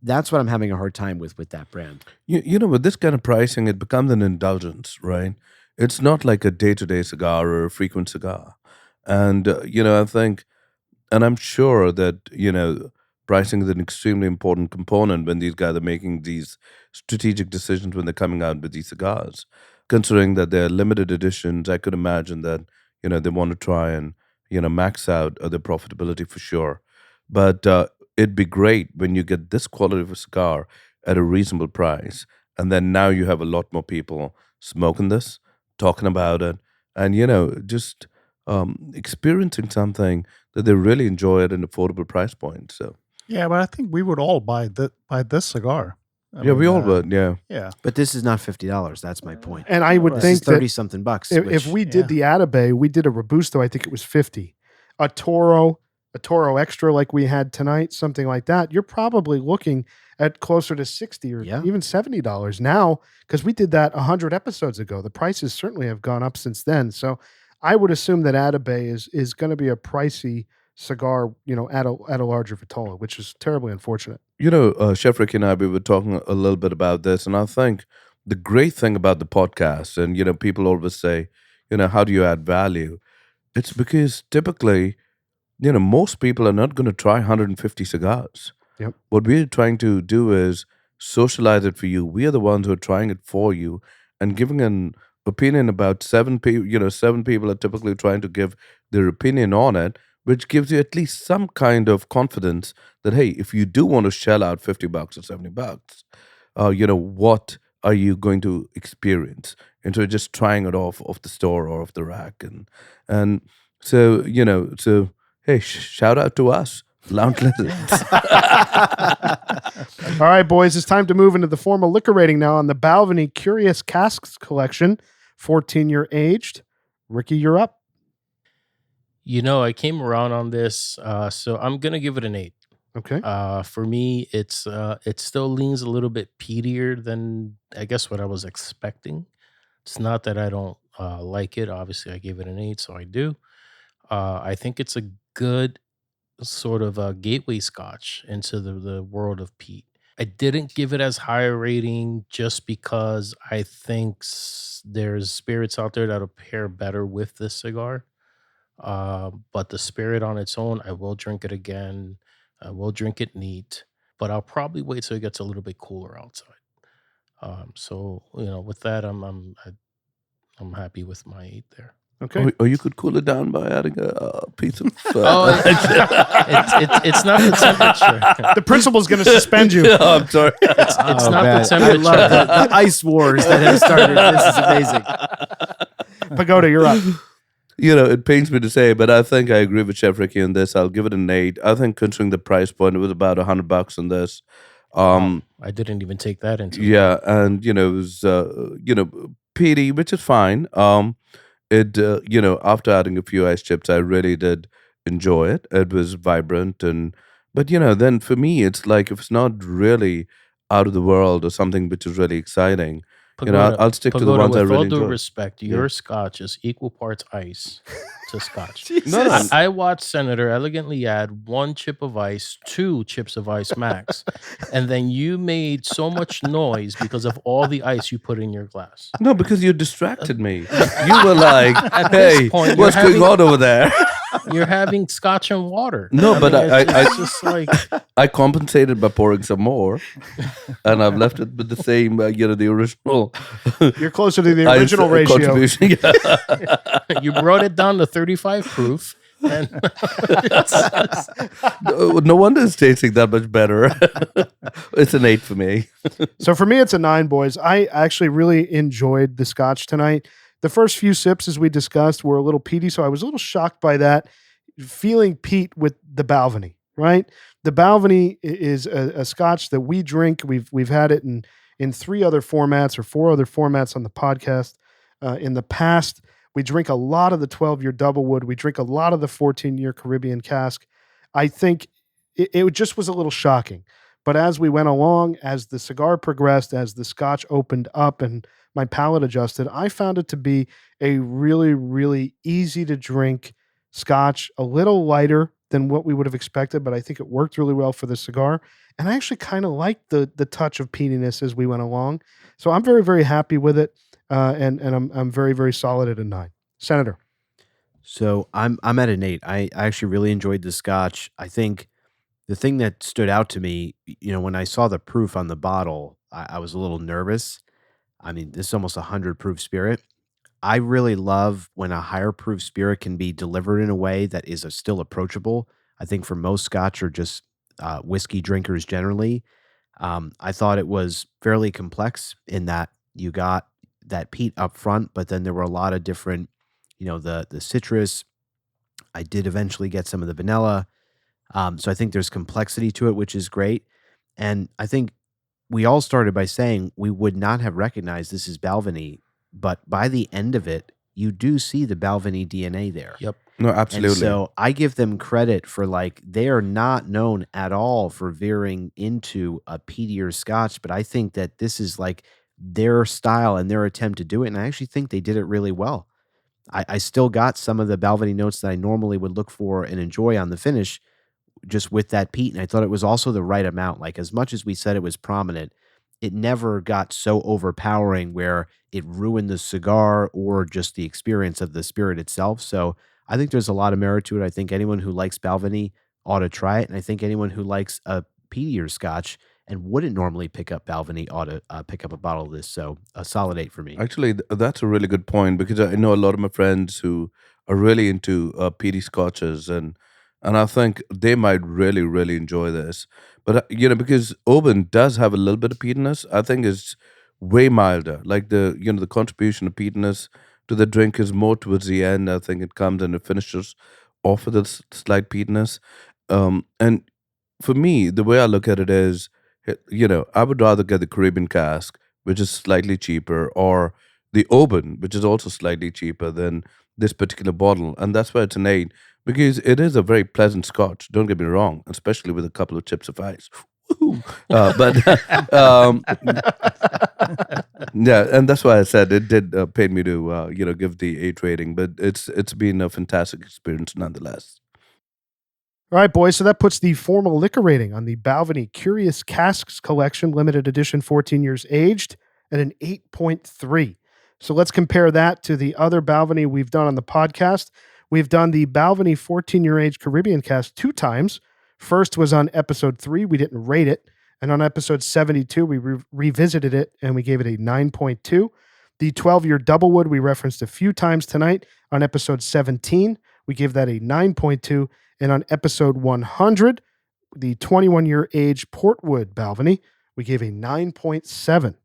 that's what I'm having a hard time with that brand. With this kind of pricing, it becomes an indulgence, right? It's not like a day-to-day cigar or a frequent cigar. And, I think, and I'm sure that, pricing is an extremely important component when these guys are making these strategic decisions when they're coming out with these cigars. Considering that they're limited editions, I could imagine that, they want to try and, max out their profitability for sure. But it'd be great when you get this quality of a cigar at a reasonable price. And then now you have a lot more people smoking this, talking about it, and, just experiencing something that they really enjoy at an affordable price point. So Yeah, but I think we would all buy this cigar. I Yeah, we mean, all would. Yeah. Yeah. But this is not $50. That's my point. And I would Right. This is think that 30 something bucks. if which, we did yeah. the Atabey, we did a Robusto, I think it was 50. A Toro Extra like we had tonight, something like that, you're probably looking at closer to 60 or Yeah. even $70 now, because we did that 100 episodes ago. The prices certainly have gone up since then. So I would assume that Atabey is going to be a pricey cigar, at a larger Vitola, which is terribly unfortunate. Chef Ricky and I, we were talking a little bit about this, and I think the great thing about the podcast, and people always say, how do you add value? It's because typically, most people are not going to try 150 cigars. Yep. What we're trying to do is socialize it for you. We are the ones who are trying it for you and giving an opinion about 7 people. 7 people are typically trying to give their opinion on it, which gives you at least some kind of confidence that, hey, if you do want to shell out $50 or $70, what are you going to experience? And so just trying it off the store or off the rack. And so, hey, shout out to us, Lounge Lizards. All right, boys, it's time to move into the formal liquor rating now on the Balvenie Curious Casks collection, 14-year aged. Ricky, you're up. I came around on this, so I'm gonna give it an 8. Okay. For me, it still leans a little bit peatier than I guess what I was expecting. It's not that I don't like it. Obviously, I gave it an 8, so I do. I think it's a good sort of a gateway scotch into the world of peat. I didn't give it as high a rating just because I think there's spirits out there that'll pair better with this cigar. But the spirit on its own, I will drink it again. I will drink it neat, but I'll probably wait till it gets a little bit cooler outside. So with that, I'm happy with my 8 there. Okay. Or you could cool it down by adding a piece of. It's not the temperature. The principal's going to suspend you. I'm sorry. It's not man. the temperature. I love the ice wars that have started. This is amazing. Pagoda, you're up. It pains me to say, but I think I agree with Chef Ricky on this. I'll give it an 8. I think considering the price point, it was about $100 on this. I didn't even take that into Yeah, and it was peaty, which is fine. After adding a few ice chips, I really did enjoy it. It was vibrant, but then for me, it's like if it's not really out of the world or something which is really exciting, I'll stick to the Pagoda, ones I with really all due enjoy. respect, your scotch is equal parts ice to scotch. No, no, I watched Senator elegantly add 1 chip of ice, 2 chips of ice max, and then you made so much noise because of all the ice you put in your glass. no, because you distracted me. You were like, At this "Hey, point, what's going on over there?" You're having scotch and water. No, but it's just like I compensated by pouring some more, and I've left it with the same, the original. You're closer to the original ratio. Contribution. Yeah. you brought it down to 35 proof. And No wonder it's tasting that much better. It's an 8 for me. So for me, it's a 9, boys. I actually really enjoyed the scotch tonight. The first few sips, as we discussed, were a little peaty, so I was a little shocked by that. Feeling peat with the Balvenie, right? The Balvenie is a scotch that we drink. We've had it in 3 other formats or 4 other formats on the podcast. In the past, we drink a lot of the 12-year double wood. We drink a lot of the 14-year Caribbean cask. I think it just was a little shocking. But as we went along, as the cigar progressed, as the scotch opened up and my palate adjusted, I found it to be a really, really easy to drink scotch, a little lighter than what we would have expected, but I think it worked really well for the cigar. And I actually kind of liked the touch of peatiness as we went along. So I'm very, very happy with it. And I'm very, very solid at a 9. Senator. So I'm at an 8. I actually really enjoyed the scotch. I think the thing that stood out to me, when I saw the proof on the bottle, I was a little nervous. I mean, this is almost 100 proof spirit. I really love when a higher proof spirit can be delivered in a way that is still approachable. I think for most scotch or just whiskey drinkers generally, I thought it was fairly complex in that you got that peat up front, but then there were a lot of different, the citrus. I did eventually get some of the vanilla. So I think there's complexity to it, which is great. And I think we all started by saying we would not have recognized this is Balvenie, but by the end of it, you do see the Balvenie DNA there. Yep. No, And absolutely. so I give them credit for like they are not known at all for veering into a peatier scotch, but I think that this is like their style and their attempt to do it. And I actually think they did it really well. I still got some of the Balvenie notes that I normally would look for and enjoy on the finish, just with that peat. And I thought it was also the right amount. Like as much as we said it was prominent, it never got so overpowering where it ruined the cigar or just the experience of the spirit itself. So I think there's a lot of merit to it. I think anyone who likes Balvenie ought to try it. And I think anyone who likes a peatier scotch and wouldn't normally pick up Balvenie ought to pick up a bottle of this. So a solid 8 for me. Actually, that's a really good point because I know a lot of my friends who are really into peaty scotches, and I think they might really enjoy this. But because Oban does have a little bit of peatiness, I think it's way milder. Like the contribution of peatiness to the drink is more towards the end. I think it comes and it finishes off with a slight peatiness. And for me, the way I look at it is, I would rather get the Caribbean cask, which is slightly cheaper, or the Oban, which is also slightly cheaper than this particular bottle. And that's why it's an 8, because it is a very pleasant scotch. Don't get me wrong, especially with a couple of chips of ice. Woohoo! But yeah, and that's why I said it did pain me to give the 8 rating. But it's been a fantastic experience nonetheless. All right, boys. So that puts the formal liquor rating on the Balvenie Curious Casks Collection, limited edition, 14 years aged, at an 8.3. So let's compare that to the other Balvenie we've done on the podcast. We've done the Balvenie 14-year age Caribbean cask 2 times. First was on episode 3. We didn't rate it. And on episode 72, we revisited it and we gave it a 9.2. The 12-year Doublewood we referenced a few times tonight. On episode 17, we gave that a 9.2. And on episode 100, the 21-year age Portwood Balvenie, we gave a 9.7.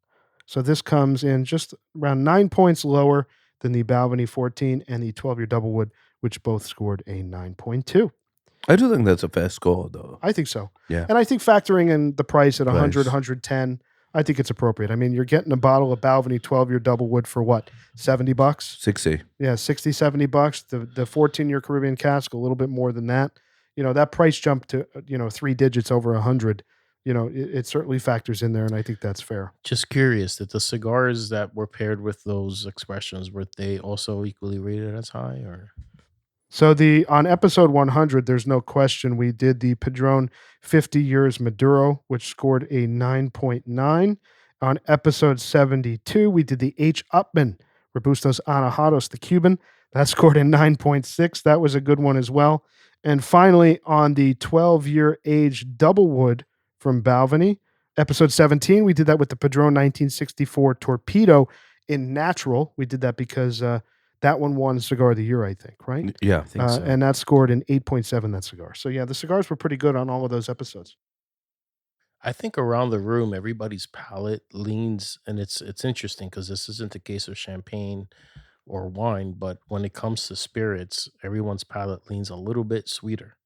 So this comes in just around 9 points lower than the Balvenie 14 and the 12-year Doublewood, which both scored a 9.2. I do think that's a fair score, though. I think so. Yeah. And I think factoring in the price at 100, Price. 110, I think it's appropriate. I mean, you're getting a bottle of Balvenie 12-year Doublewood for what, $70? 60. Yeah, $60, $70. The 14-year Caribbean cask, a little bit more than that. That price jump to 3 digits over 100. It certainly factors in there, and I think that's fair. Just curious that the cigars that were paired with those expressions, were they also equally rated as high, or? So on episode 100, there's no question we did the Padron 50 Years Maduro, which scored a 9.9. On episode 72, we did the H. Upman Robustos Anahados, the Cuban. That scored a 9.6. That was a good one as well. And finally, on the 12-year age Doublewood from Balvenie, episode 17, we did that with the Padron 1964 Torpedo in natural. We did that because that one won Cigar of the Year, I think, right? Yeah. I think so. And that scored an 8.7, that cigar. So yeah, the cigars were pretty good on all of those episodes. I think around the room, everybody's palate leans, and it's interesting because this isn't the case of champagne or wine, but when it comes to spirits, everyone's palate leans a little bit sweeter.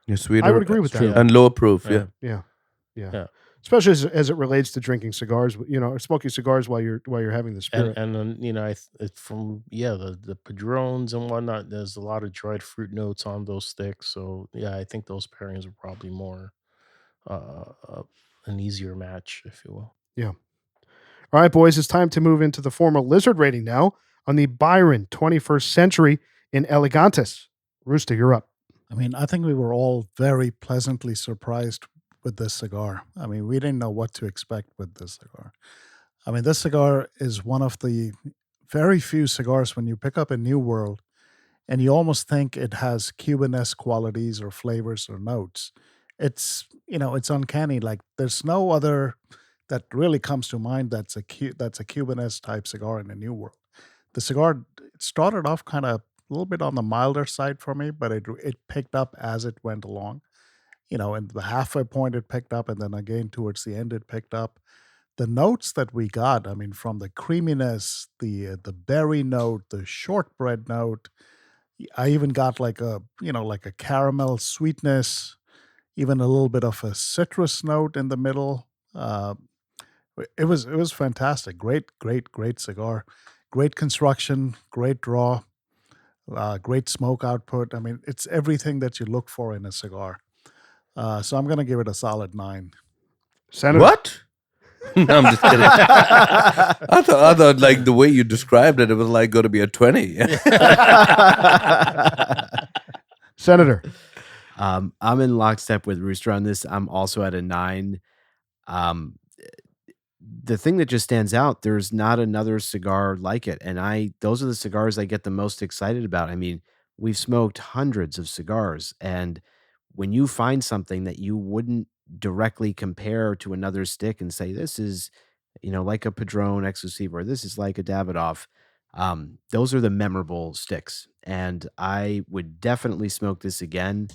Yeah, sweeter. I would agree with that. Yeah. And lower proof, yeah. Yeah. Yeah. Especially as it relates to drinking cigars, or smoking cigars while you're having the spirit. And then from the Padrones and whatnot, there's a lot of dried fruit notes on those sticks. So yeah, I think those pairings are probably more an easier match, if you will. Yeah. All right, boys, it's time to move into the formal lizard rating now on the Byron 21st Century in Elegantes. Rooster, you're up. I mean, I think we were all very pleasantly surprised with this cigar. I mean, we didn't know what to expect with this cigar. I mean, this cigar is one of the very few cigars when you pick up a New World and you almost think it has Cuban-esque qualities or flavors or notes. It's uncanny. Like there's no other that really comes to mind that's a Cuban-esque type cigar in the New World. The cigar, it started off kind of a little bit on the milder side for me, but it picked up as it went along. In the halfway point it picked up, and then again towards the end it picked up. The notes that we got, I mean, from the creaminess, the berry note, the shortbread note, I even got like a caramel sweetness. even a little bit of a citrus note in the middle. It was fantastic. Great cigar. Great construction, great draw, great smoke output. I mean, it's everything that you look for in a cigar. So I'm going to give it a solid 9. Senator. What? No, I'm just kidding. I thought like the way you described it, it was like going to be a 20. Senator. I'm in lockstep with Rooster on this. I'm also at a 9. The thing that just stands out, there's not another cigar like it. And those are the cigars I get the most excited about. I mean, we've smoked hundreds of cigars, and when you find something that you wouldn't directly compare to another stick and say, this is, like a Padron Exclusive, or this is like a Davidoff, those are the memorable sticks. And I would definitely smoke this again.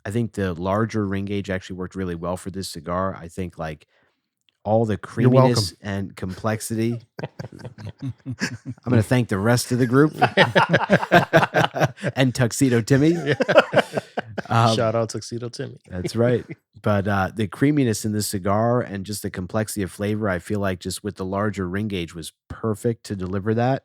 I think the larger ring gauge actually worked really well for this cigar. I think like all the creaminess and complexity. I'm going to thank the rest of the group and Tuxedo Timmy. Shout out Tuxedo Timmy. That's right. But the creaminess in this cigar and just the complexity of flavor, I feel like just with the larger ring gauge was perfect to deliver that.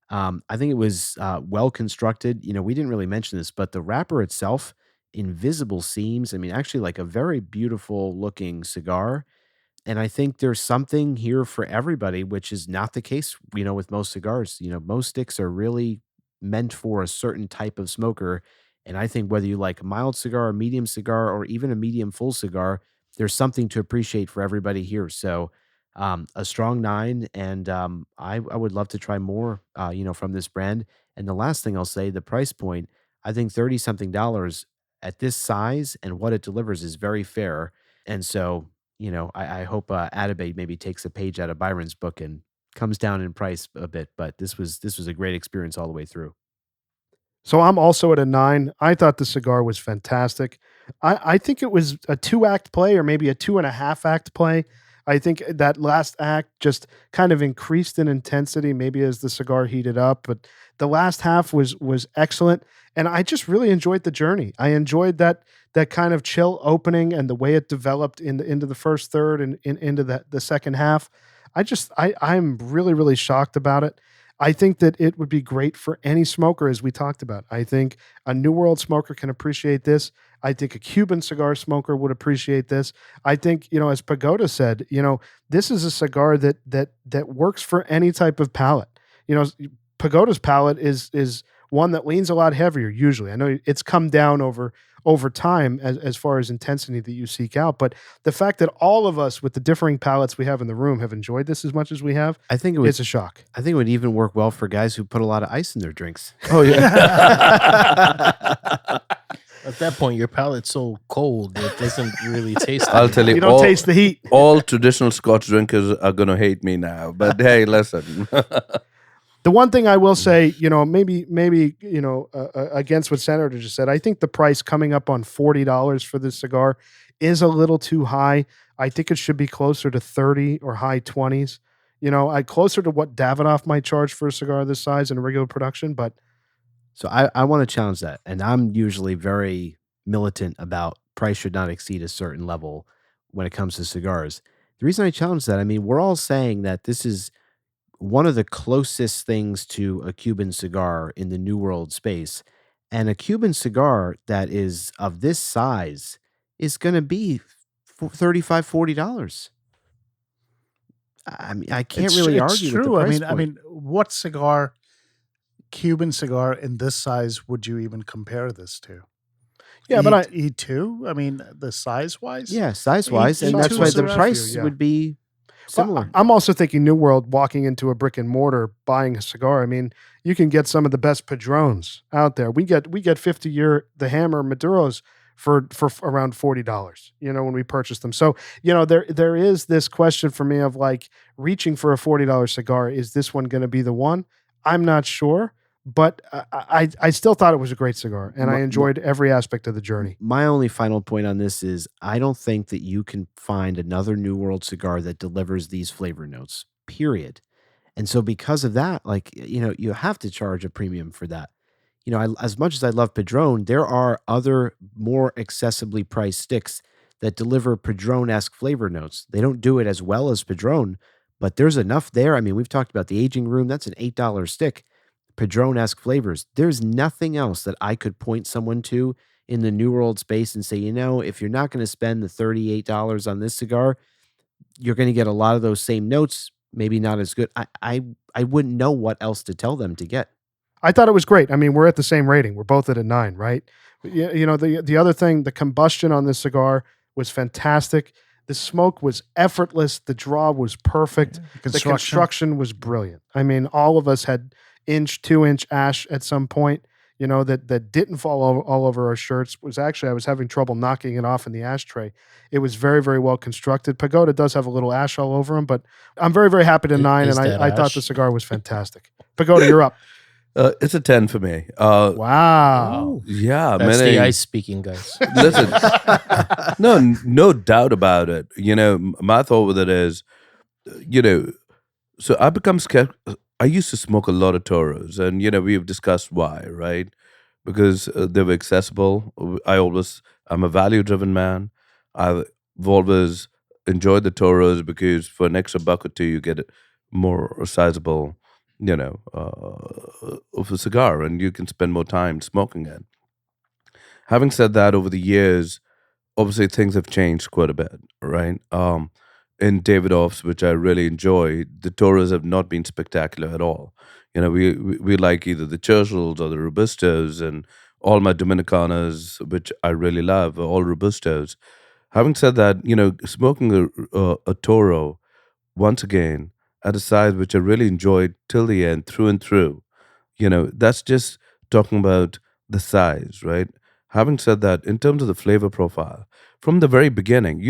I think it was well constructed. We didn't really mention this, but the wrapper itself, invisible seams. I mean, actually like a very beautiful looking cigar. And I think there's something here for everybody, which is not the case, with most cigars. Most sticks are really meant for a certain type of smoker. And I think whether you like a mild cigar, a medium cigar, or even a medium full cigar, there's something to appreciate for everybody here. So a strong 9. And I would love to try more, from this brand. And the last thing I'll say, the price point, I think $30-something at this size and what it delivers is very fair. And so, I hope Atabey maybe takes a page out of Byron's book and comes down in price a bit. But this was a great experience all the way through. So I'm also at a 9. I thought the cigar was fantastic. I think it was a 2-act play, or maybe a 2.5-act play. I think that last act just kind of increased in intensity, maybe as the cigar heated up. But the last half was excellent, and I just really enjoyed the journey. I enjoyed that kind of chill opening and the way it developed into the first third and into the second half. I'm really, really shocked about it. I think that it would be great for any smoker, as we talked about. I think a New World smoker can appreciate this. I think a Cuban cigar smoker would appreciate this. I think, as Pagoda said, this is a cigar that works for any type of palate. Pagoda's palate is one that leans a lot heavier usually. I know it's come down over time as far as intensity that you seek out, but the fact that all of us with the differing palates we have in the room have enjoyed this as much as we have, I think it's a shock. I think it would even work well for guys who put a lot of ice in their drinks. Oh, yeah. At that point, your palate's so cold it doesn't really taste. I'll tell you, You don't taste the heat. all traditional Scotch drinkers are going to hate me now. But hey, listen. The one thing I will say, maybe against what Senator just said, I think the price coming up on $40 for this cigar is a little too high. I think it should be closer to 30 or high 20s. Closer to what Davidoff might charge for a cigar this size in regular production. But So I want to challenge that. And I'm usually very militant about price should not exceed a certain level when it comes to cigars. The reason I challenge that, I mean, we're all saying that this is one of the closest things to a Cuban cigar in the New World space. And a Cuban cigar that is of this size is going to be $35, $40. I mean, I can't really argue with the price point. I mean, what Cuban cigar in this size would you even compare this to? yeah, but E2. I mean, the size wise. Yeah, size-wise, and that's E2 why is the around price here, yeah. would be similar. I'm also thinking New World, walking into a brick and mortar, buying a cigar. I mean, you can get some of the best Padrones out there. We get 50-year the Hammer Maduros for around $40, when we purchase them. So, there is this question for me of like reaching for a $40 cigar. Is this one going to be the one? I'm not sure, but I still thought it was a great cigar, and I enjoyed every aspect of the journey. My only final point on this is I don't think that you can find another New World cigar that delivers these flavor notes, period. And so because of that, like, you have to charge a premium for that. as much as I love Padron, there are other more accessibly priced sticks that deliver Padron-esque flavor notes. They don't do it as well as Padron, but there's enough there. I mean, we've talked about the aging room. That's an $8 stick. Padron-esque flavors. There's nothing else that I could point someone to in the New World space and say, if you're not going to spend the $38 on this cigar, you're going to get a lot of those same notes, maybe not as good. I wouldn't know what else to tell them to get. I thought it was great. I mean, we're at the same rating. We're both at a 9, right? The other thing, the combustion on this cigar was fantastic. The smoke was effortless. The draw was perfect. The construction was brilliant. I mean, all of us had 2-inch ash at some point, that didn't fall all over our shirts. I was having trouble knocking it off in the ashtray. It was very, very well constructed. Pagoda does have a little ash all over him, but I'm very, very happy to 9, and I thought the cigar was fantastic. Pagoda, you're up. It's a 10 for me. Wow. Yeah. That's the ice speaking, guys. Listen, no doubt about it. My thought with it is, so I become scared. I used to smoke a lot of Toros, and, we've discussed why, right? Because they were accessible. I'm a value-driven man. I've always enjoyed the Toros because for an extra buck or two, you get more sizable, of a cigar, and you can spend more time smoking it. Having said that, over the years, obviously things have changed quite a bit, right? In Davidoff's, which I really enjoy, the Toros have not been spectacular at all. We like either the Churchills or the Robustos, and all my Dominicanas, which I really love, are all Robustos. Having said that, smoking a Toro, once again, at a size which I really enjoyed till the end, through and through, that's just talking about the size, right? Having said that, in terms of the flavor profile, from the very beginning,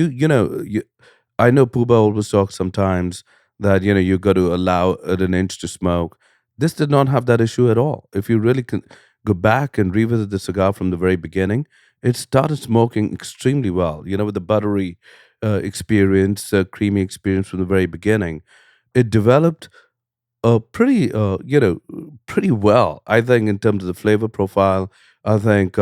I know Puba always talks sometimes that, you got to allow it an inch to smoke. This did not have that issue at all. If you really can go back and revisit the cigar from the very beginning, it started smoking extremely well, with the buttery experience, creamy experience from the very beginning. It developed pretty well, I think, in terms of the flavor profile. I think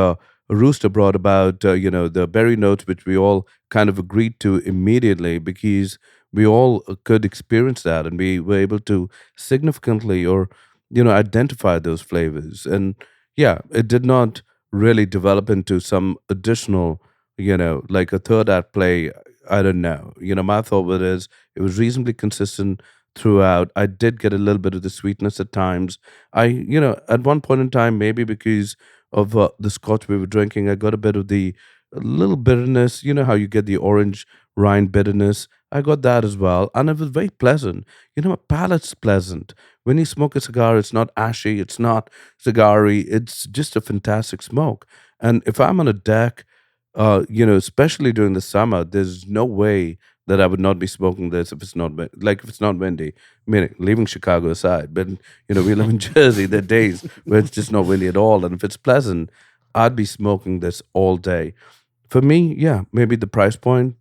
Rooster brought about, the berry notes, which we all kind of agreed to immediately because we all could experience that, and we were able to significantly or, identify those flavors. And yeah, it did not really develop into some additional, like a third act play. I don't know. My thought with it is it was reasonably consistent throughout. I did get a little bit of the sweetness at times. At one point in time, maybe because of the scotch we were drinking, I got a bit of the a little bitterness. You know how you get the orange rind bitterness? I got that as well. And it was very pleasant. My palate's pleasant. When you smoke a cigar, it's not ashy, it's not cigar-y, it's just a fantastic smoke. And if I'm on a deck, especially during the summer, there's no way that I would not be smoking this if it's not if it's not windy. I mean, leaving Chicago aside, but we live in Jersey. There are days where it's just not windy at all, and if it's pleasant, I'd be smoking this all day. For me, yeah, maybe the price point,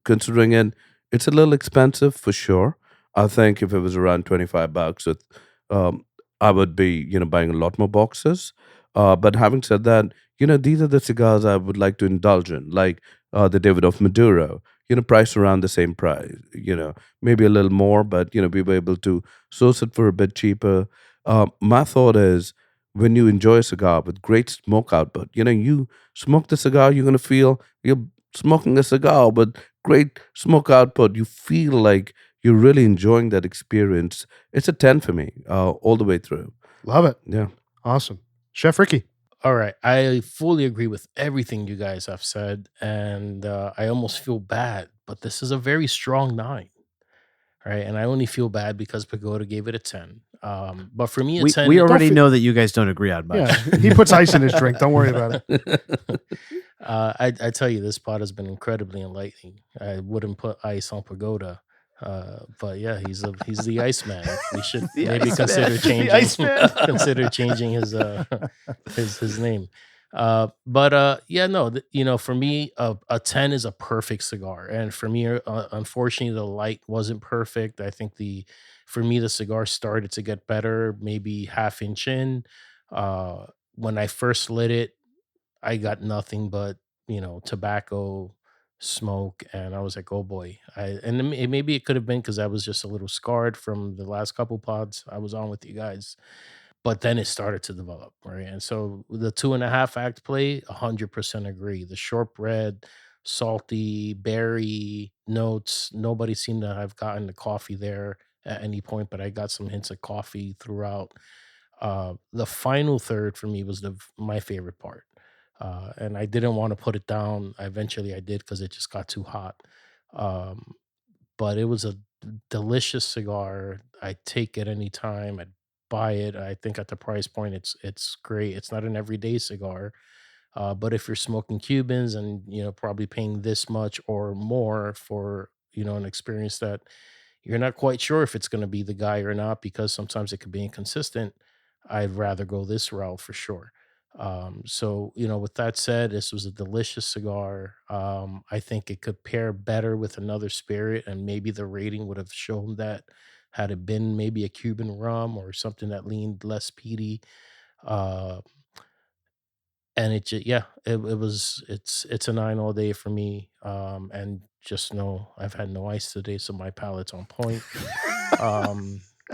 considering it's a little expensive for sure. I think if it was around $25, I would be buying a lot more boxes. But having said that, these are the cigars I would like to indulge in, like the Davidoff Maduro. Priced around the same price, maybe a little more, but, we were able to source it for a bit cheaper. My thought is when you enjoy a cigar with great smoke output, you smoke the cigar, you're going to feel you're smoking a cigar with great smoke output. You feel like you're really enjoying that experience. It's a 10 for me, all the way through. Love it. Yeah. Awesome. Chef Ricky. All right. I fully agree with everything you guys have said, and I almost feel bad, but this is a very strong 9, right? And I only feel bad because Pagoda gave it a 10. But for me, a 10. We already know that you guys don't agree on much. Yeah, he puts ice in his drink. Don't worry about it. I tell you, this pod has been incredibly enlightening. I wouldn't put ice on Pagoda. But yeah, he's the Iceman. We should maybe consider changing his name. For me, a 10 is a perfect cigar, and for me, unfortunately, the light wasn't perfect. I think for me the cigar started to get better, maybe half inch in. When I first lit it, I got nothing but, tobacco, smoke, and I was like, oh boy. Maybe it could have been because I was just a little scarred from the last couple pods I was on with you guys. But then it started to develop, right? And so the 2.5 act play, 100% agree. The shortbread, salty, berry notes. Nobody seemed to have gotten the coffee there at any point, but I got some hints of coffee throughout. The final third for me was my favorite part. And I didn't want to put it down. Eventually I did because it just got too hot. Um, but it was a delicious cigar. I take it anytime. I'd buy it. I think at the price point, it's great. It's not an everyday cigar, but if you're smoking Cubans and probably paying this much or more for an experience that you're not quite sure if it's going to be the guy or not, because sometimes it could be inconsistent, I'd rather go this route for sure. So, with that said, this was a delicious cigar. I think it could pair better with another spirit, and maybe the rating would have shown that had it been maybe a Cuban rum or something that leaned less peaty. Uh, and it's a 9 all day for me. And just know I've had no ice today, so my palate's on point.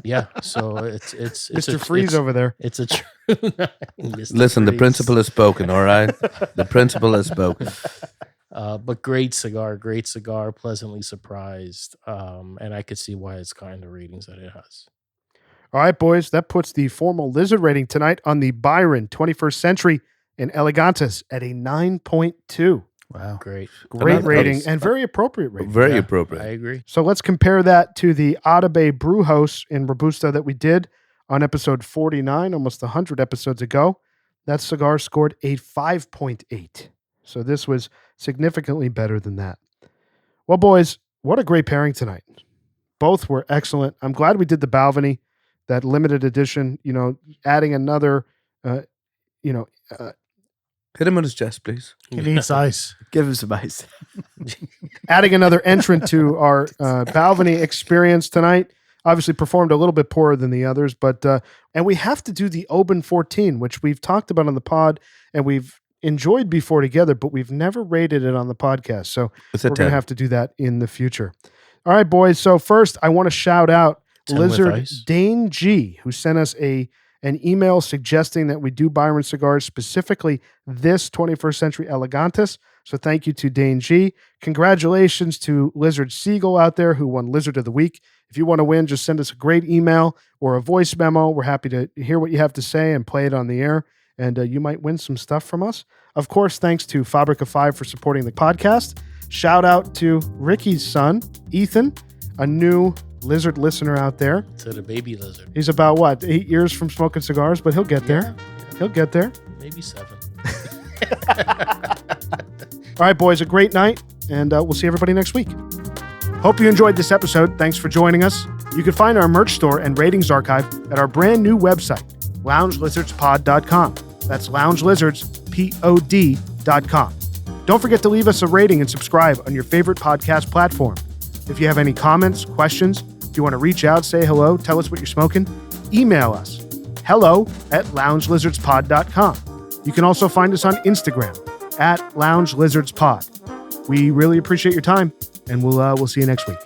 Yeah, so it's Mr. Freeze over there. it's a true Mr. Listen, the Freeze. principal has spoken, all right? The principal has spoken. But great cigar, pleasantly surprised. And I could see why it's gotten the ratings that it has. All right, boys, that puts the formal Lizard rating tonight on the Byron 21st Century in Elegantes at a 9.2. Wow. Great. Great that rating was- and very appropriate rating. Very I appropriate. agree. So let's compare that to the Atabe Brew House in Robusta that we did on episode 49, almost 100 episodes ago. That cigar scored a 5.8. So this was significantly better than that. Well, boys, what a great pairing tonight. Both were excellent. I'm glad we did the Balvenie, that limited edition, adding another, Hit him on his chest, please. He needs ice. Give him some ice. adding another entrant to our Balvenie experience tonight. Obviously performed a little bit poorer than the others, but and we have to do the Oban 14, which we've talked about on the pod and we've enjoyed before together, but we've never rated it on the podcast. So It's a we're going 10. to have to do that in the future. All right, boys. So first, I want to shout out 10 with Lizard ice. Dane G, who sent us an email suggesting that we do Byron cigars, specifically this 21st Century Elegantes. So thank you to Dane G. Congratulations to Lizard Siegel out there who won Lizard of the Week. If you want to win, just send us a great email or a voice memo. We're happy to hear what you have to say and play it on the air. And you might win some stuff from us. Of course, thanks to Fabrica 5 for supporting the podcast. Shout out to Ricky's son, Ethan, a new Lizard listener out there. To the baby lizard. He's about 8 years from smoking cigars, but he'll get there. Yeah, He'll get there. maybe 7. All right, boys, a great night, and we'll see everybody next week. Hope you enjoyed this episode. Thanks for joining us. You can find our merch store and ratings archive at our brand new website, loungelizardspod.com. That's loungelizardspod.com. Don't forget to leave us a rating and subscribe on your favorite podcast platform. If you have any comments, questions, if you want to reach out, say hello, tell us what you're smoking, email us, hello@loungelizardspod.com. You can also find us on Instagram @loungelizardspod. We really appreciate your time, and we'll see you next week.